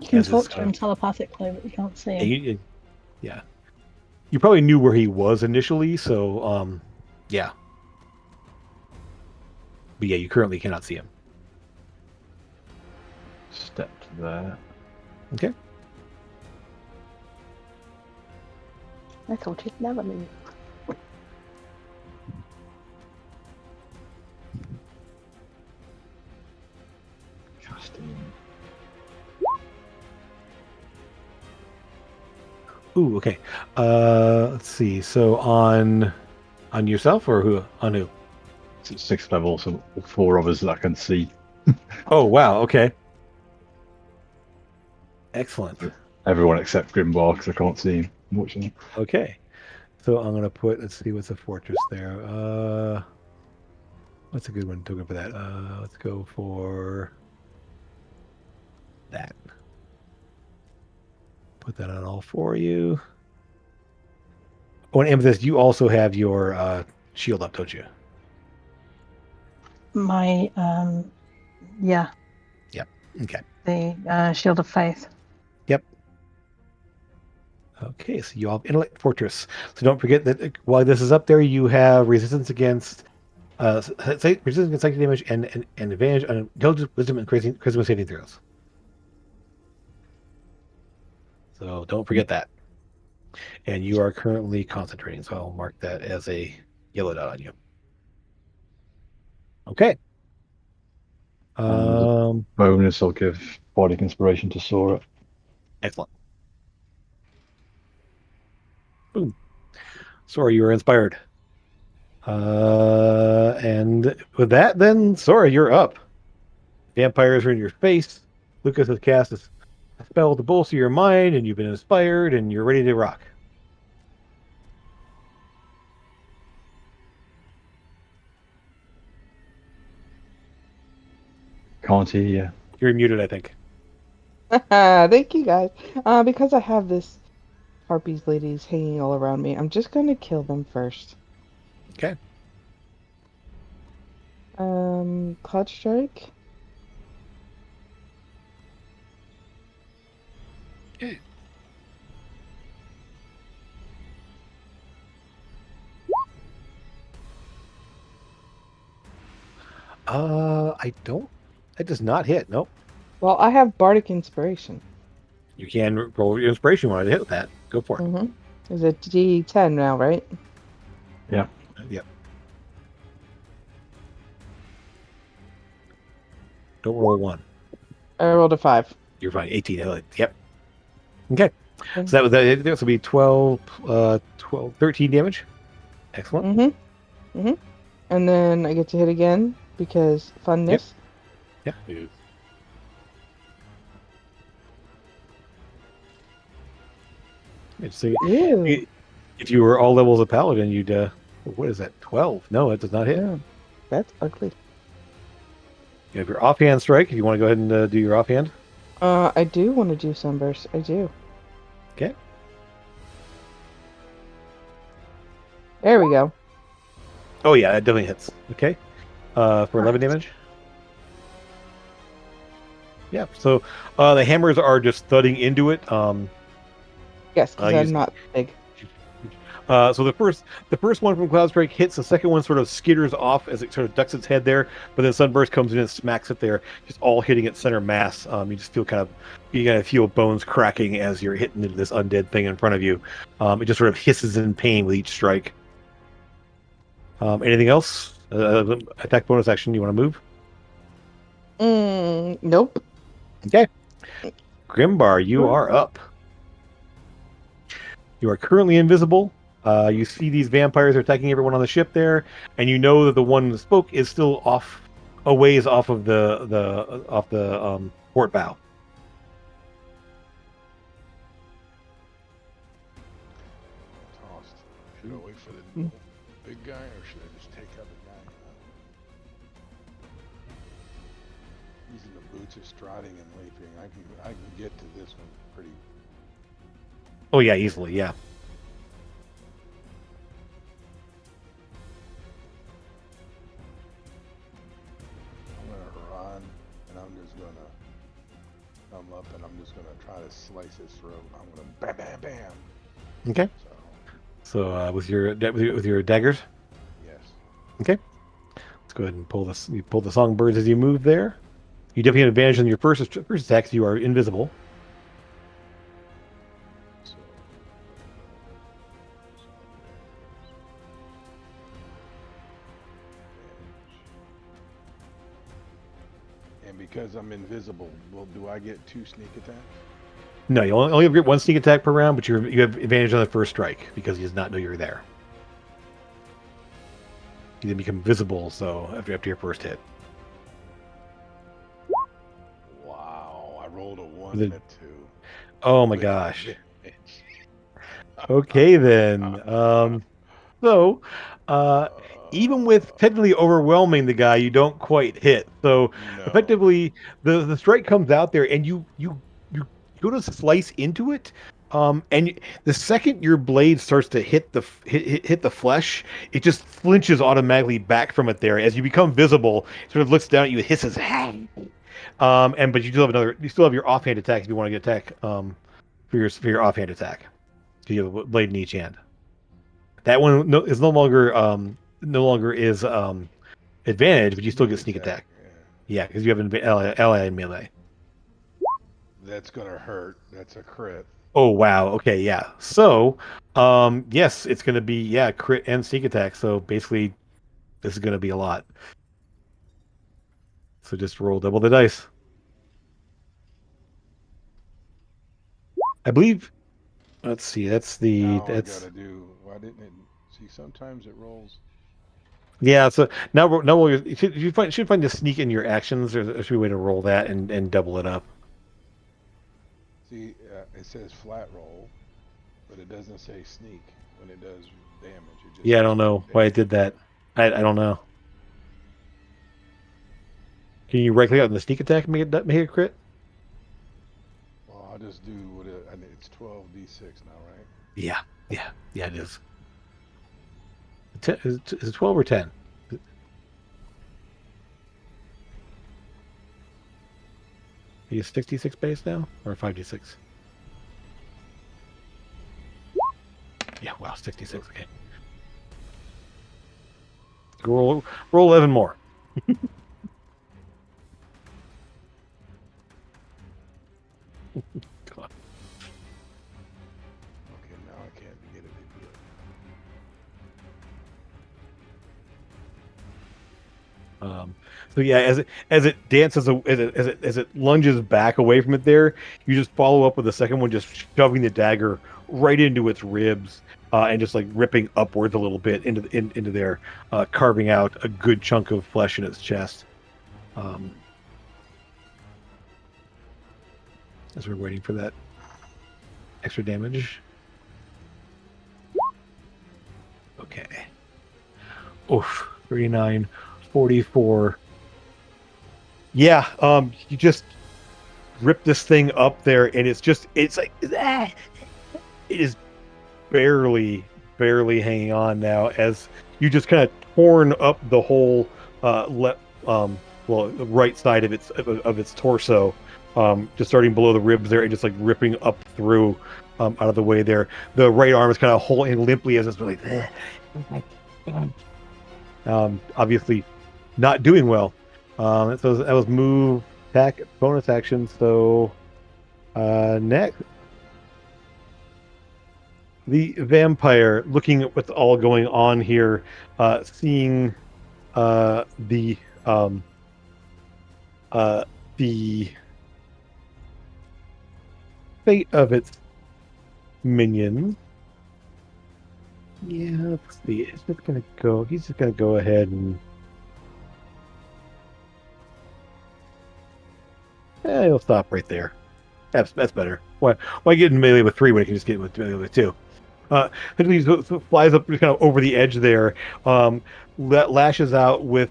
You can talk to him telepathically, but you can't see him. Yeah. You probably knew where he was initially, so yeah. But yeah, you currently cannot see him. Step to there. Okay. I thought he'd never leave. Casting. Ooh, okay. Let's see. So on yourself or who? On who? It's at 6th level, so 4 of us that I can see. Oh wow. Okay. Excellent. Everyone except Grimbar, because I can't see him, unfortunately. Okay. So I'm gonna put. Let's see what's the fortress there. What's a good one to go for that? Let's go for that. Put that on all for you. Oh, and Amethyst, you also have your shield up, don't you? My yeah, Yep. Okay. the Shield of Faith. Yep. Okay, so you all have Intellect Fortress. So don't forget that while this is up there, you have resistance against resistance against psychic damage and advantage on intelligence, wisdom, and charisma saving throws. So don't forget that. And you are currently concentrating, so I'll mark that as a yellow dot on you. Okay. Bonus, I'll give Bardic Inspiration to Sora. Excellent. Boom. Sora, you are inspired. And with that, then, Sora, you're up. Vampires are in your face. Lucas has cast a spell to bolster your mind, and you've been inspired, and you're ready to rock. Can't hear you. You're muted, I think. Thank you guys. Because I have this harpies ladies hanging all around me, I'm just gonna kill them first. Okay. Cloud Strike. Okay. I don't. That does not hit. Nope. Well, I have Bardic Inspiration. You can roll your inspiration when I hit that. Go for it. Mm-hmm. Is it D10 now, right? Yeah. Yep. Don't roll 1. I rolled a 5. You're fine. 18. Yep. Okay. So that will be 12, 13 damage. Excellent. And then I get to hit again because funness. Yep. So Ew. if you were all levels of paladin, you'd what is that? 12? No, it does not hit. Yeah, that's ugly. You have your offhand strike. If you want to go ahead and do your offhand. I do want to do Sunburst. I do. Okay. There we go. Oh yeah, that definitely hits. Okay. For 11 damage. Yeah. So the hammers are just thudding into it. Yes, because I'm not big. So the first one from Cloud Strike hits. The second one sort of skitters off as it sort of ducks its head there. But then Sunburst comes in and smacks it there, just all hitting its center mass. You just feel you kind of feel bones cracking as you're hitting into this undead thing in front of you. It just sort of hisses in pain with each strike. Anything else? Attack bonus action. You want to move? Nope. Okay. Grimbar, you are up. You are currently invisible. You see these vampires are attacking everyone on the ship there, and you know that the one that spoke is still a ways off of the port bow. Tossed. Should I wait for the big guy, or should I just take out the guy? Using the boots of striding and leaping, I can get to this one pretty. Oh yeah, easily, yeah. I'm gonna run, and I'm just gonna come up, and I'm just gonna try to slice his throat. I'm gonna bam, bam, bam. Okay. So with your daggers. Yes. Okay. Let's go ahead and pull this. You pull the songbirds as you move there. You definitely have advantage on your first attack because you are invisible. And because I'm invisible, do I get 2 sneak attacks? No, you only get 1 sneak attack per round, but you have advantage on the first strike because he does not know you're there. You then become visible, so after your first hit. Wow, I rolled a 1 The- and a 2. Oh my with gosh. advantage. Okay then. So, uh, even with technically overwhelming the guy, you don't quite hit. So No. effectively, the strike comes out there, and you go to slice into it. The second your blade starts to hit hit the flesh, it just flinches automatically back from it. There, as you become visible, it sort of looks down at you, hisses, but you still have your offhand attack if you want to get attack for your offhand attack. So you have a blade in each hand. That one is no longer is advantage, but you still get sneak attack. Yeah, because you have an ally in melee. That's gonna hurt. That's a crit. Oh wow. Okay, yeah. So, yes, it's gonna be crit and sneak attack. So basically, this is gonna be a lot. So just roll double the dice. I believe. Let's see. That's Now I that's gotta do. Why didn't it? See, sometimes it rolls. yeah. So now you should find the sneak in your actions. There's a way to roll that and double it up. See, it says flat roll, but it doesn't say sneak when it does damage. It just Yeah, I says don't know why it did that. I don't know. Can you right click on the sneak attack and make it crit? Well, I'll just do what it's 12d6 now, right? Yeah, it is. Is it 12 or 10? Are you 66 base now or 5d6? Yeah, wow, 66. Okay. Roll 11 more. God. Okay, now I can't get it to do it. So yeah, as it dances, as it lunges back away from it, there you just follow up with the second one, just shoving the dagger right into its ribs, and just like ripping upwards a little bit into there, carving out a good chunk of flesh in its chest. As we're waiting for that extra damage. Okay. Oof, 39, 44. Yeah, you just rip this thing up there, and it's like it is barely hanging on now, as you just kind of torn up the whole the right side of its torso, just starting below the ribs there, and just like ripping up through out of the way there. The right arm is kind of holding limply as it's like obviously not doing well. So that was move, attack, bonus action. So next, the vampire, looking at what's all going on here, seeing the fate of its minions. Yeah, let's see. It's just gonna go. He's just gonna go ahead and. He'll stop right there. That's better. Why get in melee with 3 when he can just get with melee with 2? He flies up kind of over the edge there, lashes out with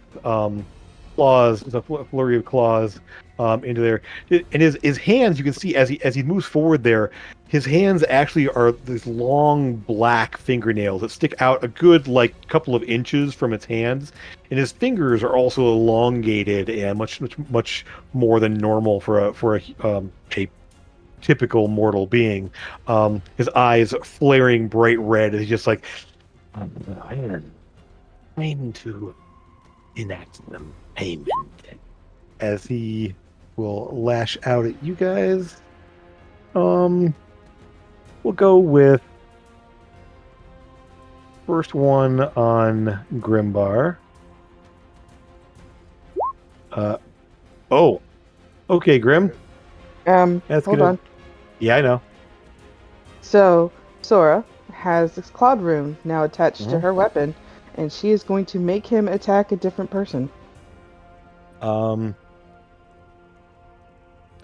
claws, a flurry of claws into there. And his hands, you can see as he moves forward there, his hands actually are these long black fingernails that stick out a good like couple of inches from its hands, and his fingers are also elongated and much more than normal for a typical mortal being. His eyes flaring bright red, and he's just like, I'm to enact some payment, as he will lash out at you guys. We'll go with first one on Grimbar. Okay, Grim. That's hold gonna... on. Yeah, I know. So Sora has this cloud rune now attached to her weapon, and she is going to make him attack a different person.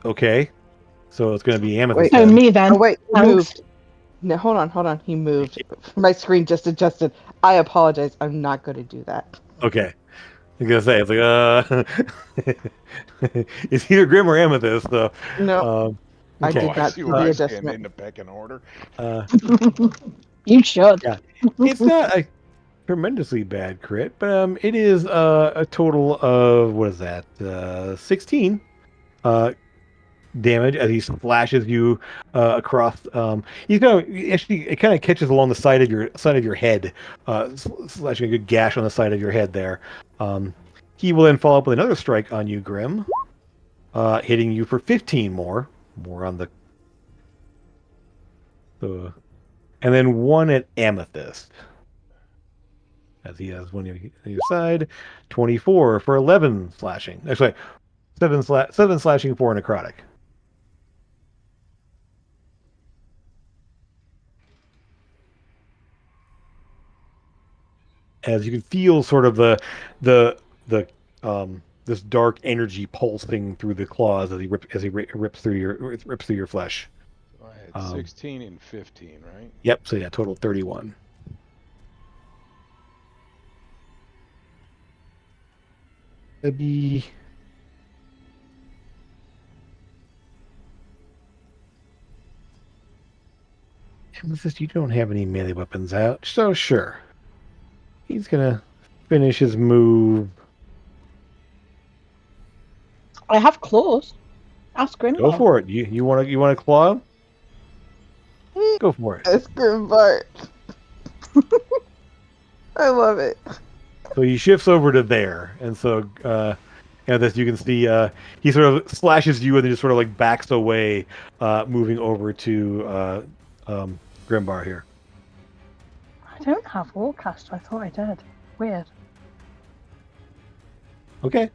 Okay. So it's going to be Amethyst. Wait. No, then. me then. Oh wait, he Thanks. moved. No, hold on. He moved. My screen just adjusted. I apologize. I'm not going to do that. Okay. I was going to say, it's like, it's either Grim or Amethyst. So, No, I okay. did I not see do where the I stand adjustment. in the pecking order. You should. Yeah. It's not a tremendously bad crit, but it is a total of, what is that? 16 damage as he splashes you across. He's kind of actually it kind of catches along the side of your head, slashing a good gash on the side of your head there. He will then follow up with another strike on you, Grim, hitting you for 15 more on the, and then one at Amethyst. As he has one on your side, 24 for 11 slashing. Actually, 7 slashing for necrotic. As you can feel sort of the this dark energy pulsing through the claws as he rips through your flesh. So I had 16 and 15, right? Yep. So yeah, total 31. That'd be Amethyst, you don't have any melee weapons out, so sure. He's gonna finish his move. I have claws. Ask Grimbar. Go for it. You want to claw him? Go for it. That's Grimbart. I love it. So he shifts over to there, and so this you can see he sort of slashes you and then just sort of like backs away, moving over to Grimbar here. I don't have Warcast. I thought I did. Weird. Okay.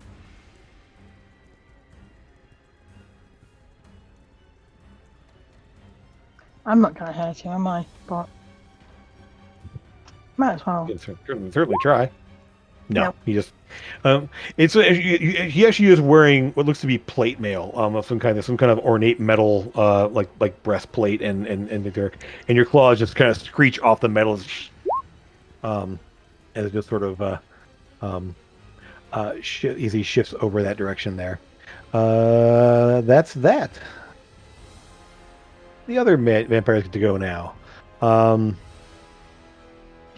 I'm not going to hurt him, am I? But might as well. You can certainly try. No, No. he just it's he actually is wearing what looks to be plate mail, of some kind of ornate metal, like breastplate, and your claws just kind of screech off the metal, as it just sort of as he shifts over that direction there. That's that. The other vampires get to go now.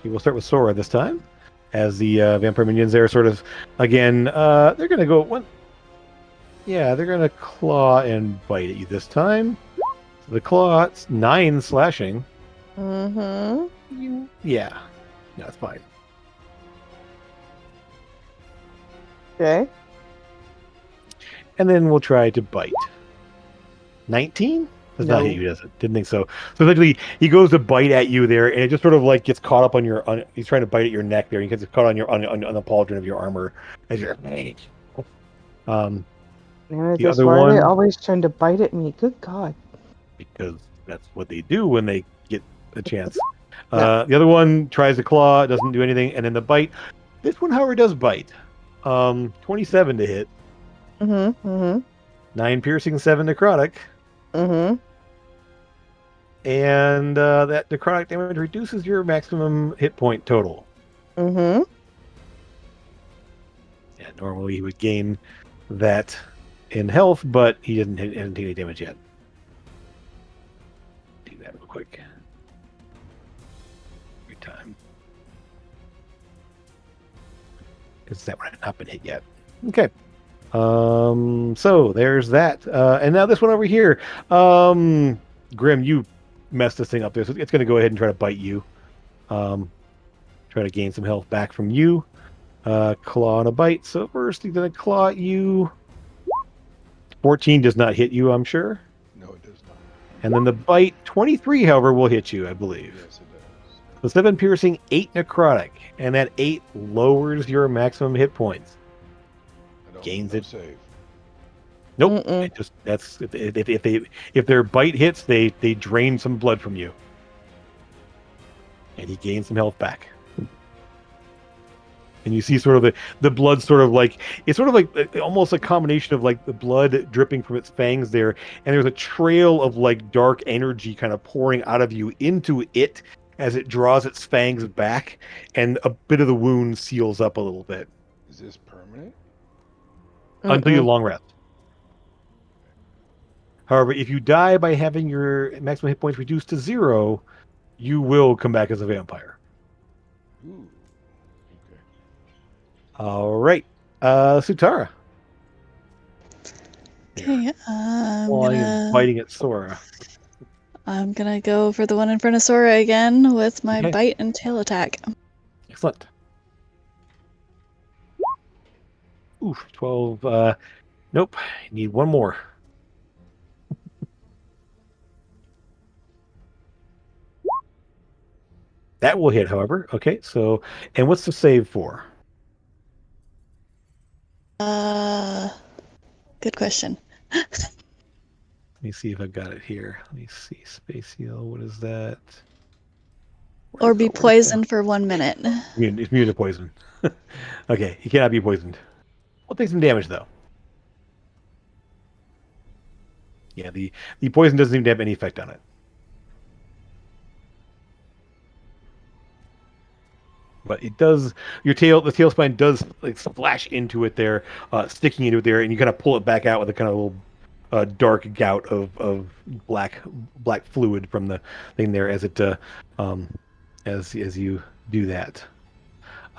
We'll start with Sora this time. As the vampire minions there sort of, again, they're going to go one. Yeah, they're going to claw and bite at you this time. So the claw, it's 9 slashing. Mm-hmm. Yeah. No, it's fine. Okay. And then we'll try to bite. 19? Does not No. hit you, does it? Didn't think so. So essentially, he goes to bite at you there, and it just sort of like gets caught up on your. He's trying to bite at your neck there. He gets caught on your on the pauldron of your armor as you're. Now, The that's other why one, they always trying to bite at me. Good God. because that's what they do when they get a chance. Yeah. The other one tries to claw, doesn't do anything, and then the bite. This one, however, does bite. 27 to hit. Mm-hmm. Mm-hmm. 9 piercing, 7 necrotic. Mm-hmm. And that necrotic damage reduces your maximum hit point total. Mm-hmm. Yeah, normally he would gain that in health, but he hasn't taken any damage yet. Do that real quick. Every time. Because that one had not been hit yet. Okay. So there's that. And now this one over here. Grim, you messed this thing up there, so it's going to go ahead and try to bite you. Try to gain some health back from you. Claw and a bite. So first he's going to claw at you. 14 does not hit you, I'm sure. No, it does not. And then the bite, 23, however, will hit you, I believe. Yes, it does. So 7 piercing, 8 necrotic. And that 8 lowers your maximum hit points. I don't Gains no it. save. Nope. Mm-mm. It just that's if their bite hits, they drain some blood from you. And he gains some health back. And you see sort of the blood sort of like, it's sort of like almost a combination of like the blood dripping from its fangs there. And there's a trail of like dark energy kind of pouring out of you into it as it draws its fangs back. And a bit of the wound seals up a little bit Is this permanent? until you long rest. However, if you die by having your maximum hit points reduced to 0, you will come back as a vampire. Ooh. Okay. All right. Sutara. Okay, Flying and biting at Sora. I'm gonna go for the one in front of Sora again with my Okay. bite and tail attack. Excellent. Oof, 12. Nope. Need one more. That will hit, however. Okay, so, and what's the save for? Good question. Let me see if I've got it here. Let me see. Space Heal, what is that? Or be poisoned for 1 minute. It's immune to poison. Okay, he cannot be poisoned. We'll take some damage, though. Yeah, the poison doesn't seem to have any effect on it. But it does, the tail spine does like splash into it there, sticking into it there, and you kind of pull it back out with a kind of little dark gout of black fluid from the thing there as it as you do that.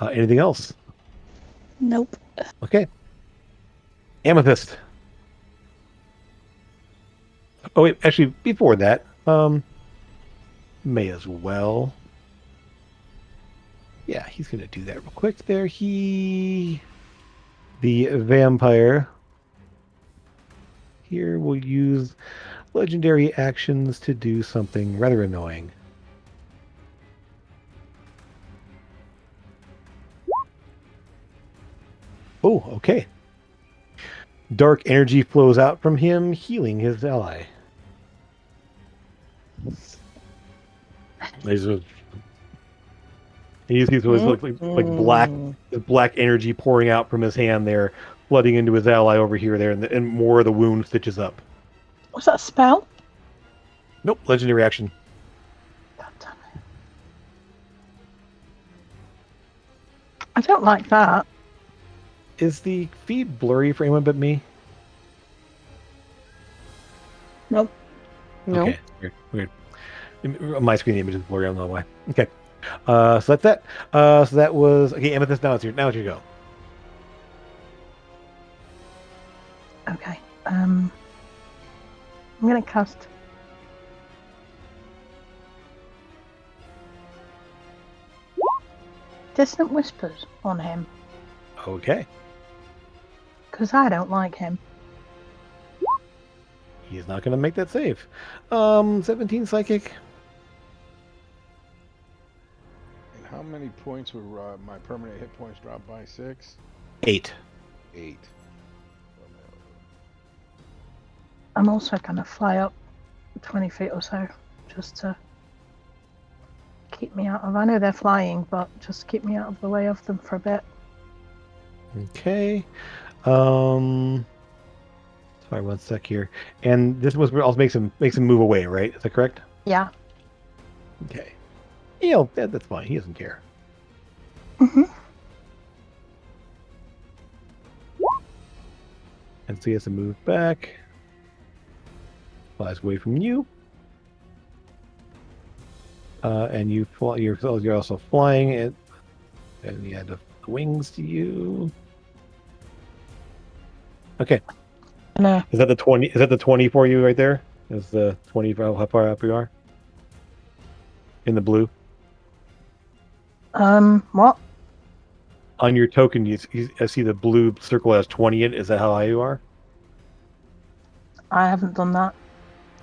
Anything else? Nope. Okay. Amethyst. Oh wait, actually before that, may as well. Yeah, he's going to do that real quick there. The vampire here will use legendary actions to do something rather annoying. Oh, okay. Dark energy flows out from him, healing his ally. You see like black energy pouring out from his hand there, flooding into his ally over here there, and more of the wound stitches up. Was that a spell? Nope, legendary action. God damn it. I don't like that. Is the feed blurry for anyone but me? Nope. No. Okay, weird. My screen image is blurry. I don't know why. Okay. So that's that. So that was okay. Amethyst. Now it's your go. Okay. I'm gonna cast Distant Whispers on him Okay. because I don't like him. He's not going to make that save. 17 psychic. And how many points would my permanent hit points drop by? 6? 8. 8. I'm also gonna fly up 20 feet or so just to keep me out of. I know they're flying, but just keep me out of the way of them for a bit. Okay. Sorry, 1 sec here. And this was also makes him move away, right? Is that correct? Yeah. Okay. You know, that's fine. He doesn't care. Mm-hmm. And so he has to move back. Flies away from you. And you fly, you're also flying it. And you add the wings to you. Okay. No. Is that the 20? Is that the 20 for you right there? Is the 20 how far up you are? In the blue. What? On your token, I see the blue circle has 20 in it. Is that how high you are? I haven't done that.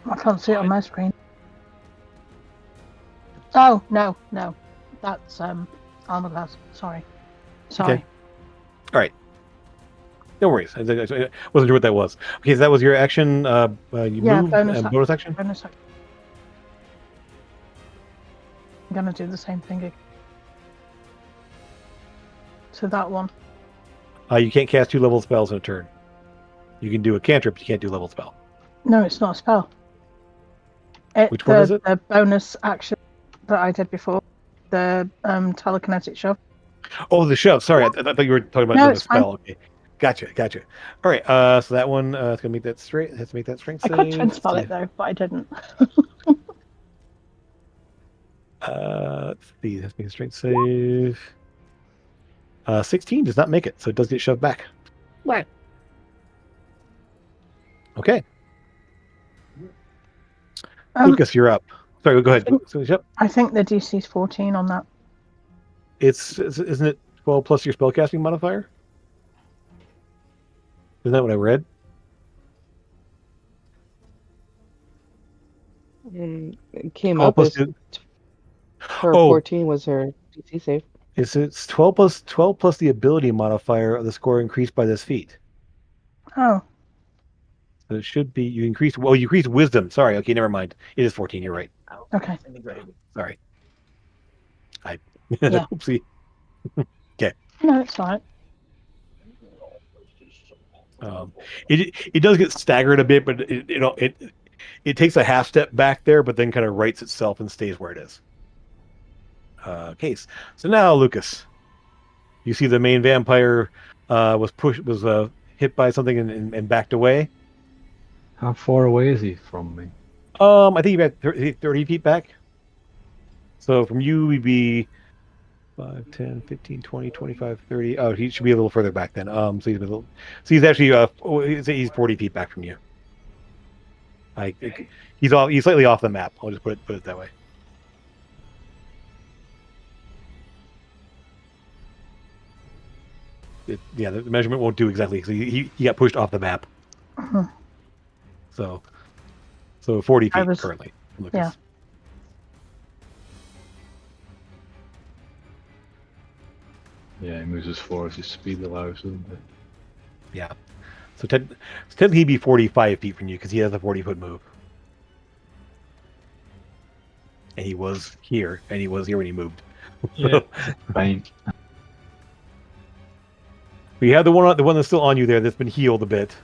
I can't see it on my screen. Oh, no. That's armor class. Sorry. Okay. All right. No worries. I wasn't sure what that was. Okay, so that was your action. You move. Bonus action. Bonus action. I'm gonna do the same thing again. to that one. You can't cast 2 level spells in a turn. You can do a cantrip, you can't do level spell. No, it's not a spell. Which one is it? The bonus action that I did before, the telekinetic shove. Oh, the shove. Sorry, I thought you were talking about No, the it's spell. Okay, gotcha. All right. So that one, it's gonna make that straight. It has to make that strength I save. could twin spell it though, but I didn't. Let's see. Let's make a strength save. 16 does not make it, so it does get shoved back. What? Okay. Lucas, you're up. Sorry, go ahead. I think the DC is 14 on that. Isn't it 12 plus your spellcasting modifier? Isn't that what I read? It came up as her 14 was her DC save. It's 12 plus the ability modifier of the score increased by this feat. Oh. So it should be you increase wisdom. Sorry, okay, never mind. It is 14, you're right. Okay. Sorry. Yeah. Oopsie. Okay. No, it's all right. It does get staggered a bit, but it takes a half step back there, but then kind of rights itself and stays where it is. Case. So now, Lucas, you see the main vampire was hit by something and backed away. How far away is he from me? I think you're at 30 feet back. So from you, we'd be 5, 10, 15, 20, 25, 30. Oh, he should be a little further back then. So he's actually he's 40 feet back from you. He's slightly off the map. I'll just put it that way. The measurement won't do exactly. So he got pushed off the map. Uh-huh. So 40 feet currently. Lucas. Yeah. Yeah, he moves as far as his speed allows, doesn't it? Yeah. So technically he'd be 45 feet from you because he has a 40-foot move. And he was here when he moved. Yeah. Fine. We have the one that's still on you there that's been healed a bit.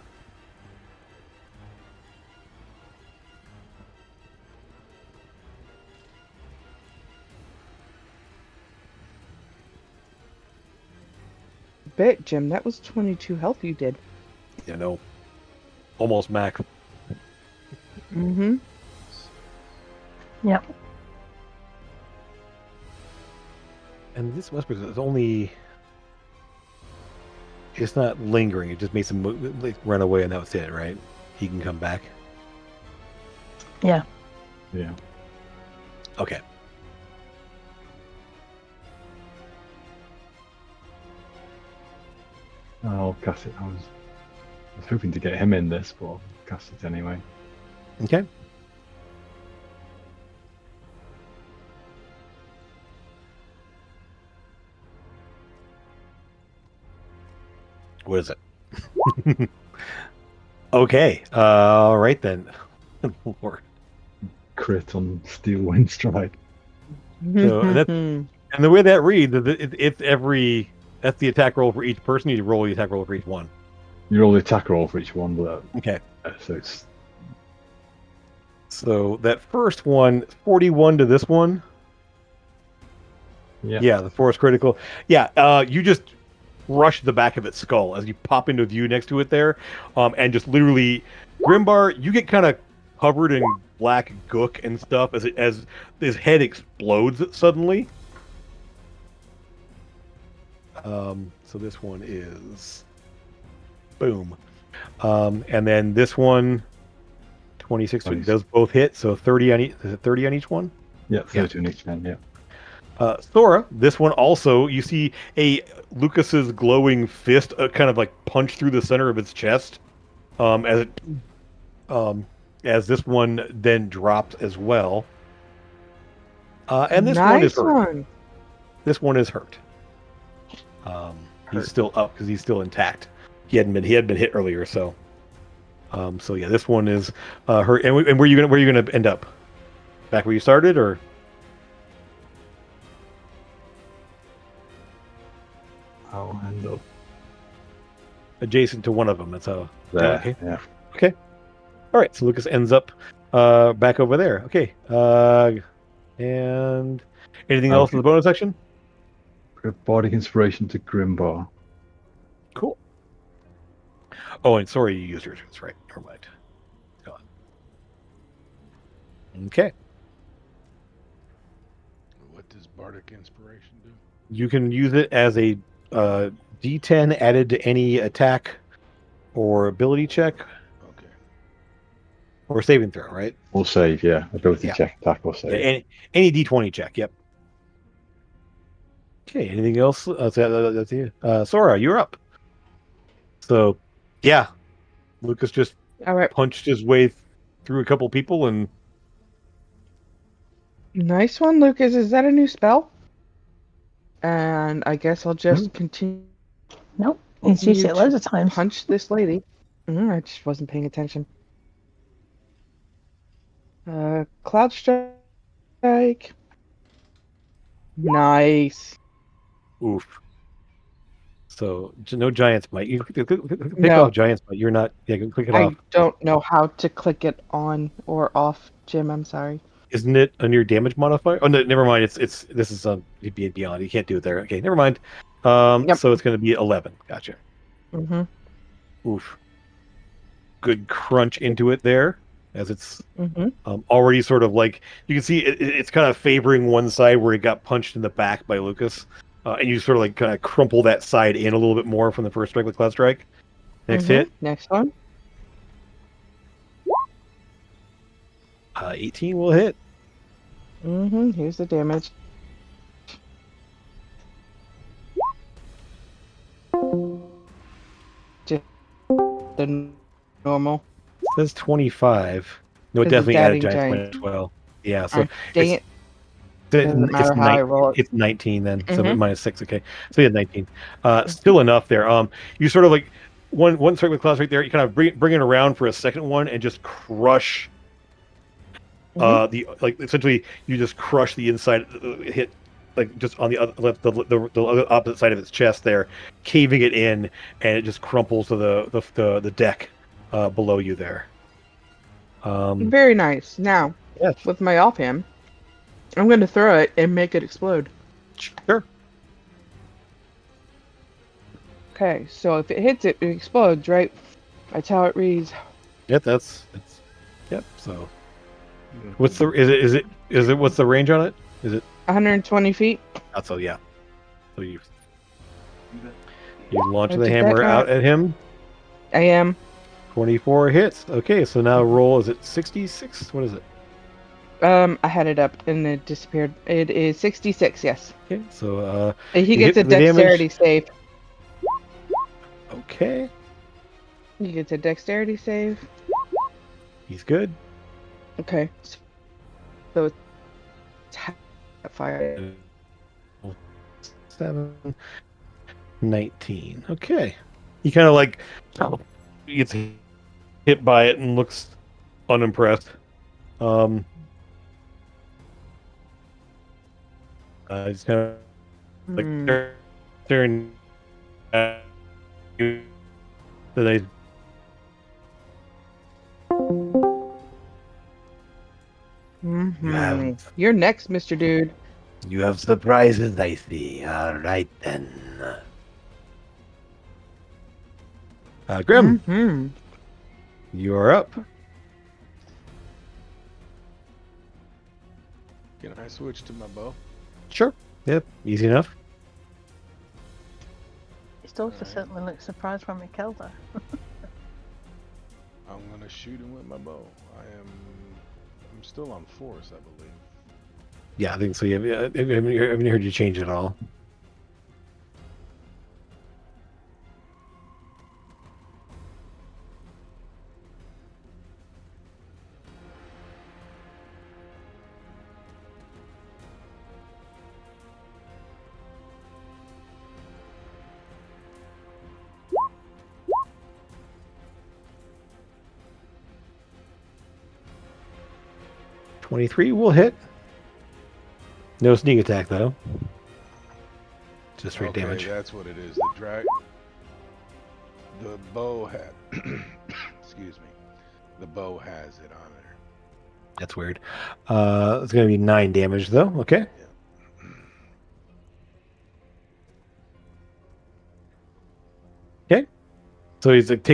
Bet, Jim, that was 22 health you did. Yeah, no. Almost max. Mm-hmm. Yep. And this Whisper is only... It's not lingering. It just makes him run away and that was it, right? He can come back. Yeah. Yeah. Okay. I'll cast it. I was hoping to get him in this, but I'll cast it anyway. Okay. What is it? Okay. All right then. Lord. Crit on Steel Wind Strike. So, and the way that reads, that's the attack roll for each person. You roll the attack roll for each one. You roll the attack roll for each one, but okay. So that first one, 41 to this one. Yeah. Yeah, the force critical. Yeah, you just rush the back of its skull as you pop into view next to it there, and just literally, Grimbar, you get kind of covered in black gook and stuff as his head explodes suddenly. So this one is boom, and then this one 26 does both hit, so 30 on each. Is it 30 on each one? Yeah, 30 on each one. Yeah. Sora, this one also, you see Lucas's glowing fist kind of like punch through the center of its chest, as this one then drops as well. And this one is hurt. This one is hurt. He's still up because he's still intact. He had been hit earlier, so yeah, this one is hurt. And where are you gonna end up? Back where you started, or? I'll handle. Adjacent to one of them. That's how. There, Okay. yeah. Okay. All right. So Lucas ends up back over there. Okay. And anything else in the bonus section? Bardic inspiration to Grimbar. Cool. Oh, and sorry you used yours. That's right. Never mind. Go on. Okay. What does Bardic Inspiration do? You can use it as a D10 added to any attack or ability check Okay. or saving throw, right? Or save, yeah. Ability Yeah. check, attack, or Yeah, save. any D20 check. Yep. Okay. Anything else? That's you. Sora, you're up. So, yeah, Lucas just All right. punched his way through a couple people and Nice one, Lucas. Is that a new spell? And I guess I'll just continue Nope. He's used it loads of times. punch this lady. I just wasn't paying attention. Cloud strike. Nice. oof. So no Giant's Bite. You click No. off Giant's Bite. You're not. Yeah, click it I off. don't know how to click it on or off, Jim. I'm sorry. Isn't it on your damage modifier? Oh no, never mind. It's this is beyond. You can't do it there. Okay, never mind. Yep. So it's going to be 11. Gotcha. Mm-hmm. Oof. Good crunch into it there, as it's Mm-hmm. already sort of like you can see it's kind of favoring one side where it got punched in the back by Lucas, and you sort of like kind of crumple that side in a little bit more from the first strike with Cloud Strike. Next hit. Next one. 18 will hit. Mm-hmm. Here's the damage. Just the normal. It says 25. No, it 'Cause definitely it's added adding giant giant. 12. Yeah, so Dang it. Doesn't matter how I roll it. It's 19 then. So Mhm. minus 6. Okay, so you had 19. Still enough there. You sort of like one strike with Cloud right there. You kind of bring it around for a second one and just crush. The like essentially you just crush the inside hit like just on the other the opposite side of its chest there, caving it in, and it just crumples to the deck below you there. Very nice. Now, Yes. with my offhand, I'm going to throw it and make it explode. Sure. Okay, so if it hits it, it explodes, right? That's how it reads. Yep, that's yep. So, what's the is it what's the range on it? Is it 120 feet. not so? Yeah. So you launch I the did hammer that out right. at him. I am. 24 hits. Okay, so now roll. Is it 66? What is it? I had it up and it disappeared. It is 66. Yes. Okay, so He You gets hit a the damage. dexterity save. okay, He gets a dexterity save. he's good. Okay. So it's fire. 7, 19. Okay, he kind of like gets hit by it and looks unimpressed. He's kind of like staring at you. Then they Mhm. You're next, Mr. Dude. You have surprises, I see. All right then. Grim, Mm-hmm. you are up. Can I switch to my bow? Sure. Yep. Easy enough. He still certainly looks surprised when we killed her. I'm gonna shoot him with my bow. I'm still on force, I believe. Yeah, I think so. Yeah, I haven't heard you change it at all. .23 will hit. No sneak attack though. just straight Okay, damage. that's what it is. The bow had. Excuse me. The bow has it on there. That's weird. It's going to be 9 damage though. Okay. Okay. So he's like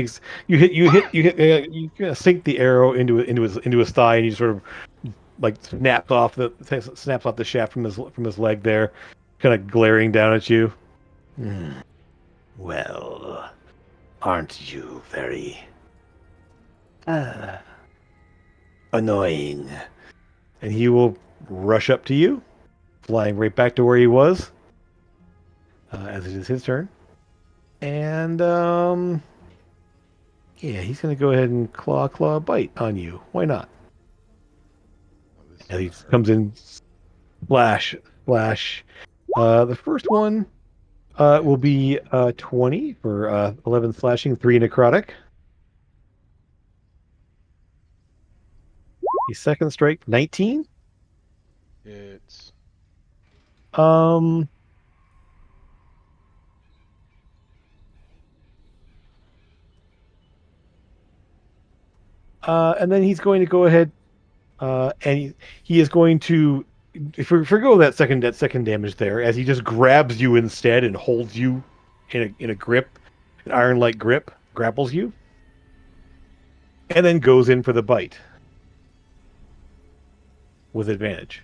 you sink the arrow into his thigh, and you sort of like snaps off the shaft from his leg there, kind of glaring down at you. Well, aren't you very annoying? And he will rush up to you, flying right back to where he was, as it is his turn. And yeah, he's gonna go ahead and claw bite on you. Why not? And he comes in, flash. The first one will be 20 for 11 slashing, 3 necrotic. The second strike, 19. It's Um, and then he's going to go ahead, and he is going to forgo that second damage there, as he just grabs you instead and holds you in a grip, an iron-like grip, grapples you, and then goes in for the bite with advantage.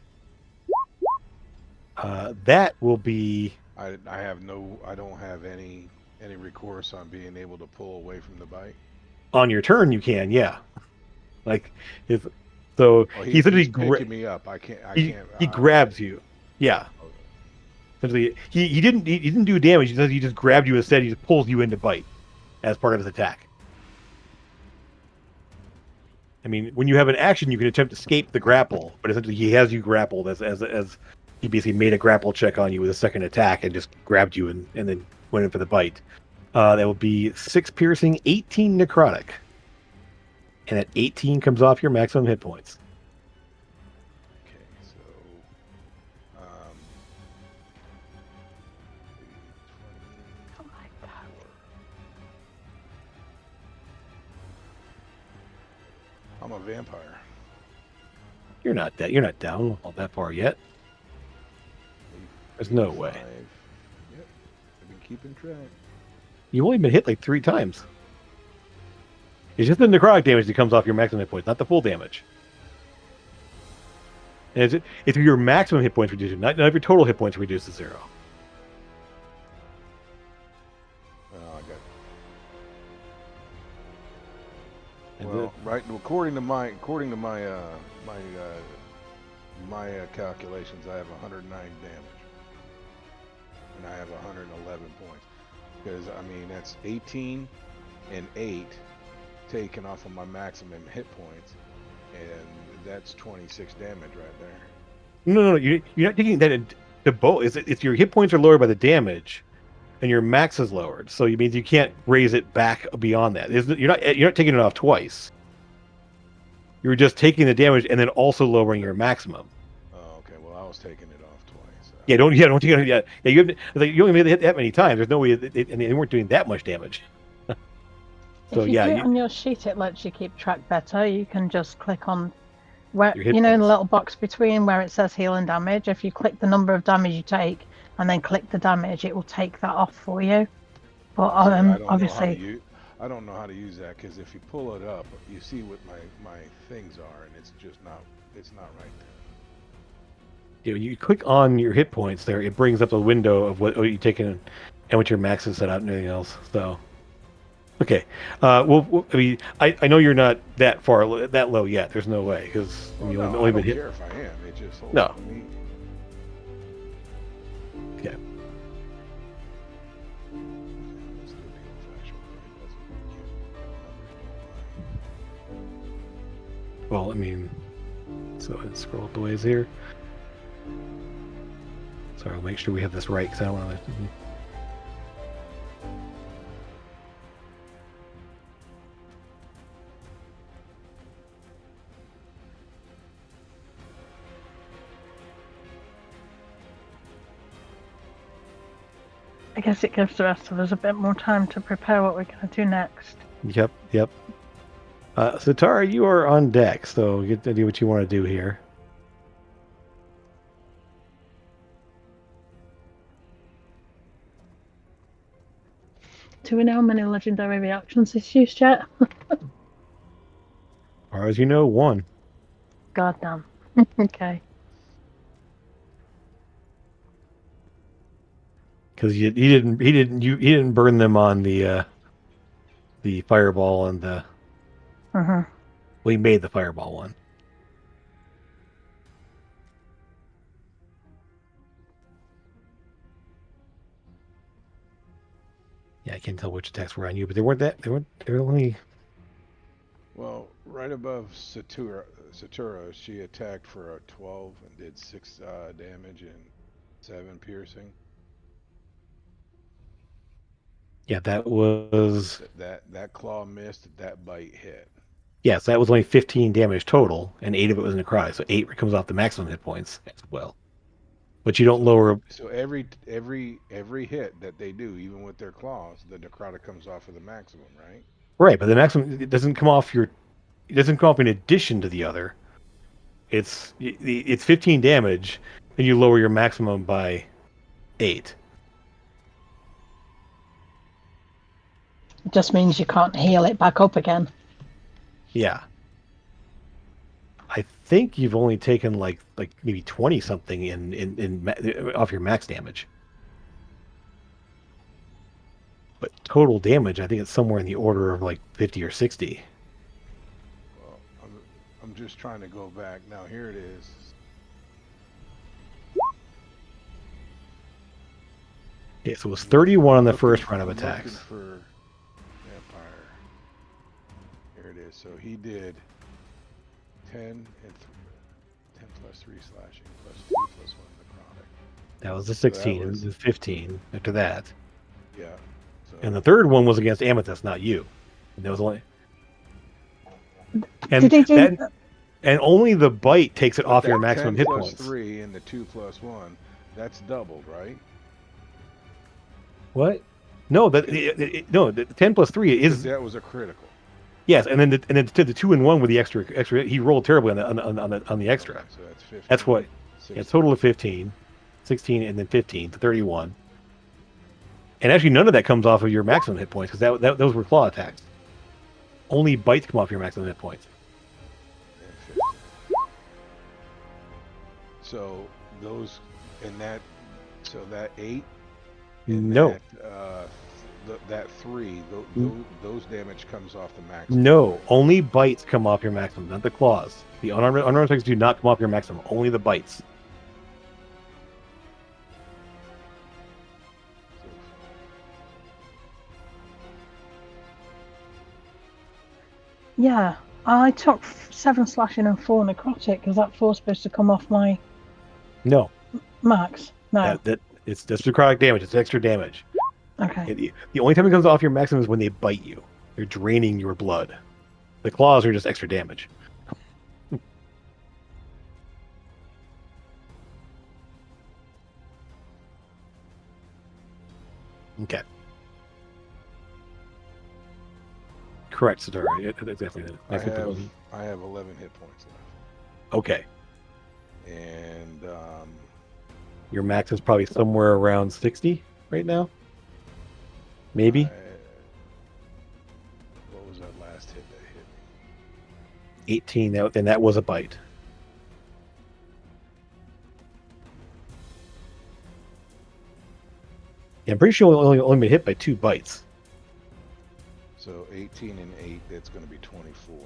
That will be I don't have any recourse on being able to pull away from the bite. on your turn. You can, yeah. Like if so, Oh, he's literally picking me up. I can't. he grabs you. Yeah. Okay. Essentially, he didn't do damage. He just grabbed you instead. He just pulls you in to bite as part of his attack. I mean, when you have an action, you can attempt to escape the grapple, but essentially he has you grappled as he basically made a grapple check on you with a second attack and just grabbed you and then went in for the bite. That will be 6 piercing, 18 necrotic. And at 18 comes off your maximum hit points. Okay, so Oh my god. I'm a vampire. You're not down all that far yet. There's no way. 5. Yep, I've been keeping track. You've only been hit like 3 times. It's just the necrotic damage that comes off your maximum hit points, not the full damage. And it's your maximum hit points reduced, not your total hit points reduced to 0. Oh, I got. And Well, right. According to my calculations, I have 109 damage, and I have 111 points. Because I mean that's 18 and 8 taken off of my maximum hit points, and that's 26 damage right there. No, you're not taking that to both. It's your hit points are lowered by the damage, and your max is lowered. So it means you can't raise it back beyond that. You're not taking it off twice. You're just taking the damage and then also lowering your maximum. Oh, okay. Well, I was taking it off twice. Don't take it. Yeah. You haven't, like, you only made it hit that many times. There's no way, and they weren't doing that much damage. So if you do it on your sheet, it lets you keep track better. You can just click on where Your hit in the points. little box between where it says heal and damage. If you click the number of damage you take and then click the damage, it will take that off for you. But obviously, I don't know how to use that, because if you pull it up, you see what my things are, and it's just not. It's not right there. You click on your hit points there, it brings up a window of what you've taken and what your max is set out and everything else. So, okay. Well, I mean, I know you're not that low yet. There's no way, because Well, you've no, only I been don't hit. care if I am. It just No. me. Okay. Well, I mean, so let's scroll up the ways here. Sorry, I'll make sure we have this right, because I don't want to. I guess it gives the rest of us a bit more time to prepare what we're going to do next. Yep. Sutara, you are on deck, so you get to do what you want to do here. Do we know how many legendary reactions it's used yet? As far as you know, 1. God damn. Okay. Because he didn't burn them on the fireball and the. Uh-huh. Well, he made the fireball one. Yeah, I can't tell which attacks were on you, but they were only. Well, right above Sutara, she attacked for a 12 and did 6 damage and 7 piercing. Yeah, that was. That claw missed. That bite hit. Yes, that was only 15 damage total, and 8 of it was necrotic, so 8 comes off the maximum hit points as well. But you don't lower. So every hit that they do, even with their claws, the necrotic comes off of the maximum, right? Right, but the maximum it doesn't come off your. It doesn't come off in addition to the other. It's 15 damage, and you lower your maximum by 8. It just means you can't heal it back up again. Yeah. I think you've only taken like maybe 20 something in off your max damage. But total damage, I think it's somewhere in the order of like 50 or 60. Well, I'm just trying to go back. Now here it is. Okay, so it was 31 on the first round of attacks. Looking for vampire. Here it is. So he did 10 and 10 plus 3 slashing plus 2 plus 1 necrotic. That was the 16. So It was the 15 after that. Yeah. So And the third one was against Amethyst, not you. And that was only. And Did he do and only the bite takes it off that your maximum 10 hit plus points. 3 and the 2 plus 1, that's doubled, right? What? No, no. The 10 plus 3 is That was a critical. yes, and then the 2 and 1 with the extra. He rolled terribly on the extra. Okay, so that's 15. That's what. 16. Yeah, total of 15, 16, and then 15 to 31. And actually, none of that comes off of your maximum hit points because those were claw attacks. Only bites come off your maximum hit points. And 15. So those and that, so that 8. And No. that 3, those damage comes off the maximum. No, only bites come off your maximum, not the claws. The unarmed attacks do not come off your maximum. Only the bites. Yeah, I took 7 slashing and 4 necrotic because that 4's supposed to come off my No, max. No. that's necrotic damage. It's extra damage. Okay. The only time it comes off your maximum is when they bite you. They're draining your blood. The claws are just extra damage. Okay. Correct, Sutara. Exactly. I have 11 hit points left. Okay. And Your max is probably somewhere around 60 right now. Maybe. What was that last hit that hit me? 18, and that was a bite. Yeah, I'm pretty sure only been hit by 2 bites. So 18 and 8, that's going to be 24.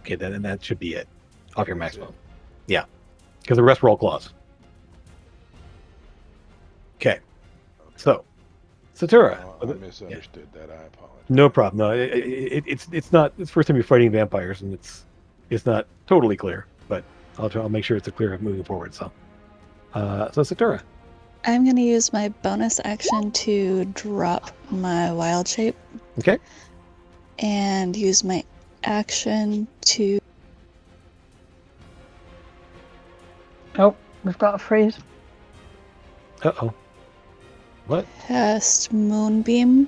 Okay, then that should be it. Off your That's maximum. it. Yeah. Because the rest were all claws. Okay. So, Sutara. I misunderstood that. I apologize. No problem. No, it's not. It's the first time you're fighting vampires, and it's not totally clear. But I'll make sure it's clear moving forward. So Sutara. I'm going to use my bonus action to drop my wild shape. Okay. And use my action to... Oh, we've got a freeze. Uh-oh. What? cast Moonbeam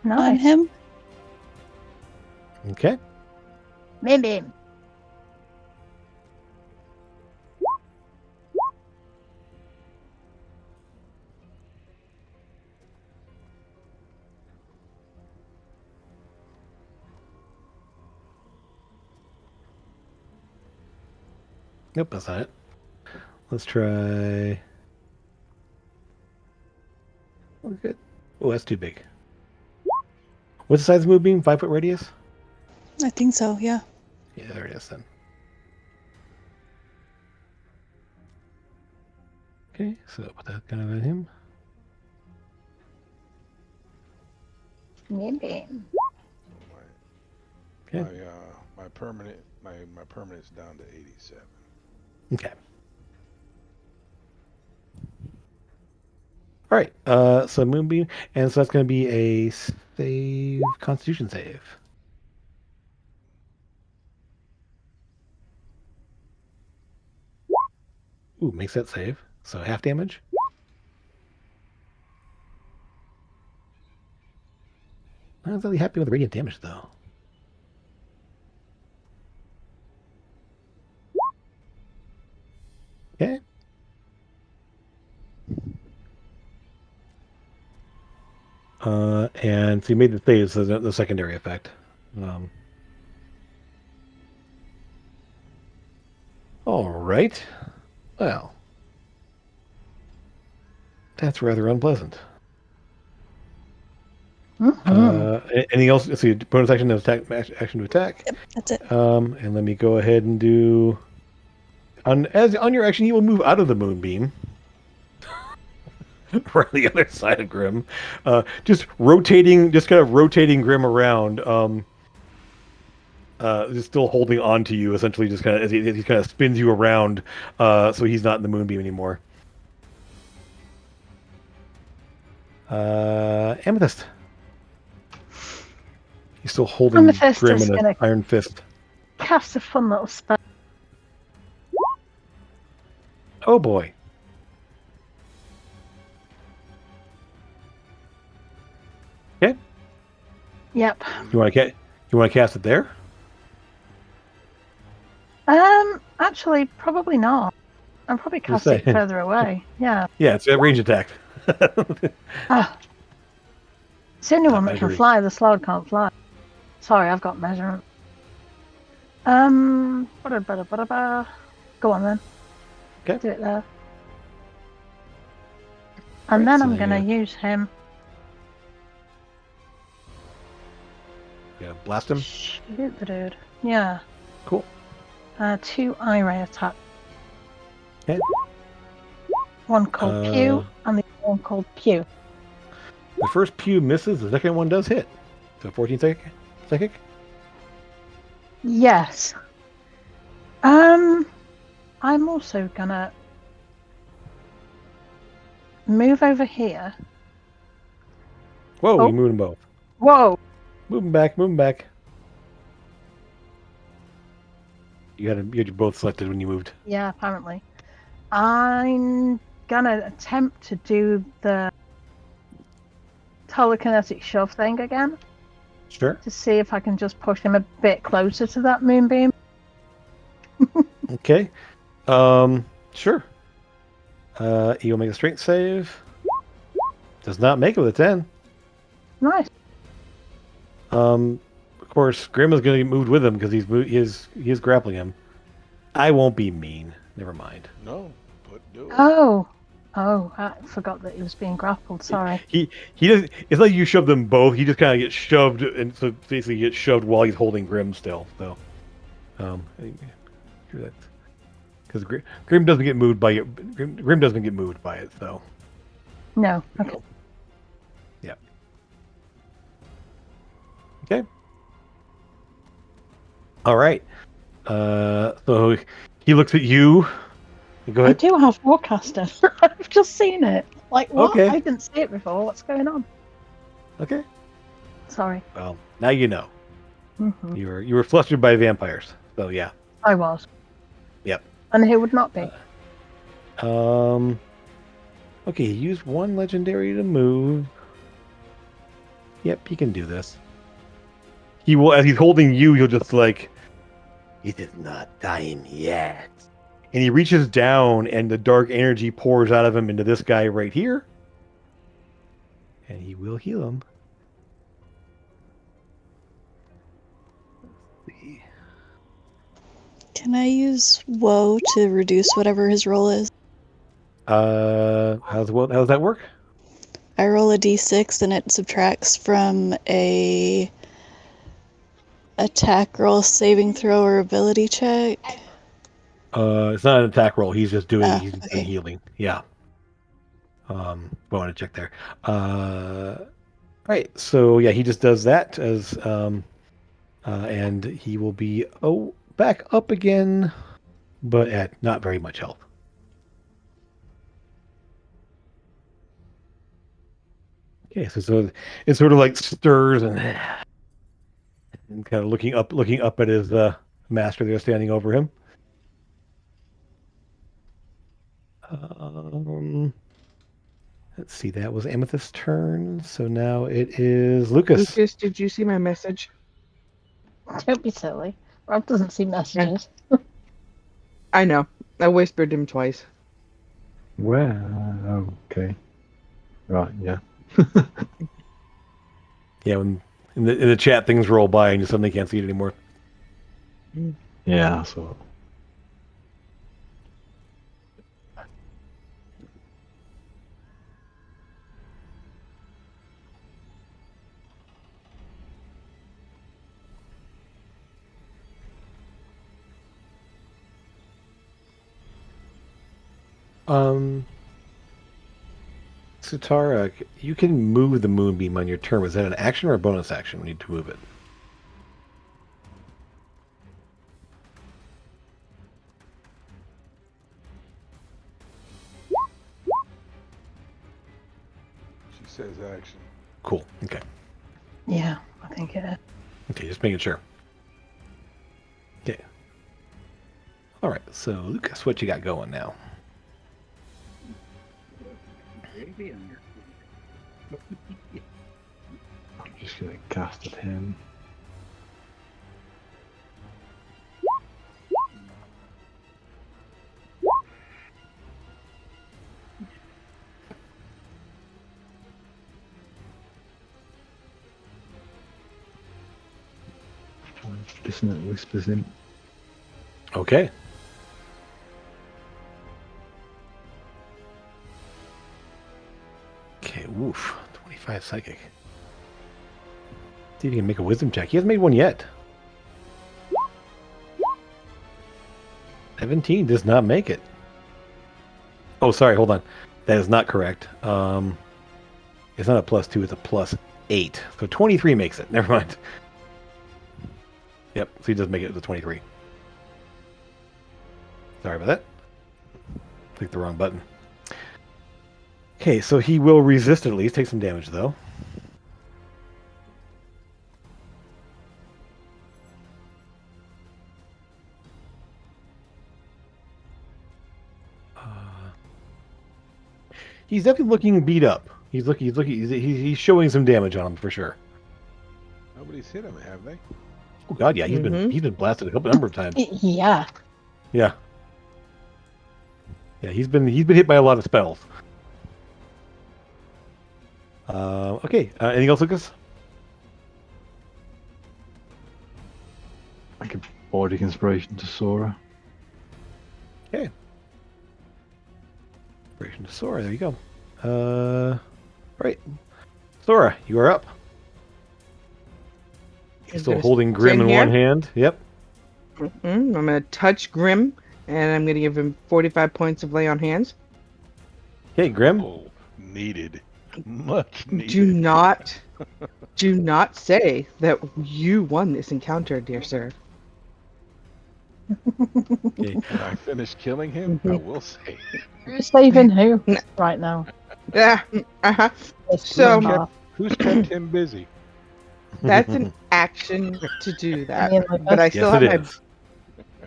on Nice. him. Okay. Maybe. Nope, that's not it. Let's try. We're good. Oh, that's too big. What's the size of the moonbeam? 5-foot radius? I think so, yeah. Yeah, there it is then. Okay, so put that kind of at him. Maybe. Okay. My permanent's down to 87. Okay. All right. So moonbeam, and so that's going to be a save, Constitution save. Ooh, makes that save. So half damage. I'm not really happy with the radiant damage though. Okay. And so you made the save, so the secondary effect. All right. Well, that's rather unpleasant. Anything else? So your bonus action to attack, action to attack. Yep, that's it. And let me go ahead and do on your action, he will move out of the moonbeam. Around the other side of Grim, just kind of rotating Grim around, just still holding on to you, essentially, just kind of as he kind of spins you around, so he's not in the moonbeam anymore. Amethyst, he's still holding Amethyst Grim is in an gonna iron fist. cast a fun little spell. Oh boy. Okay. Yep. You want to cast it there? Actually, probably not. I'll probably cast it further away. Yeah. Yeah, it's a range attack. Ah. It's the only one that can fly. The slug can't fly. Sorry, I've got measurement. Go on then. Okay. Do it there. And then I'm gonna use him. Yeah, blast him. Shoot the dude. Yeah. Cool. 2 eye ray attack. Okay. One called Pew and the other one called Pew. The first Pew misses. The second one does hit. So 14 psychic. Yes. I'm also gonna move over here. Whoa, Oh. you moved them both. Whoa. Move them back. You had you both selected when you moved. Yeah, apparently. I'm gonna attempt to do the telekinetic shove thing again. Sure. To see if I can just push him a bit closer to that moonbeam. Okay. Sure. He'll make a strength save. Does not make it with a 10. Nice. Of course, Grim is going to get moved with him because he's grappling him. I won't be mean. Never mind. No, but do it. Oh, I forgot that he was being grappled. Sorry. He doesn't. It's like you shove them both. He just kind of gets shoved, and so basically he gets shoved while he's holding Grim still. So, because Grim doesn't get moved by it. Grim doesn't get moved by it. So. No. Okay. Yeah. Okay. All right. So he looks at you. Go ahead. I do have Warcaster. I've just seen it. Like, what? Okay. I didn't see it before. What's going on? Okay. Sorry. Well, now you know. Mm-hmm. You were flustered by vampires. So yeah. I was. Yep. And who would not be? Okay, use one legendary to move. Yep, he can do this. He will, as he's holding you, he'll just like, it is not time yet. And he reaches down, and the dark energy pours out of him into this guy right here. And he will heal him. Let's see. Can I use woe to reduce whatever his roll is? How does that work? I roll a d6 and it subtracts from a attack roll, saving throw, or ability check. It's not an attack roll. He's just doing he's okay. doing healing. Yeah. I want to check there. Right. So yeah, he just does that as and he will be back up again, but at not very much health. Okay, so it sort of like stirs and kind of looking up at his master there standing over him. Let's see, that was Amethyst's turn, so now it is Lucas. Lucas, did you see my message? Don't be silly. Rob doesn't see messages. I know. I whispered him twice. Where? Okay. Right, yeah. Yeah, when in the chat things roll by and you suddenly can't see it anymore. Yeah, so. Sutara, you can move the moonbeam on your turn. Was that an action or a bonus action? We need to move it. She says action. Cool. Okay. Yeah, I think it is. Okay, just making sure. Okay. All right. So, Lucas, what you got going now? I'm just going to cast at him. Dissonant whispers him. Okay. Okay, woof. 25 psychic. See if you can make a wisdom check. He hasn't made one yet. 17 does not make it. Oh, sorry, hold on. That is not correct. It's not a +2, it's a +8. So 23 makes it. Never mind. Yep, so he does make it to 23. Sorry about that. Clicked the wrong button. Okay, so he will resist at least. Take some damage, though. He's definitely looking beat up. He's showing some damage on him for sure. Nobody's hit him, have they? Oh God, yeah, he's been blasted a number of times. Yeah. Yeah. Yeah, he's been hit by a lot of spells. Okay. Anything else, Lucas? I give Bardic Inspiration to Sora. Okay. Inspiration to Sora. There you go. Right. Sora, you are up. He's still holding Grim in one hand. Yep. I'm going to touch Grim, and I'm going to give him 45 points of lay on hands. Okay, Grim. Oh, needed. Much needed. Do not say that you won this encounter, dear sir. Okay. When I finish killing him, I will say. Who's saving who right now? Yeah. Uh-huh. So Who's kept him busy? that's an action to do that. I mean, like, But I still Yes, have it my is.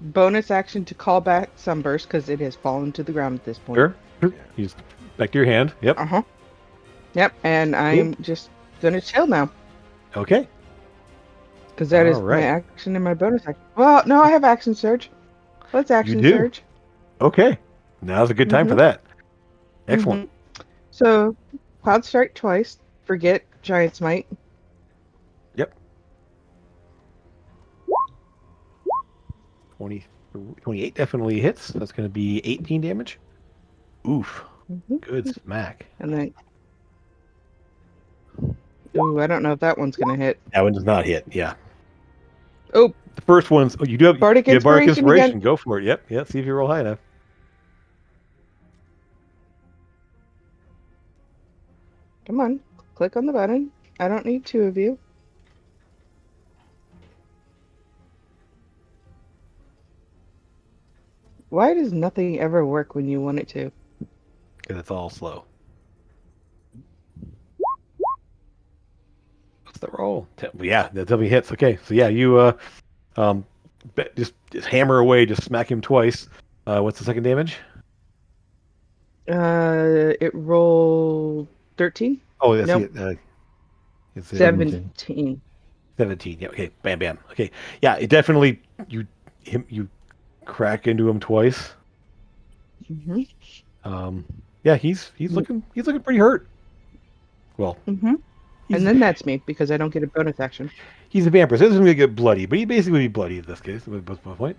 bonus action to call back Sunburst because it has fallen to the ground at this point. Sure. He's Back to your hand. Yep. Uh-huh. Yep, and I'm just gonna chill now. Okay. Because that is All my right. action and my bonus action. Well, no, I have action surge. Let's action do? surge. Okay. Now's a good time for that. Excellent. So, Cloud Strike twice. Forget Giant Smite. Yep. 28 definitely hits. That's going to be 18 damage. Oof. Good smack. And then... Ooh, I don't know if that one's going to hit. That one does not hit. Yeah. Oh, The first one's... Oh, you do have Bardic Inspiration again. Go for it. Yep. See if you roll high enough. Come on. Click on the button. I don't need two of you. Why does nothing ever work when you want it to? Because it's all slow. What's the roll? Yeah, that definitely hits. Okay, so yeah, you just hammer away, just smack him twice. What's the second damage? It rolled 13? Oh, that's Nope. it's 17. 17. Yeah. Okay. Bam. Okay. Yeah. It definitely you crack into him twice. Yeah. He's looking pretty hurt. Well. And then that's me because I don't get a bonus action. He's a vampire, so he doesn't really get bloody, but he basically would be bloody in this case. What's my point?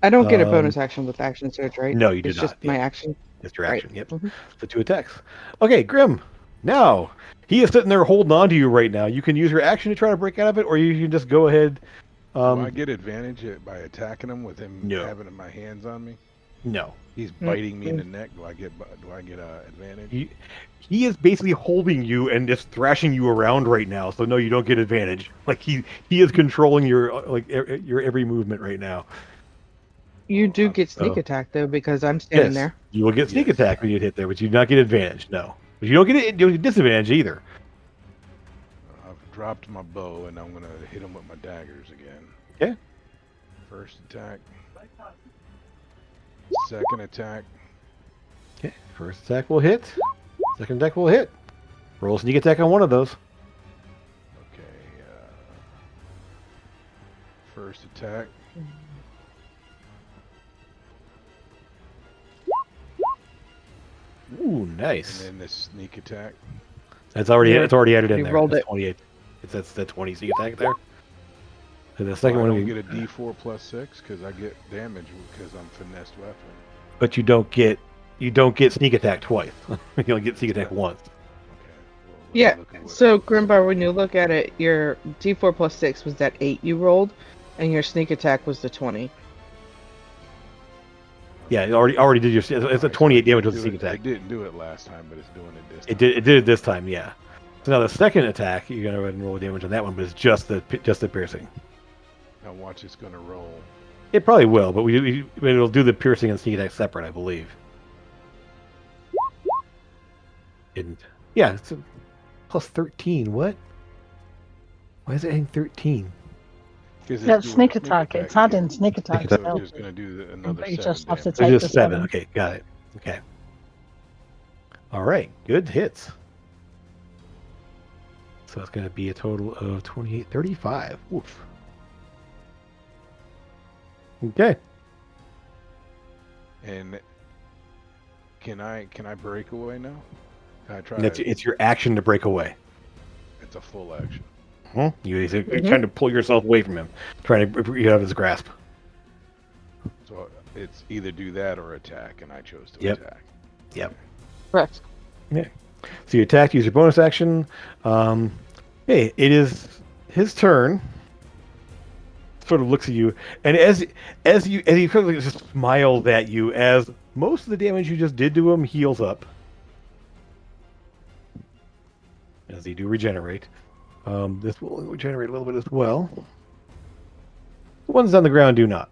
I don't get a bonus action with action surge, right? No, you do it's not. Just my action. It's your action. Right. Yep. The 2 attacks. Okay, Grim. Now he is sitting there holding on to you right now. You can use your action to try to break out of it, or you can just go ahead. Do I get advantage by attacking him with him having my hands on me? No. He's biting me in the neck. Do I get advantage? He is basically holding you and just thrashing you around right now. So no, you don't get advantage. Like he is controlling your your every movement right now. You do get sneak attack though because I'm standing there. You will get sneak attack when you hit there, but you do not get advantage. No, but you don't get disadvantage either. I've dropped my bow and I'm gonna hit him with my daggers again. Okay. First attack. Second attack. Okay. First attack will hit. Second attack will hit. Roll sneak attack on one of those. Okay. First attack. Ooh, nice. And then this sneak attack. It's already added in there. Rolled it. 28. That's the 20 sneak attack there. So the second one. I don't get a D4 plus 6 because I get damage because I'm finessed weapon. But you don't get sneak attack twice. You only get sneak attack once. Okay. Well, so Grimbar, when you look at it, your D4 plus 6 was that 8 you rolled, and your sneak attack was the 20. Yeah, it already did your. It's a 28 damage with a sneak attack. It didn't do it last time, but it's doing it this time. It did it this time, yeah. So now the second attack, you're gonna go ahead and roll damage on that one, but it's just the piercing. Now watch, it's gonna roll. It probably will, but it'll do the piercing and sneak attack separate, I believe. Yeah, it's a plus 13. What? Why is it adding 13? Yeah, sneak attack. It's adding sneak attack. So it's just going to do another 7 just have to damage. take It's the just 7. Okay, got it. Okay. All right, good hits. So it's going to be a total of 28, 35. Oof. Okay. And can I break away now? Can I try? It's your action to break away. It's a full action. You're trying to pull yourself away from him, trying to get out of his grasp. So it's either do that or attack, and I chose to attack. Yep. Correct. Yeah. So you attack, use your bonus action. Hey, it is his turn. Sort of looks at you, and as he quickly just smiles at you, as most of the damage you just did to him heals up, as he do regenerate. This will regenerate a little bit as well. The ones on the ground do not.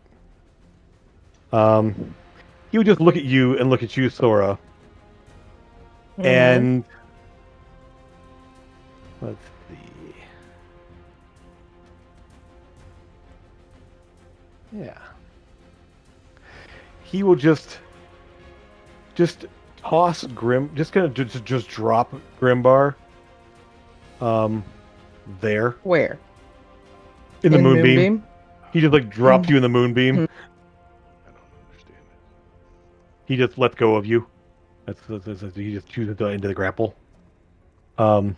He would just look at you and look at you, Sora. And let's see. Yeah. He will just just toss Grim. Just kind of just drop Grimbar. There Where? in the In moonbeam. Moonbeam? He just like drops you in the moonbeam. Mhm. I don't understand it. He just lets go of you. That's he just chooses to into the grapple. And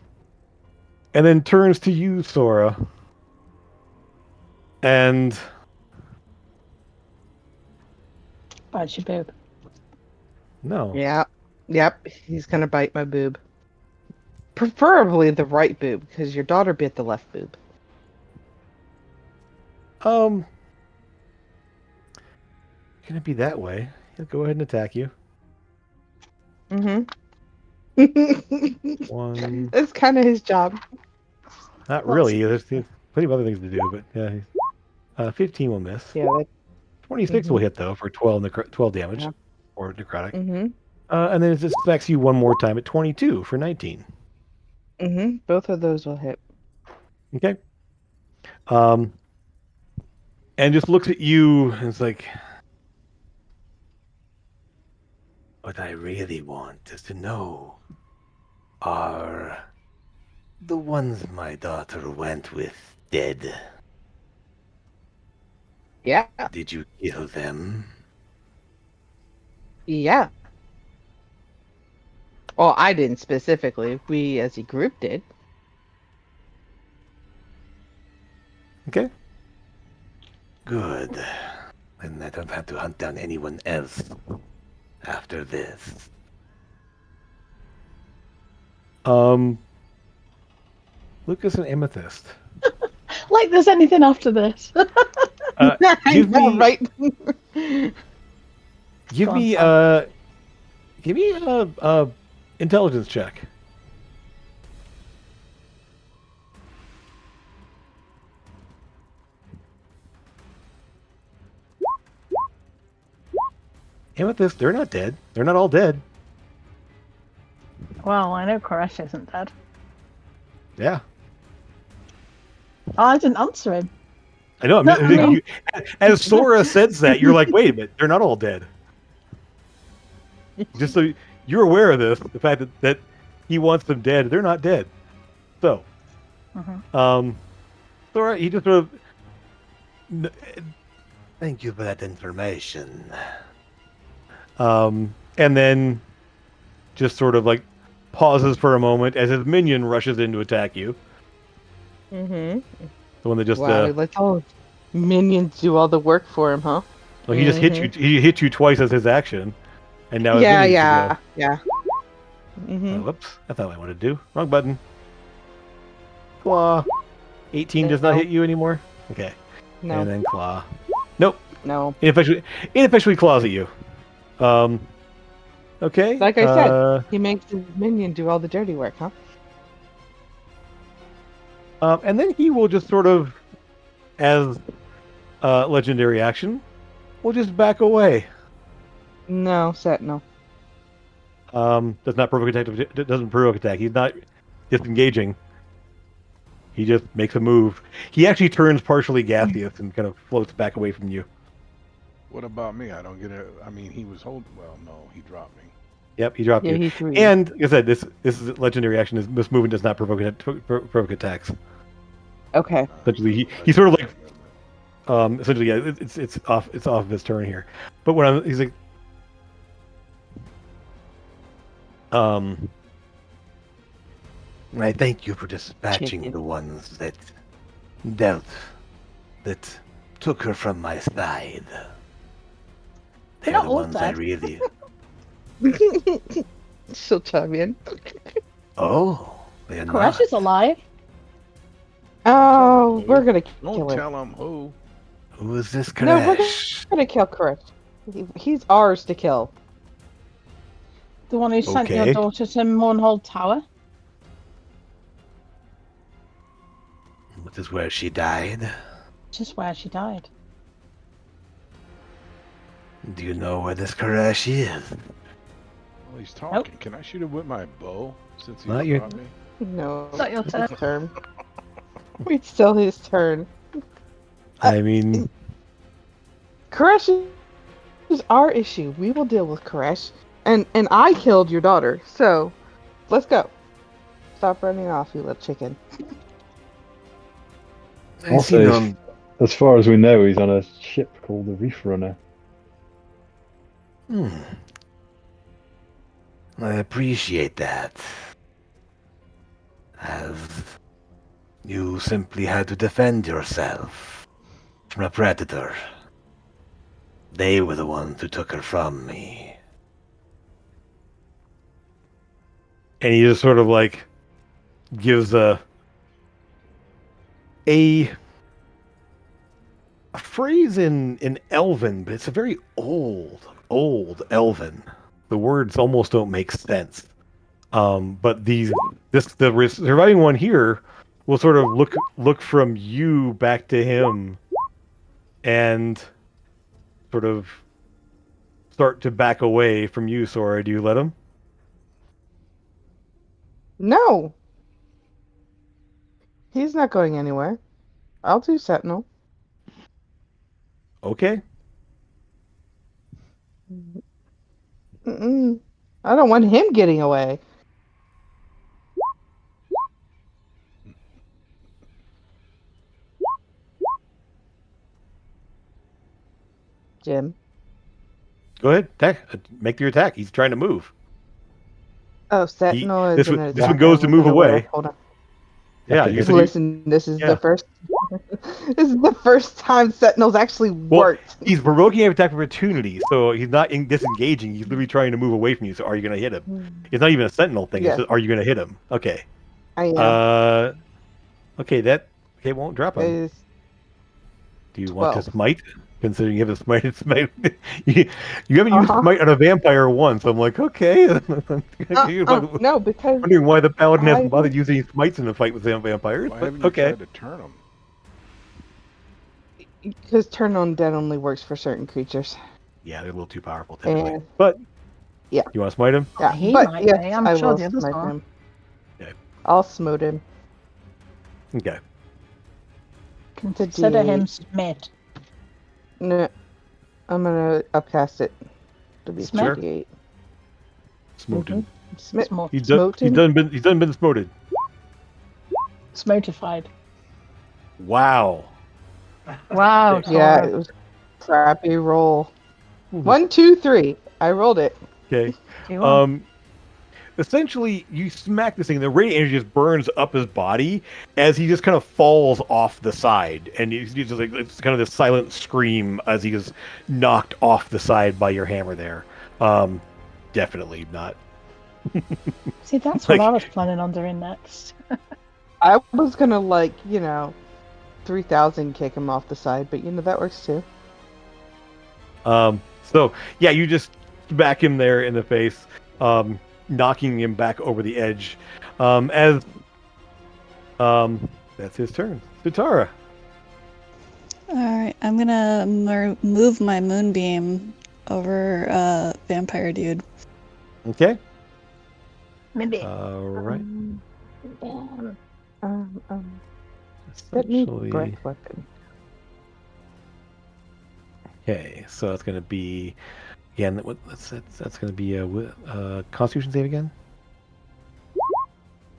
then turns to you, Sora. And Bite your boob. no. Yeah. Yep. He's gonna bite my boob. Preferably the right boob, because your daughter bit the left boob. Gonna be that way. He'll go ahead and attack you. Mm-hmm. One. That's kind of his job. Not Well, really. There's plenty of other things to do, but yeah. 15 will miss. Yeah. 26 will Mhm. hit though for 12 damage Yeah. or necrotic. Mm-hmm. And then it just smacks you one more time at 22 for 19. Mm-hmm. Both of those will hit. Okay. And just looks at you and it's like, what I really want is to know, are the ones my daughter went with dead? Yeah. Did you kill them? Yeah. Well, I didn't specifically. We, as a group, did. Okay. Good. Then I don't have to hunt down anyone else after this. Lucas and Amethyst. Like there's anything after this. I Give know, me, right? give Go on, me, Sam. give me a intelligence check. Amethyst, they're not dead. They're not all dead. Well, I know Koresh isn't dead. Yeah. Oh, I didn't answer him. I know. No, I mean- As Sora says that, you're like, wait a minute, they're not all dead. Just so you're aware of this, the fact that he wants them dead, they're not dead. So, Sora, he just sort of, thank you for that information. And then just sort of like pauses for a moment as his minion rushes in to attack you. Mm-hmm. The one that just Wow, let's minions do all the work for him, huh? well, he just hit you. He hit you twice as his action, and now his Yeah, minions yeah, go. yeah. Mm-hmm. Whoops, that's not what I wanted to do. Wrong button. Claw. 18 does not No. hit you anymore. Okay. No, And then claw. Nope. no. Ineffectually claws at you. Okay. Like I said, he makes his minion do all the dirty work, huh? And then he will just sort of, as legendary action, will just back away. No, Sentinel. Does not provoke attack. Doesn't provoke attack. He's not disengaging. He just makes a move. He actually turns partially gaseous and kind of floats back away from you. What about me? I don't get it. I mean, he was holding. Well, no, he dropped me. Yep, he dropped Yeah, you. he threw you. And like I said, this is legendary action. This movement does not provoke attacks. Okay. Essentially, he sort of like essentially, yeah, it's off of his turn here. But when he's like, I thank you for dispatching Chicken. the ones that took her from my side. They're not the all ones I dead. really. She'll chime in. Oh, they're Koresh not. is alive. Oh, we're gonna Don't kill him. tell him who. Who is this No, we're crash? gonna kill Koresh. He's ours to kill. The one who sent Okay. your daughter to Mournhold Tower. This is where she died. Just where she died. Do you know where this crash is? Well, he's talking. Can I shoot him with my bow since he Not your- dropped me? No, It's not your it's turn. his turn. It's still his turn. I mean, Koresh is our issue. We will deal with Koresh. And I killed your daughter, so let's go. Stop running off, you little chicken. I see Also, none. as far as we know, he's on a ship called the Reef Runner. I appreciate that. As you simply had to defend yourself from a predator. They were the ones who took her from me. And he just sort of like gives a phrase in Elven, but it's a very old Elven. The words almost don't make sense. But the surviving one here will sort of look from you back to him, and sort of start to back away from you. Sora, do you let him? No! He's not going anywhere. I'll do Sentinel. Okay. Mm-mm. I don't want him getting away. Jim. Go ahead. Make your attack. He's trying to move. Oh, Sentinel is This an one attack. goes to I move wasn't aware. away. Hold on. Yeah, Okay. you said Listen, this is yeah. the first. This is the first time Sentinel's actually worked. He's provoking an attack of opportunity, so he's not disengaging. He's literally trying to move away from you. So, are you going to hit him? It's not even a sentinel thing. Yes. It's just, are you going to hit him? Okay. I am. Okay, that won't drop him. Is Do you want to 12. smite? Considering you have a smite, you haven't used smite on a vampire once. I'm like, okay. No, because Wondering why the paladin I hasn't bothered using smites in a fight with vampires. Why But haven't you okay. tried to turn them? Because turn on dead only works for certain creatures. Yeah, they're a little too powerful typically. And But yeah, you want to smite him? yeah. He but might yes, be. I'm I sure will the others smite are. him. Okay. I'll smote him. Okay. Consider him smit. No, I'm gonna upcast it to be Smite? 38. Smoted. Smit. He's Smote him? done been smoted. Smotified. Wow. Wow. Yeah, Sora. it was a crappy roll. 1, 2, 3. I rolled it. Okay. You are. Essentially, you smack this thing. The radiant energy just burns up his body as he just kind of falls off the side, and he's just like it's kind of this silent scream as he is knocked off the side by your hammer. There, definitely not. See, that's like- what I was planning on doing next. I was gonna 3,000 kick him off the side, but that works too. So yeah, you just smack him there in the face, knocking him back over the edge. As that's his turn. Sutara. Alright, I'm gonna move my moonbeam over vampire dude. Okay. Maybe. All right. Let me Essentially- breath weapon. Okay, so that's going to be again. That's going to be a Constitution save again.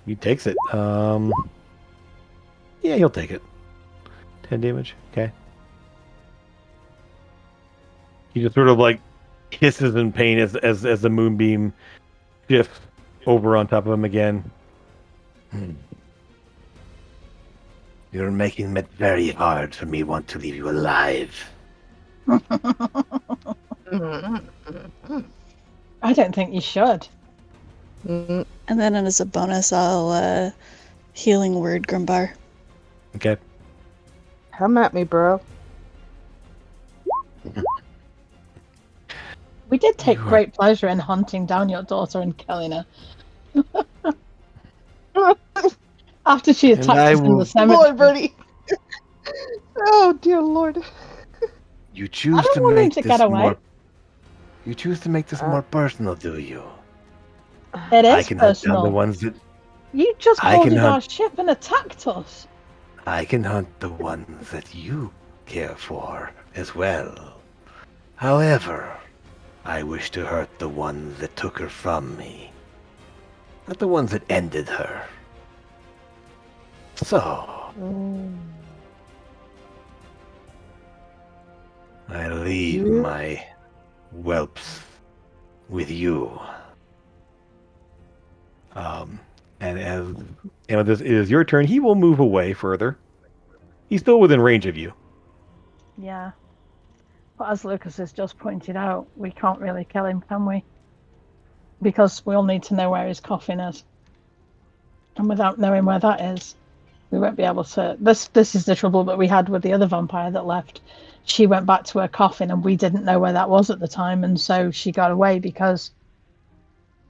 He takes it. Yeah, he'll take it. 10 damage. Okay. He just sort of hisses in pain as the moonbeam shifts over on top of him again. You're making it very hard for me want to leave you alive. I don't think you should. Mm, And then as a bonus, I'll healing word Grimbar. Okay. Come at me, bro. We did take You are- great pleasure in hunting down your daughter and killing her. After she And attacked I us in will- the cemetery. Lord, Bertie. Oh, dear Lord. You choose I don't to want him make to this get away. more. You choose to make this more personal, do you? It I is can hunt down personal. the ones that You just I can boarded our hunt- ship and attacked us. I can hunt the ones that you care for as well. However, I wish to hurt the ones that took her from me, not the ones that ended her. So, I leave You- my whelps with you. And as this is your turn, he will move away further. He's still within range of you. Yeah. But as Lucas has just pointed out, we can't really kill him, can we? Because we'll need to know where his coffin is. And without knowing where that is, we won't be able to... This is the trouble that we had with the other vampire that left. She went back to her coffin and we didn't know where that was at the time, and so she got away because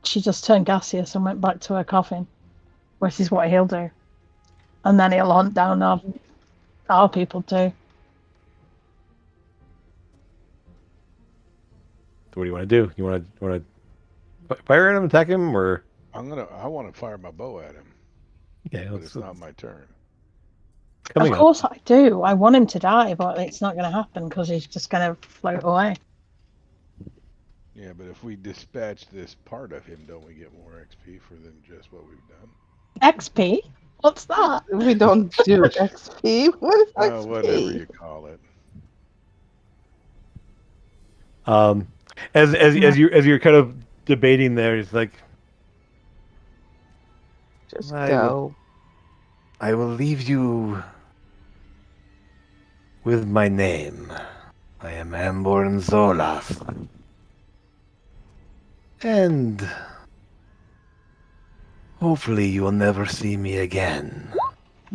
she just turned gaseous and went back to her coffin, which is what he'll do. And then he'll hunt down our people too. So what do you want to do? You want to fire at him, attack him, or? I want to fire my bow at him, Okay, but it's not my turn. Of course I do. I want him to die, but it's not going to happen because he's just going to float away. Yeah, but if we dispatch this part of him, don't we get more XP for than just what we've done? XP? What's that? We don't do XP. What is XP? Whatever you call it. As you're kind of debating there, it's like, Just I go. I will leave you with my name. I am Amborn Zolas. And hopefully you will never see me again.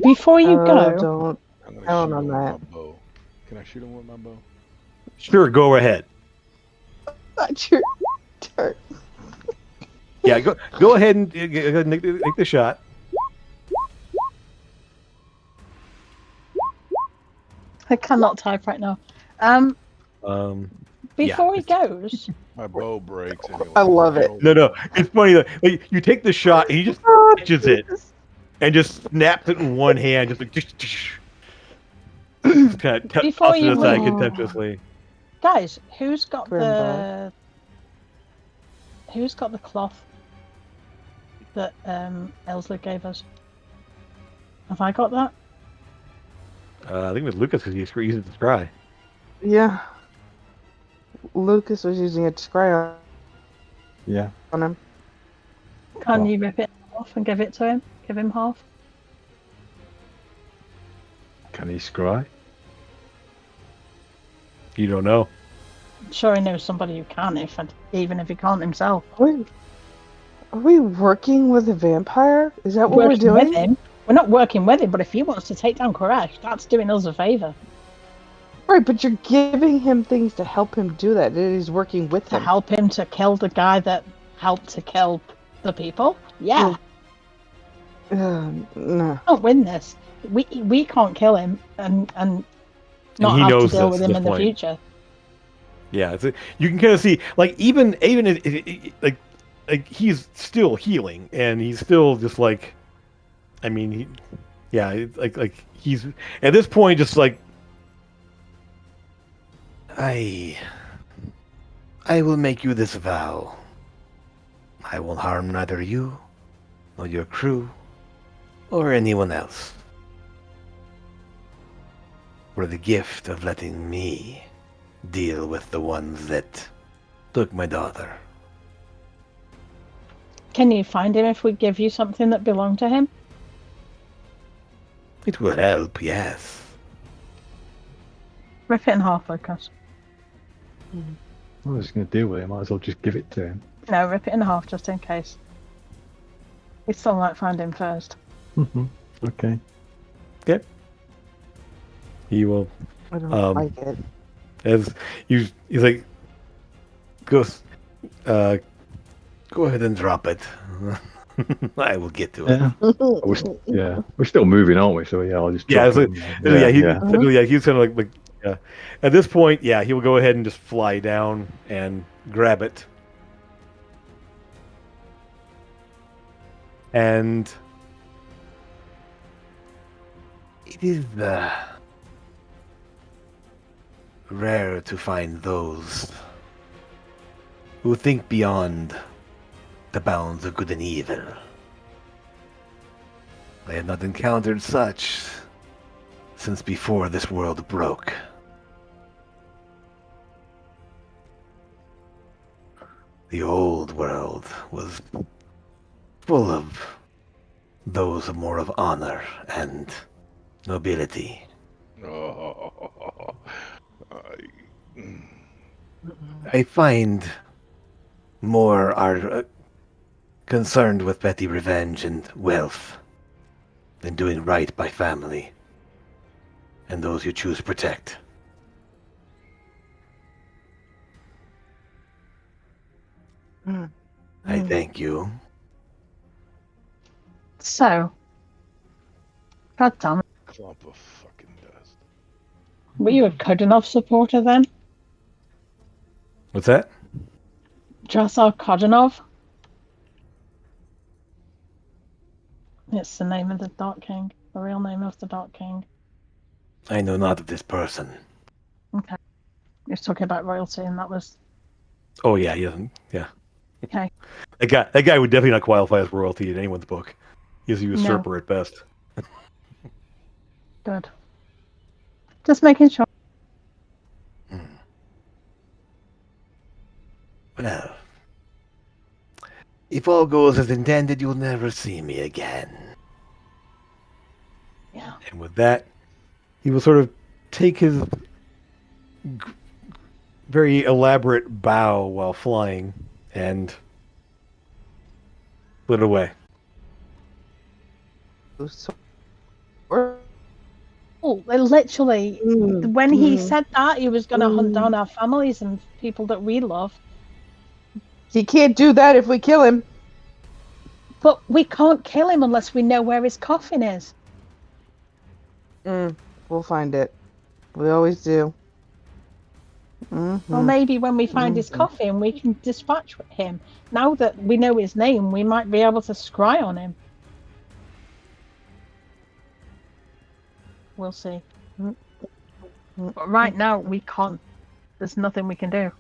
Before you go, Don't. I'm gonna Count shoot on him with that. my bow. Can I shoot him with my bow? Sure, go ahead. That's your turn. Yeah, go ahead and make the shot. I cannot type right now. Before he goes, My bow breaks anyway. I love it. No, it's funny though. Like, you take the shot and he just catches it and just snaps it in one hand, just like kind of Before tosses you it aside leave. contemptuously. guys, who's got Grimbar. the cloth that Elsley gave us? Have I got that? I think it was Lucas because he used it to scry. Yeah. Lucas was using a scry Yeah. on him. Can Well. you rip it off and give it to him? Give him half? Can he scry? You don't know. I'm sure he knows somebody who can, even if he can't himself. Are we working with a vampire? Is that what we're Working doing? with him. We're not working with him, but if he wants to take down Koresh, that's doing us a favour. Right, but you're giving him things to help him do that. That he's working with To him. help him to kill the guy that helped to kill the people? Yeah. No. Can't win this. We can't kill him and not he have to knows deal this with at him this in the point. future. Yeah, you can kind of see, like even if, like he's still healing and he's still just like, I mean, like he's at this point just like, I will make you this vow. I will harm neither you, nor your crew, or anyone else. For the gift of letting me deal with the ones that took my daughter. Can you find him if we give you something that belonged to him? It will help, yes. Rip it in half, Lucas. I was going to deal with it. Might as well just give it to him. No, rip it in half just in case. We still might find him first. Okay. He will, I don't like it. as he's like, go ahead and drop it. I will get to it. Yeah. We're still moving, aren't we? So yeah, I'll just. Yeah, drop him. he's kind of like, yeah. At this point, yeah, he will go ahead and just fly down and grab it. And it is rare to find those who think beyond the bounds of good and evil. I have not encountered such since before this world broke. The old world was full of those more of honor and nobility. Oh, I find more are concerned with petty revenge and wealth than doing right by family and those you choose to protect. I thank you. So, God damn it. clump of fucking dust. Were you a Kodinov supporter then? What's that? Drasar Kodinov? It's the name of the Dark King. The real name of the Dark King. I know not of this person. Okay. You're talking about royalty, and that was... Oh yeah, he doesn't. Yeah. Okay. That guy would definitely not qualify as royalty in anyone's book. He's a usurper at best. Good. Just making sure. Well, if all goes as intended, you'll never see me again. Yeah. And with that, he will sort of take his very elaborate bow while flying and split away. Oh, literally, when he said that, he was going to hunt down our families and people that we love. He can't do that if we kill him. But we can't kill him unless we know where his coffin is. We'll find it. We always do. Well, maybe when we find his coffin, we can dispatch him. Now that we know his name, we might be able to scry on him. We'll see. But right now, we can't. There's nothing we can do.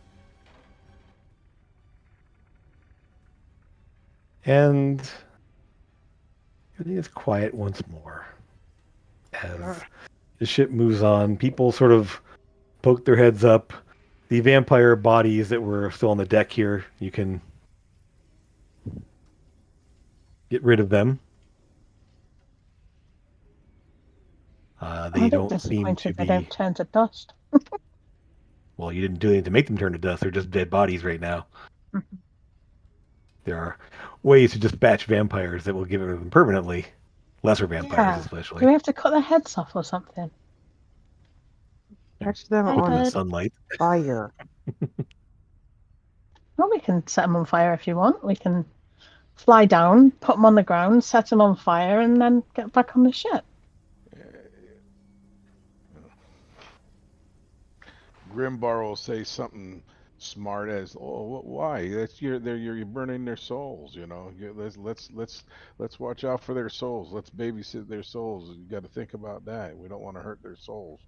And everything is quiet once more. As the ship moves on, people sort of poke their heads up. The vampire bodies that were still on the deck here, you can get rid of them. They don't seem to be... They don't turn to dust. Well, you didn't do anything to make them turn to dust. They're just dead bodies right now. There are ways to dispatch vampires that will get rid of them permanently. Lesser vampires, especially. Do we have to cut their heads off or something? Catch them Put them in on the sunlight. fire. Well, we can set them on fire if you want. We can fly down, put them on the ground, set them on fire, and then get back on the ship. Grimbar will say something smart as, "Oh, why? That's you're burning their souls. You know. Let's watch out for their souls. Let's babysit their souls. You got to think about that. We don't want to hurt their souls."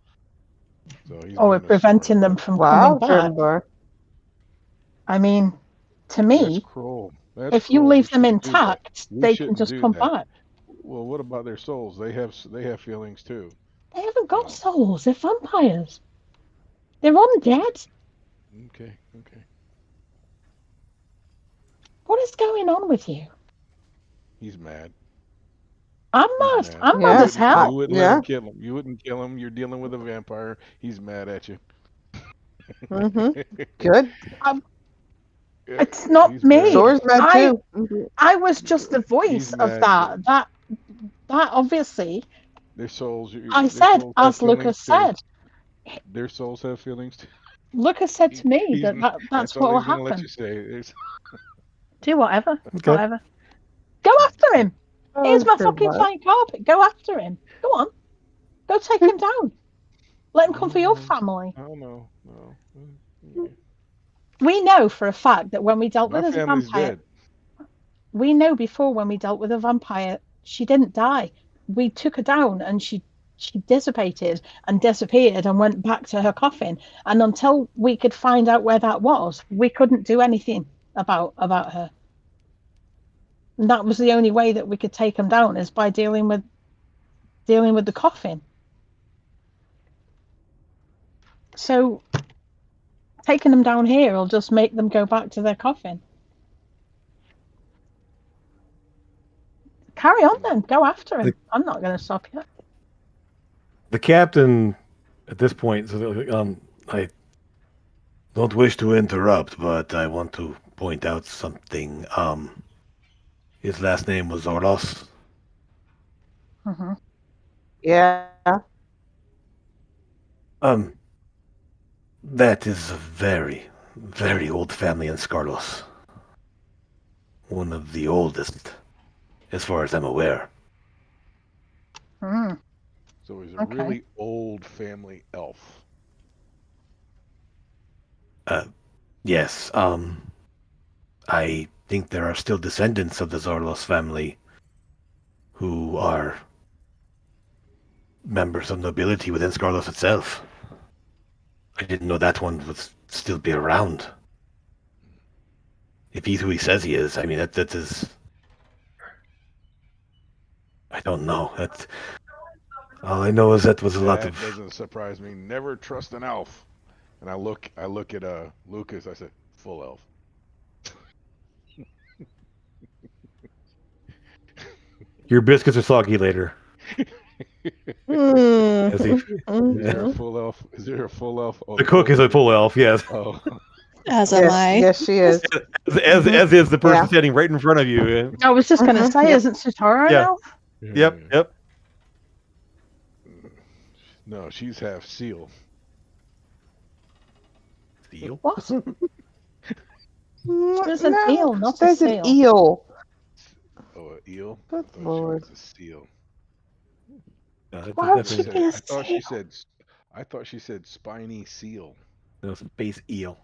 So he's We're preventing them from coming back. Grimbar. I mean, to me, That's cruel. if you leave them intact, they can just come back. Well, what about their souls? They have feelings too. They haven't got souls. They're vampires. They're undead. Okay. What is going on with you? He's mad. I'm mad. I'm mad as hell. You wouldn't let him kill him. You wouldn't kill him. You're dealing with a vampire. He's mad at you. Good. It's not me. Zor's mad too. I was just the voice of that. That obviously. Their souls. I said, as Lucas said. Their souls have feelings too. Lucas said to me that's what will happen. Let you say. Do whatever. Okay. Whatever. Go after him. Here's my fucking flying carpet. Go after him. Go on. Go take him down. Let him come for your family. Oh no. We know for a fact that when we dealt My with a family's vampire, dead. we know before when we dealt with a vampire, she didn't die. We took her down and she she dissipated and disappeared and went back to her coffin. And until we could find out where that was, we couldn't do anything about her. And that was the only way that we could take them down, is by dealing with the coffin. So taking them down here will just make them go back to their coffin. Carry on then. Go after him. I'm not going to stop you. The captain, at this point, I don't wish to interrupt, but I want to point out something. His last name was Orlos. Mm-hmm. Yeah. That is a very, very old family in Scarlos. One of the oldest, as far as I'm aware. Mm. So he's a really old family elf. Yes, I think there are still descendants of the Zorlos family who are members of nobility within Scarlos itself. I didn't know that one would still be around. If he's who he says he is, I mean, that is... I don't know. All I know is that was a lot of... That doesn't surprise me. Never trust an elf. And I look at Lucas. I said, full elf. Your biscuits are soggy later. Is there a full elf? Is there a full elf? Oh, the cook is a full elf, yes. Oh. As am I. Yes, she is. As is the person standing right in front of you. I was just going to say, isn't Sutara an elf? Yep. No, she's half seal. Seal? What? There's an eel, not a There's seal. an eel. Oh, an eel? Good I thought lord. she was a seal. Why would she be a I thought she said spiny seal. No, space eel.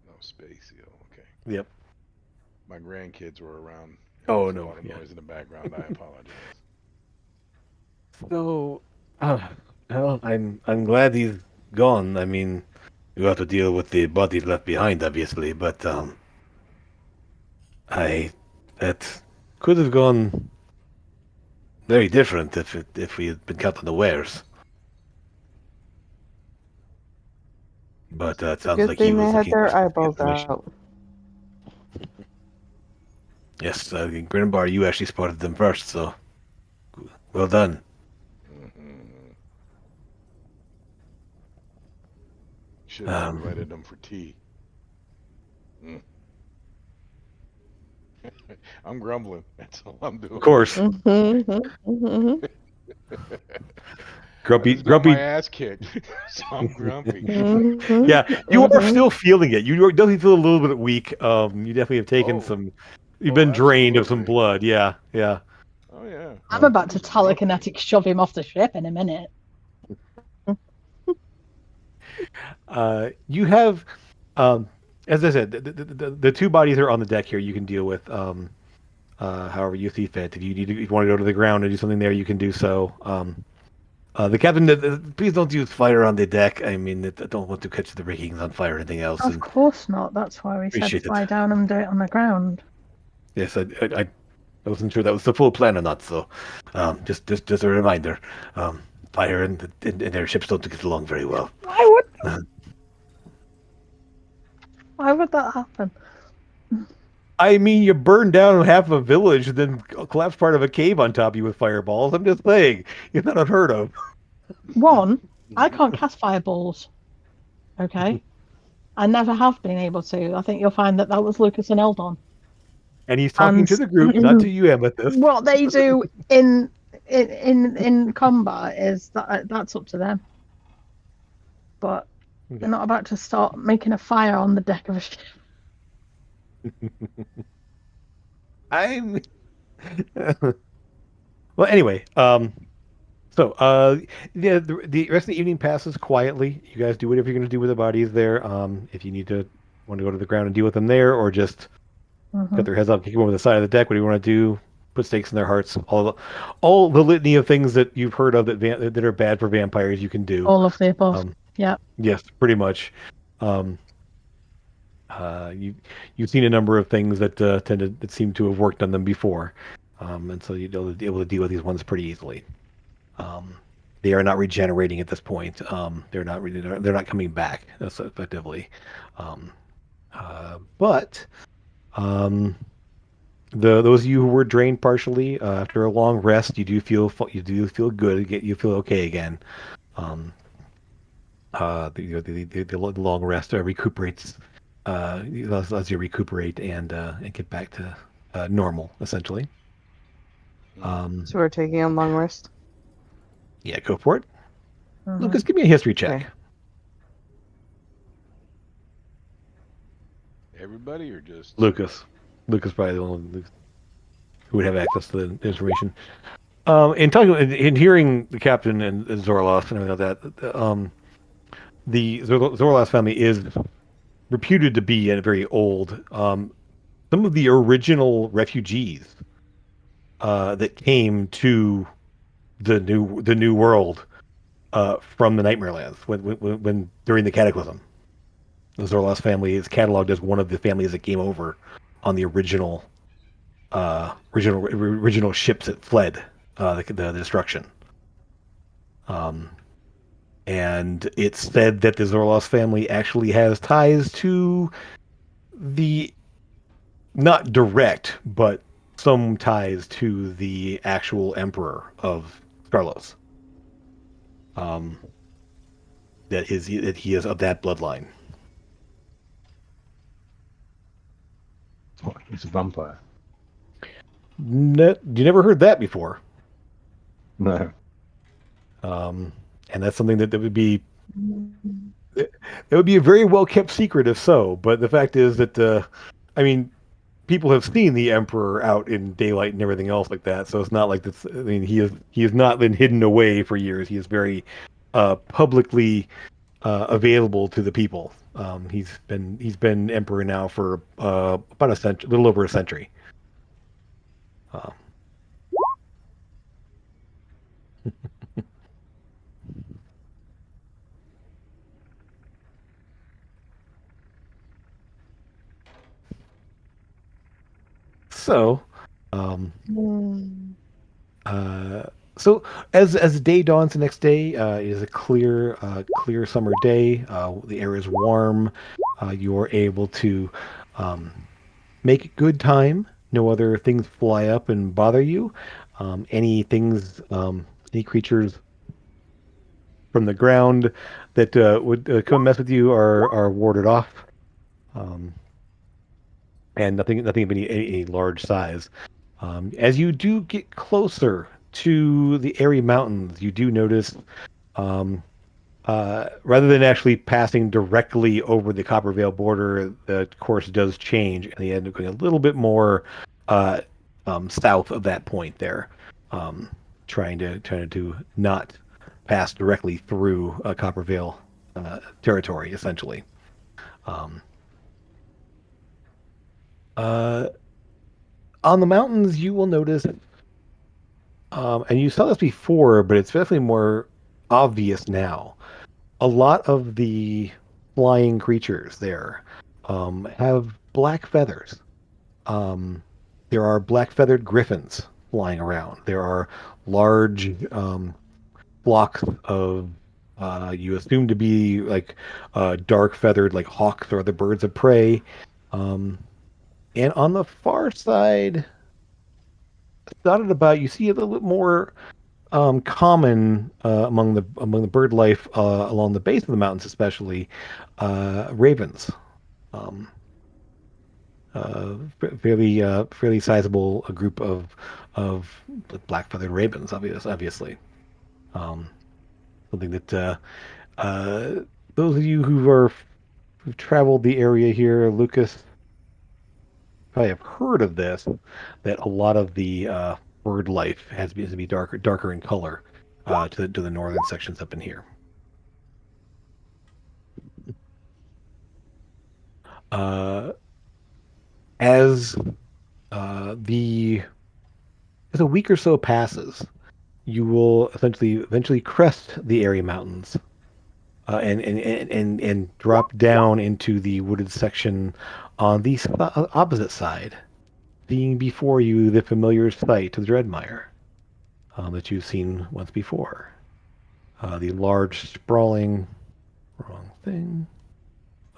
No, space eel. Okay. Yep. My grandkids were around. Oh, There's no. A lot of noise in the background. I apologize. So, well, I'm glad he's gone. I mean, you have to deal with the bodies left behind, obviously, but that could have gone very different if we had been caught unawares. But it sounds Good like he thing was they had looking their for eyeballs information. out. Yes, Grinbar, you actually spotted them first, so well done. Should have invited them for tea. I'm grumbling. That's all I'm doing. Of course. Grumpy. My ass kicked, so I'm grumpy. Yeah, you are still feeling it. You definitely feel a little bit weak. You definitely have taken some. You've been drained of some blood. Yeah. Oh yeah. I'm about to telekinetic shove him off the ship in a minute. You have, as I said, the two bodies are on the deck here. You can deal with however you see fit. If you want to go to the ground and do something there, you can do so. The captain, please don't use fire on the deck. I mean, I don't want to catch the riggings on fire or anything else. Of course not. That's why we said fly down and do it on the ground. Yes, I wasn't sure that was the full plan or not. So, just a reminder. Fire and their ships don't get along very well. Why would that happen? I mean, you burn down half of a village and then collapse part of a cave on top of you with fireballs. I'm just saying, it's not unheard of. One, I can't cast fireballs. Okay? I never have been able to. I think you'll find that was Lucas and Eldon. And he's talking to the group, not to you, Amethyst. What they do in combat is that's up to them. But they're not about to start making a fire on the deck of a ship. I'm well. Anyway, the rest of the evening passes quietly. You guys do whatever you're going to do with the bodies there. If you want to go to the ground and deal with them there, or just cut their heads off, kick them over the side of the deck. What do you want to do? put stakes in their hearts. All the litany of things that you've heard of that are bad for vampires, you can do. All of the above. Um, Yeah. Yes, pretty much. You've seen a number of things that seem to have worked on them before, and so you'll be able to deal with these ones pretty easily. They are not regenerating at this point. They're not coming back effectively. But those of you who were drained partially after a long rest, you do feel good. You feel okay again. The long rest recuperates. Allows you to recuperate and get back to normal, essentially. So we're taking a long rest. Yeah, go for it. Mhm. Lucas, give me a history check. Okay. Everybody or just Lucas probably the only one who would have access to the information. In hearing the captain and Zorlos and everything like that, the Zorlos family is reputed to be a very old. Some of the original refugees that came to the new world from the Nightmare Lands when during the Cataclysm. The Zorlos family is cataloged as one of the families that came over on the original ships that fled the destruction. And it's said that the Zorlos family actually has ties to the not direct, but some ties to the actual emperor of Skarlos. That he is of that bloodline. What, he's a vampire? You never heard that before. No. And that's something that would be it would be a very well kept secret if so. But the fact is that I mean, people have seen the emperor out in daylight and everything else like that. So it's not like this. I mean, he has not been hidden away for years. He is very publicly available to the people. He's been emperor now for about a century, a little over a century. So, so as day dawns the next day, it is a clear summer day. The air is warm. You are able to make good time. No other things fly up and bother you. Any creatures from the ground that would come mess with you are warded off. And nothing of any large size. As you do get closer to the Airy Mountains, you do notice, rather than actually passing directly over the Coppervale border, the course does change, and they end up going a little bit more south of that point there, trying to not pass directly through Coppervale territory, essentially. On the mountains, you will notice, and you saw this before, but it's definitely more obvious now. A lot of the flying creatures there have black feathers. There are black feathered griffins flying around. There are large flocks of you assume to be like dark feathered, like hawks or other birds of prey. And on the far side, dotted about, you see a little bit more common among the bird life along the base of the mountains, especially ravens. Um, fairly sizable group of black feathered ravens, obviously. Something that those of you who've traveled the area here, Lucas, probably have heard of this. That a lot of the bird life has to be darker in color to the northern sections up in here. As the as a week or so passes, you will eventually crest the Airy Mountains and drop down into the wooded section on the opposite side, seeing before you the familiar sight of Dreadmire that you've seen once before. The large sprawling, wrong thing.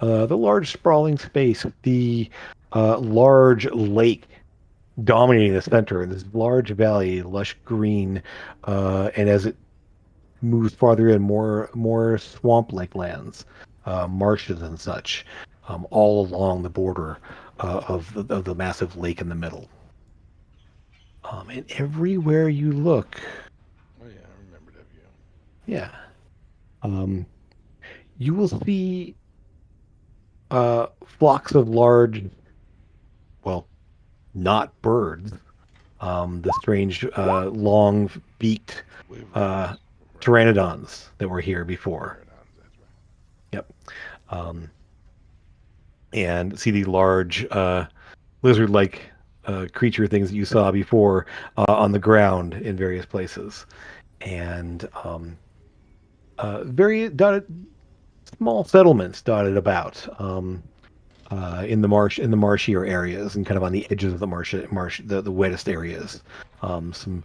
The large sprawling space, the large lake dominating the center, this large valley, lush green, and as it moves farther in, more swamp-like lands, marshes and such, all along the border of the massive lake in the middle. And everywhere you look, Oh yeah, I remember that view. yeah, you will see flocks of large, well, not birds, the strange long-beaked Wyverns, pteranodons that were here before. Pteranodons, that's right. Yep. And see the large lizard-like creature things that you saw before on the ground in various places. And very small settlements dotted about in the marshier areas and kind of on the edges of the the wettest areas. Some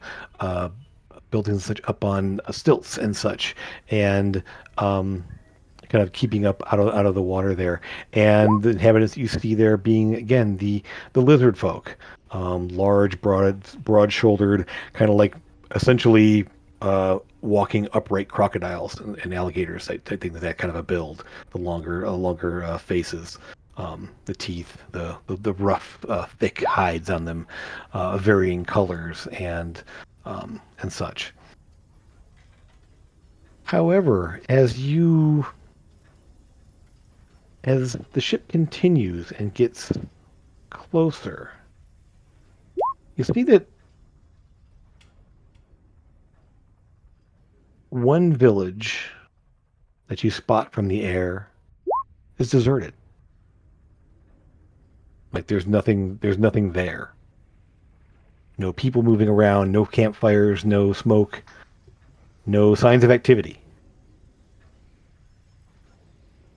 buildings such up on stilts and such, and kind of keeping up out of the water there. And the inhabitants you see there being again the lizard folk, large, broad-shouldered, kind of like essentially walking upright crocodiles and alligators. I think that kind of a build. The longer faces, the teeth, the rough, thick hides on them, varying colors and such. However, as the ship continues and gets closer, you see that one village that you spot from the air is deserted. Like there's nothing there. No people moving around, no campfires, no smoke, no signs of activity.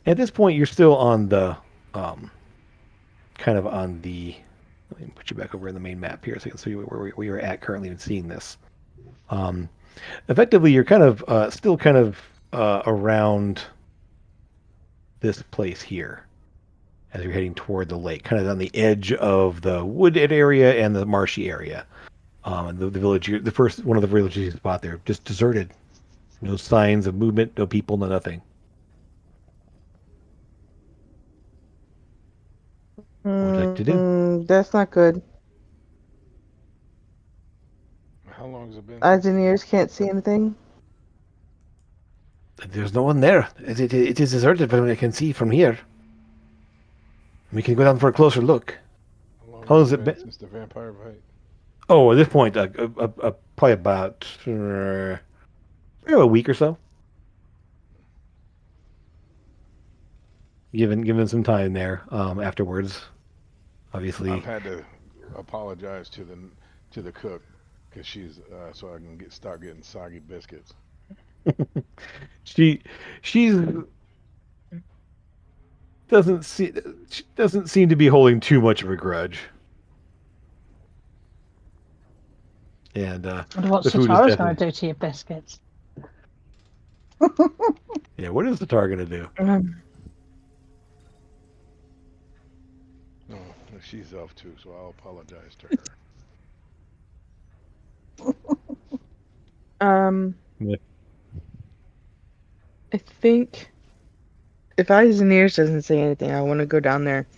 At this point, you're still on the, kind of on the. Let me put you back over in the main map here so you can see where you're at currently and seeing this. Effectively, you're kind of still kind of around this place here as you're heading toward the lake, kind of on the edge of the wooded area and the marshy area. The village, the first one of the villages you spot there, just deserted. No signs of movement, no people, no nothing. What would you like to do? That's not good. How long has it been? Eyes and ears can't see anything. There's no one there. It is deserted from what I can see from here. We can go down for a closer look. How long has it been been? since the vampire fight? Oh, at this point, probably about a week or so. Given some time there afterwards, obviously. I've had to apologize to the cook because she's so I can start getting soggy biscuits. She doesn't seem to be holding too much of a grudge. And I wonder what the food is Sutara's going definitely. to do to your biscuits. Yeah, what is the tar gonna do? No, she's off too, so I'll apologize to her. Yeah. I think if Eyes and Ears doesn't say anything, I want to go down there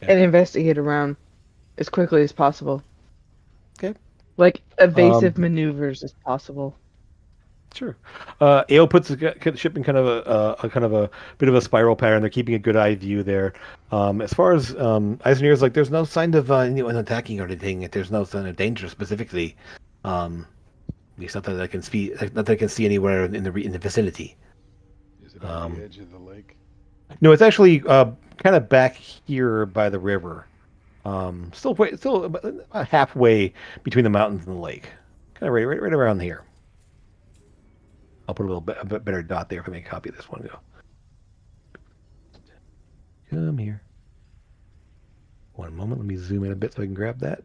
Yeah. and investigate around as quickly as possible. Okay. Like evasive maneuvers as possible. Sure. Ale puts the ship in kind of a bit of a spiral pattern. They're keeping a good eye view there. As far as eyes and ears, like there's no sign of anyone attacking or anything. There's no sign of danger specifically. At least not that I can see. Not that I can see anywhere in the vicinity. Is it on the edge of the lake? No, it's actually kind of back here by the river. Still about halfway between the mountains and the lake. Kind of right around here. I'll put a bit better dot there if I make a copy of this one. Go. Come here. One moment. Let me zoom in a bit so I can grab that.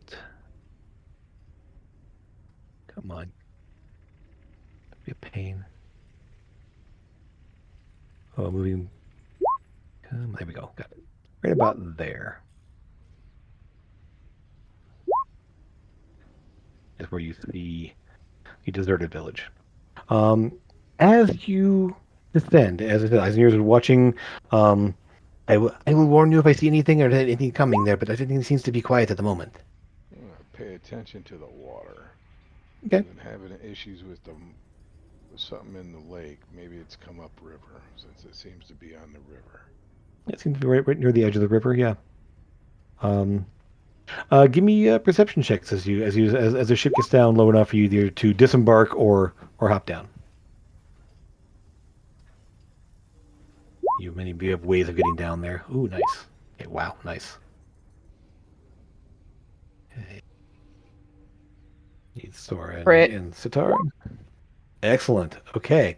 Come on. Don't be a pain. Oh, moving. There we go. Got it. Right about there. Is where you see the deserted village. As you descend, as I said, as you're watching, I will warn you if I see anything or anything coming there, but everything seems to be quiet at the moment. Pay attention to the water. Okay. Been having issues with something in the lake. Maybe it's come up river since it seems to be on the river. It seems to be right near the edge of the river. Yeah. Give me perception checks as the ship gets down low enough for you either to disembark or hop down. You have ways of getting down there. Ooh, nice. Okay, wow, nice. Okay. Need Sora and Sutara. Excellent. Okay.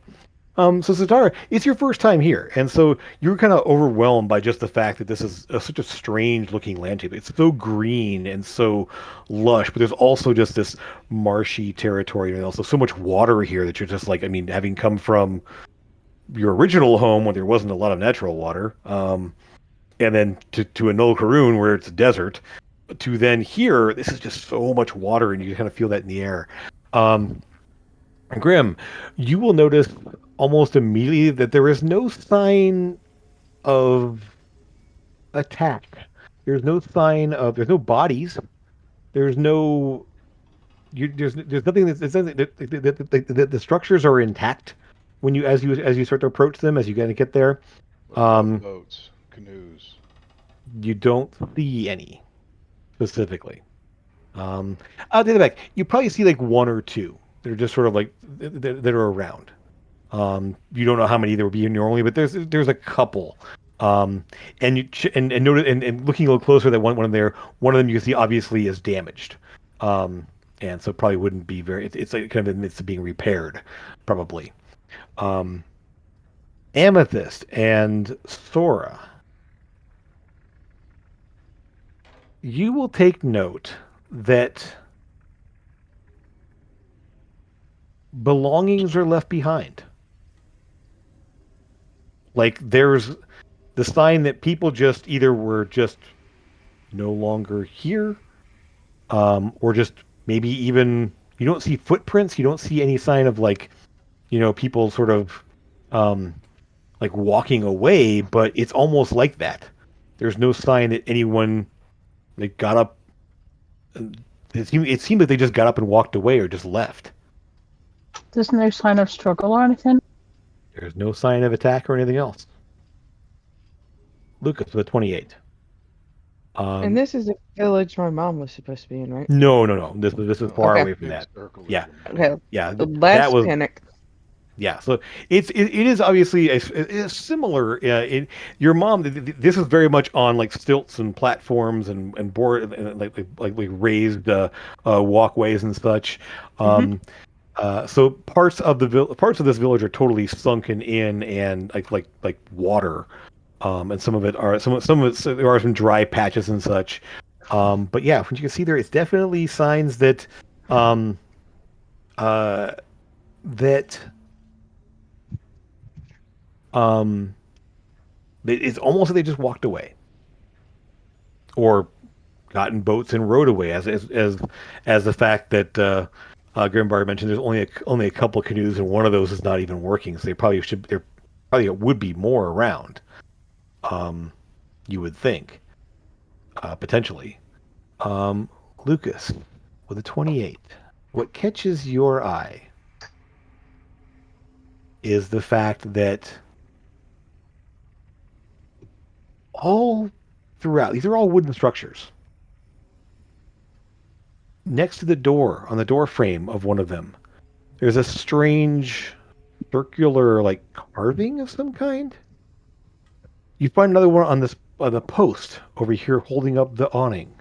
So Sutara, it's your first time here, and so you're kind of overwhelmed by just the fact that this is such a strange-looking landscape. It's so green and so lush, but there's also just this marshy territory, and also so much water here that you're just like, I mean, having come from your original home where there wasn't a lot of natural water, and then to a Null Karoon where it's a desert, to then here, this is just so much water, and you kind of feel that in the air. Grim, you will notice almost immediately that there is no sign of attack. There's no sign of. There's no bodies. There's no. There's nothing the structures are intact when as you start to approach them as you get there. Boats, canoes. You don't see any specifically. Out the back, you probably see like one or two. They're just sort of like that are around. You don't know how many there would be normally, but there's a couple. And notice and looking a little closer, that one of them you can see obviously is damaged. And so probably wouldn't be very. It's like kind of in the midst of being repaired, probably. Amethyst and Sora, you will take note that belongings are left behind. Like there's the sign that people just either were just no longer here, or just maybe even you don't see footprints. You don't see any sign of like, people sort of like walking away, but it's almost like that. There's no sign that anyone like got up. It seemed like they just got up and walked away or just left. There's no sign of struggle or anything? There's no sign of attack or anything else. Lucas with a 28. And this is a village my mom was supposed to be in, right? No. This is far Okay. away from that. Yeah. Okay. Yeah. Less panic. Yeah, so it is obviously a similar. Your mom. This is very much on like stilts and platforms and board and like raised walkways and such. So parts of this village are totally sunken in and like water, and some of it are there are some dry patches and such. But yeah, from what you can see there, it's definitely signs that it's almost like they just walked away, or got in boats and rowed away. As the fact that Grimbar mentioned, there's only a couple of canoes, and one of those is not even working. So there probably would be more around. You would think, potentially. Lucas, with a 28, what catches your eye is the fact that all throughout, these are all wooden structures. Next to the door, on the door frame of one of them, there's a strange circular like carving of some kind. You find another one on the post over here holding up the awning.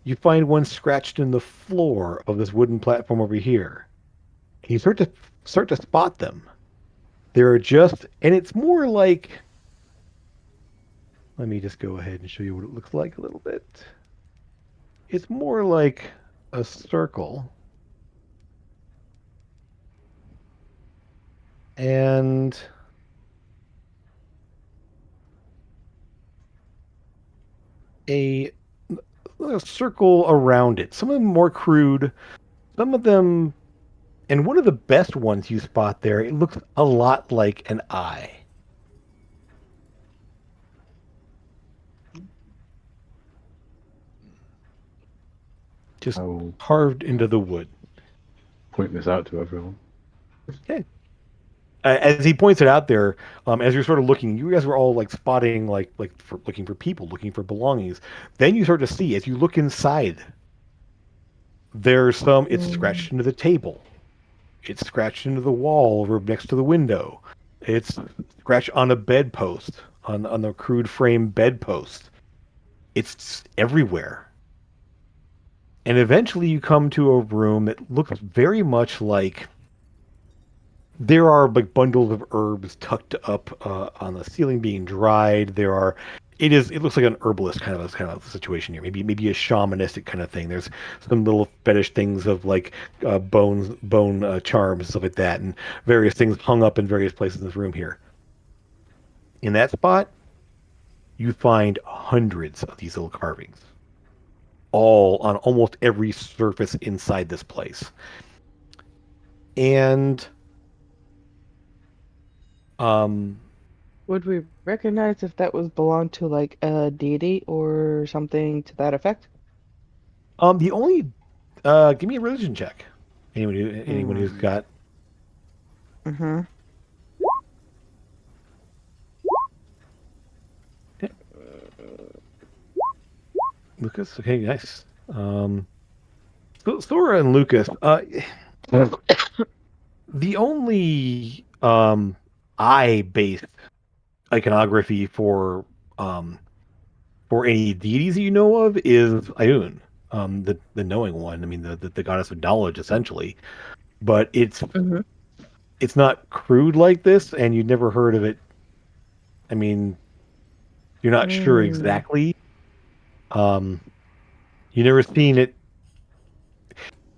you find one scratched in the floor of this wooden platform over here. And you start to spot them. There are just, and it's more like, let me just go ahead and show you what it looks like a little bit. It's more like a circle. And a circle around it. Some of them more crude, some of them, and one of the best ones you spot there, it looks a lot like an eye. Just I will carved into the wood. point this out to everyone. Okay. As he points it out there, as you're sort of looking, you guys were all like spotting, like for looking for people, looking for belongings. Then you start to see, as you look inside, there's some. It's scratched into the table. It's scratched into the wall over next to the window. It's scratched on a bedpost, on the crude frame bedpost. It's everywhere. And eventually you come to a room that looks very much like there are like bundles of herbs tucked up on the ceiling being dried. It looks like an herbalist kind of situation here. Maybe a shamanistic kind of thing. There's some little fetish things of like bone charms, stuff like that, and various things hung up in various places in this room here. In that spot, you find hundreds of these little carvings, all on almost every surface inside this place. And Would we recognize if that was belonged to like a deity or something to that effect? the only give me a religion check. Anyone who's got Mm-hmm. Lucas. Okay, nice. Thora and Lucas. The only eye-based iconography for any deities that you know of is Ayun, the knowing one. I mean, the goddess of knowledge, essentially. But it's not crude like this, and you'd never heard of it. I mean, you're not sure exactly. You never seen it.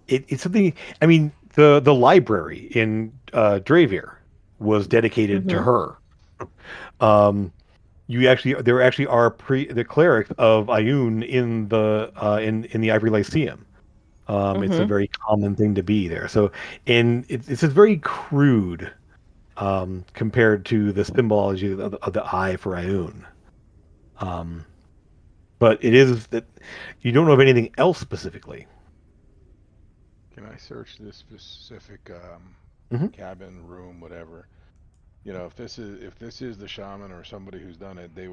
It's something. I mean, the library in Dravir was dedicated to her. There actually are the clerics of Ayun in the Ivory Lyceum. It's a very common thing to be there. So, and it's just very crude compared to the symbology of the eye for Ayun. But it is that you don't know of anything else specifically. Can I search this specific Mhm. cabin, room, whatever? You know, if this is the shaman or somebody who's done it, they I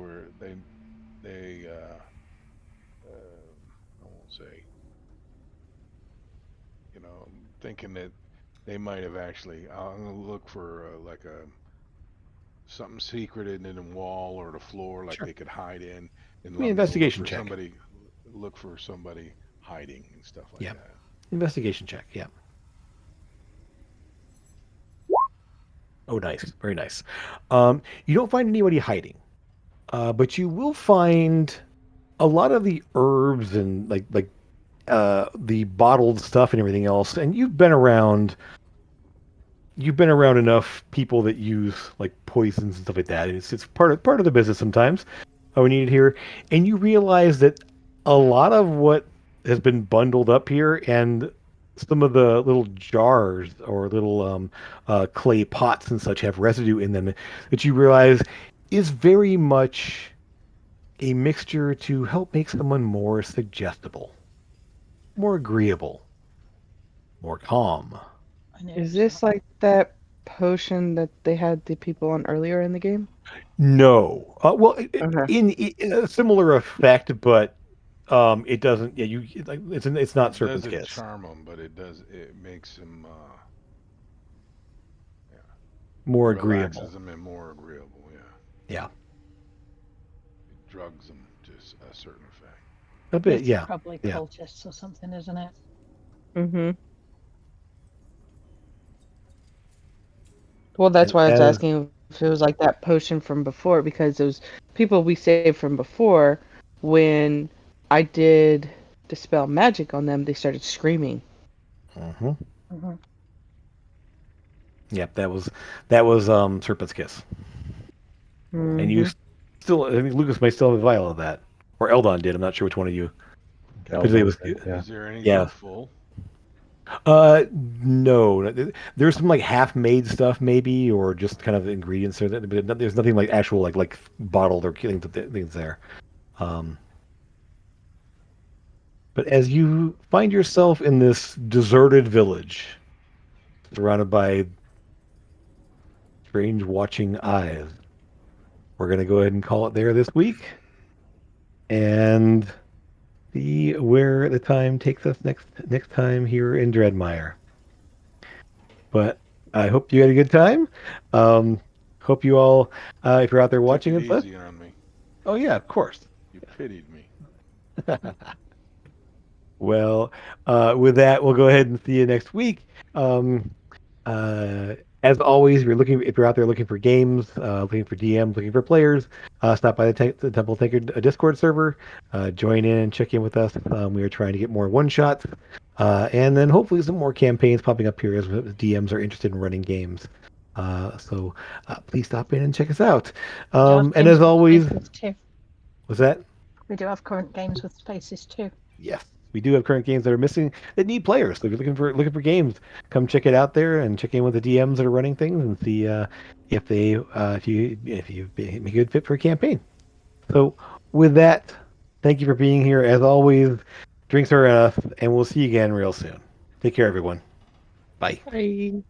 won't say, you know, thinking that they might have actually. I'm gonna look for like a something secret in the wall or the floor, like Sure. they could hide in, and Give me an I'm gonna investigation check. look for somebody hiding and stuff like Yeah. that. Investigation check. Yeah. Oh, nice. Very nice. You don't find anybody hiding, but you will find a lot of the herbs and the bottled stuff and everything else. And you've been around enough people that use like poisons and stuff like that. And it's part of the business sometimes. We need it here, and you realize that a lot of what has been bundled up here and some of the little jars or little clay pots and such have residue in them that you realize is very much a mixture to help make someone more suggestible, more agreeable, more calm. Is this like that potion that they had the people on earlier in the game? No, well, Okay. in a similar effect, but it doesn't. Yeah, it's not It serpent's doesn't kiss. charm them, but it makes them yeah, More agreeable. relaxes them and more agreeable. Yeah, Yeah. it drugs them to a certain effect. A bit, It's yeah. probably Yeah. cultists or something, isn't it? Mm-hmm. Well, that's And why I was as asking if it was like that potion from before, because those people we saved from before, when I did dispel magic on them, they started screaming. mhm. Mhm. Yep, that was Serpent's Kiss. And you Mm-hmm. still, I mean, Lucas may still have a vial of that, or Eldon did. I'm not sure which one of you. But it Eldon was, did, yeah. Is there anything yeah. full? No, there's some like half-made stuff maybe, or just kind of ingredients there. But there's nothing like actual like bottled or things there. Um, but as you find yourself in this deserted village, surrounded by strange watching eyes, we're gonna go ahead and call it there this week, and see where the time takes us next time here in Dreadmire. But I hope you had a good time. Hope you all, if you're out there Took watching it and such. easy on me. Oh yeah, of course. You pitied me. Well, with that, we'll go ahead and see you next week. Um, uh, as always, if you're out there looking for games, looking for DMs, looking for players, stop by the Temple Tinker Discord server, join in and check in with us. We are trying to get more one shots, and then hopefully some more campaigns popping up here as DMs are interested in running games. So please stop in and check us out. We do have And games as with always, spaces too. was that? We do have current games with spaces too. Yes, we do have current games that are missing that need players. So if you're looking for games, come check it out there and check in with the DMs that are running things and see if you make a good fit for a campaign. So with that, thank you for being here. As always, drinks are enough, and we'll see you again real soon. Take care, everyone. Bye. Bye.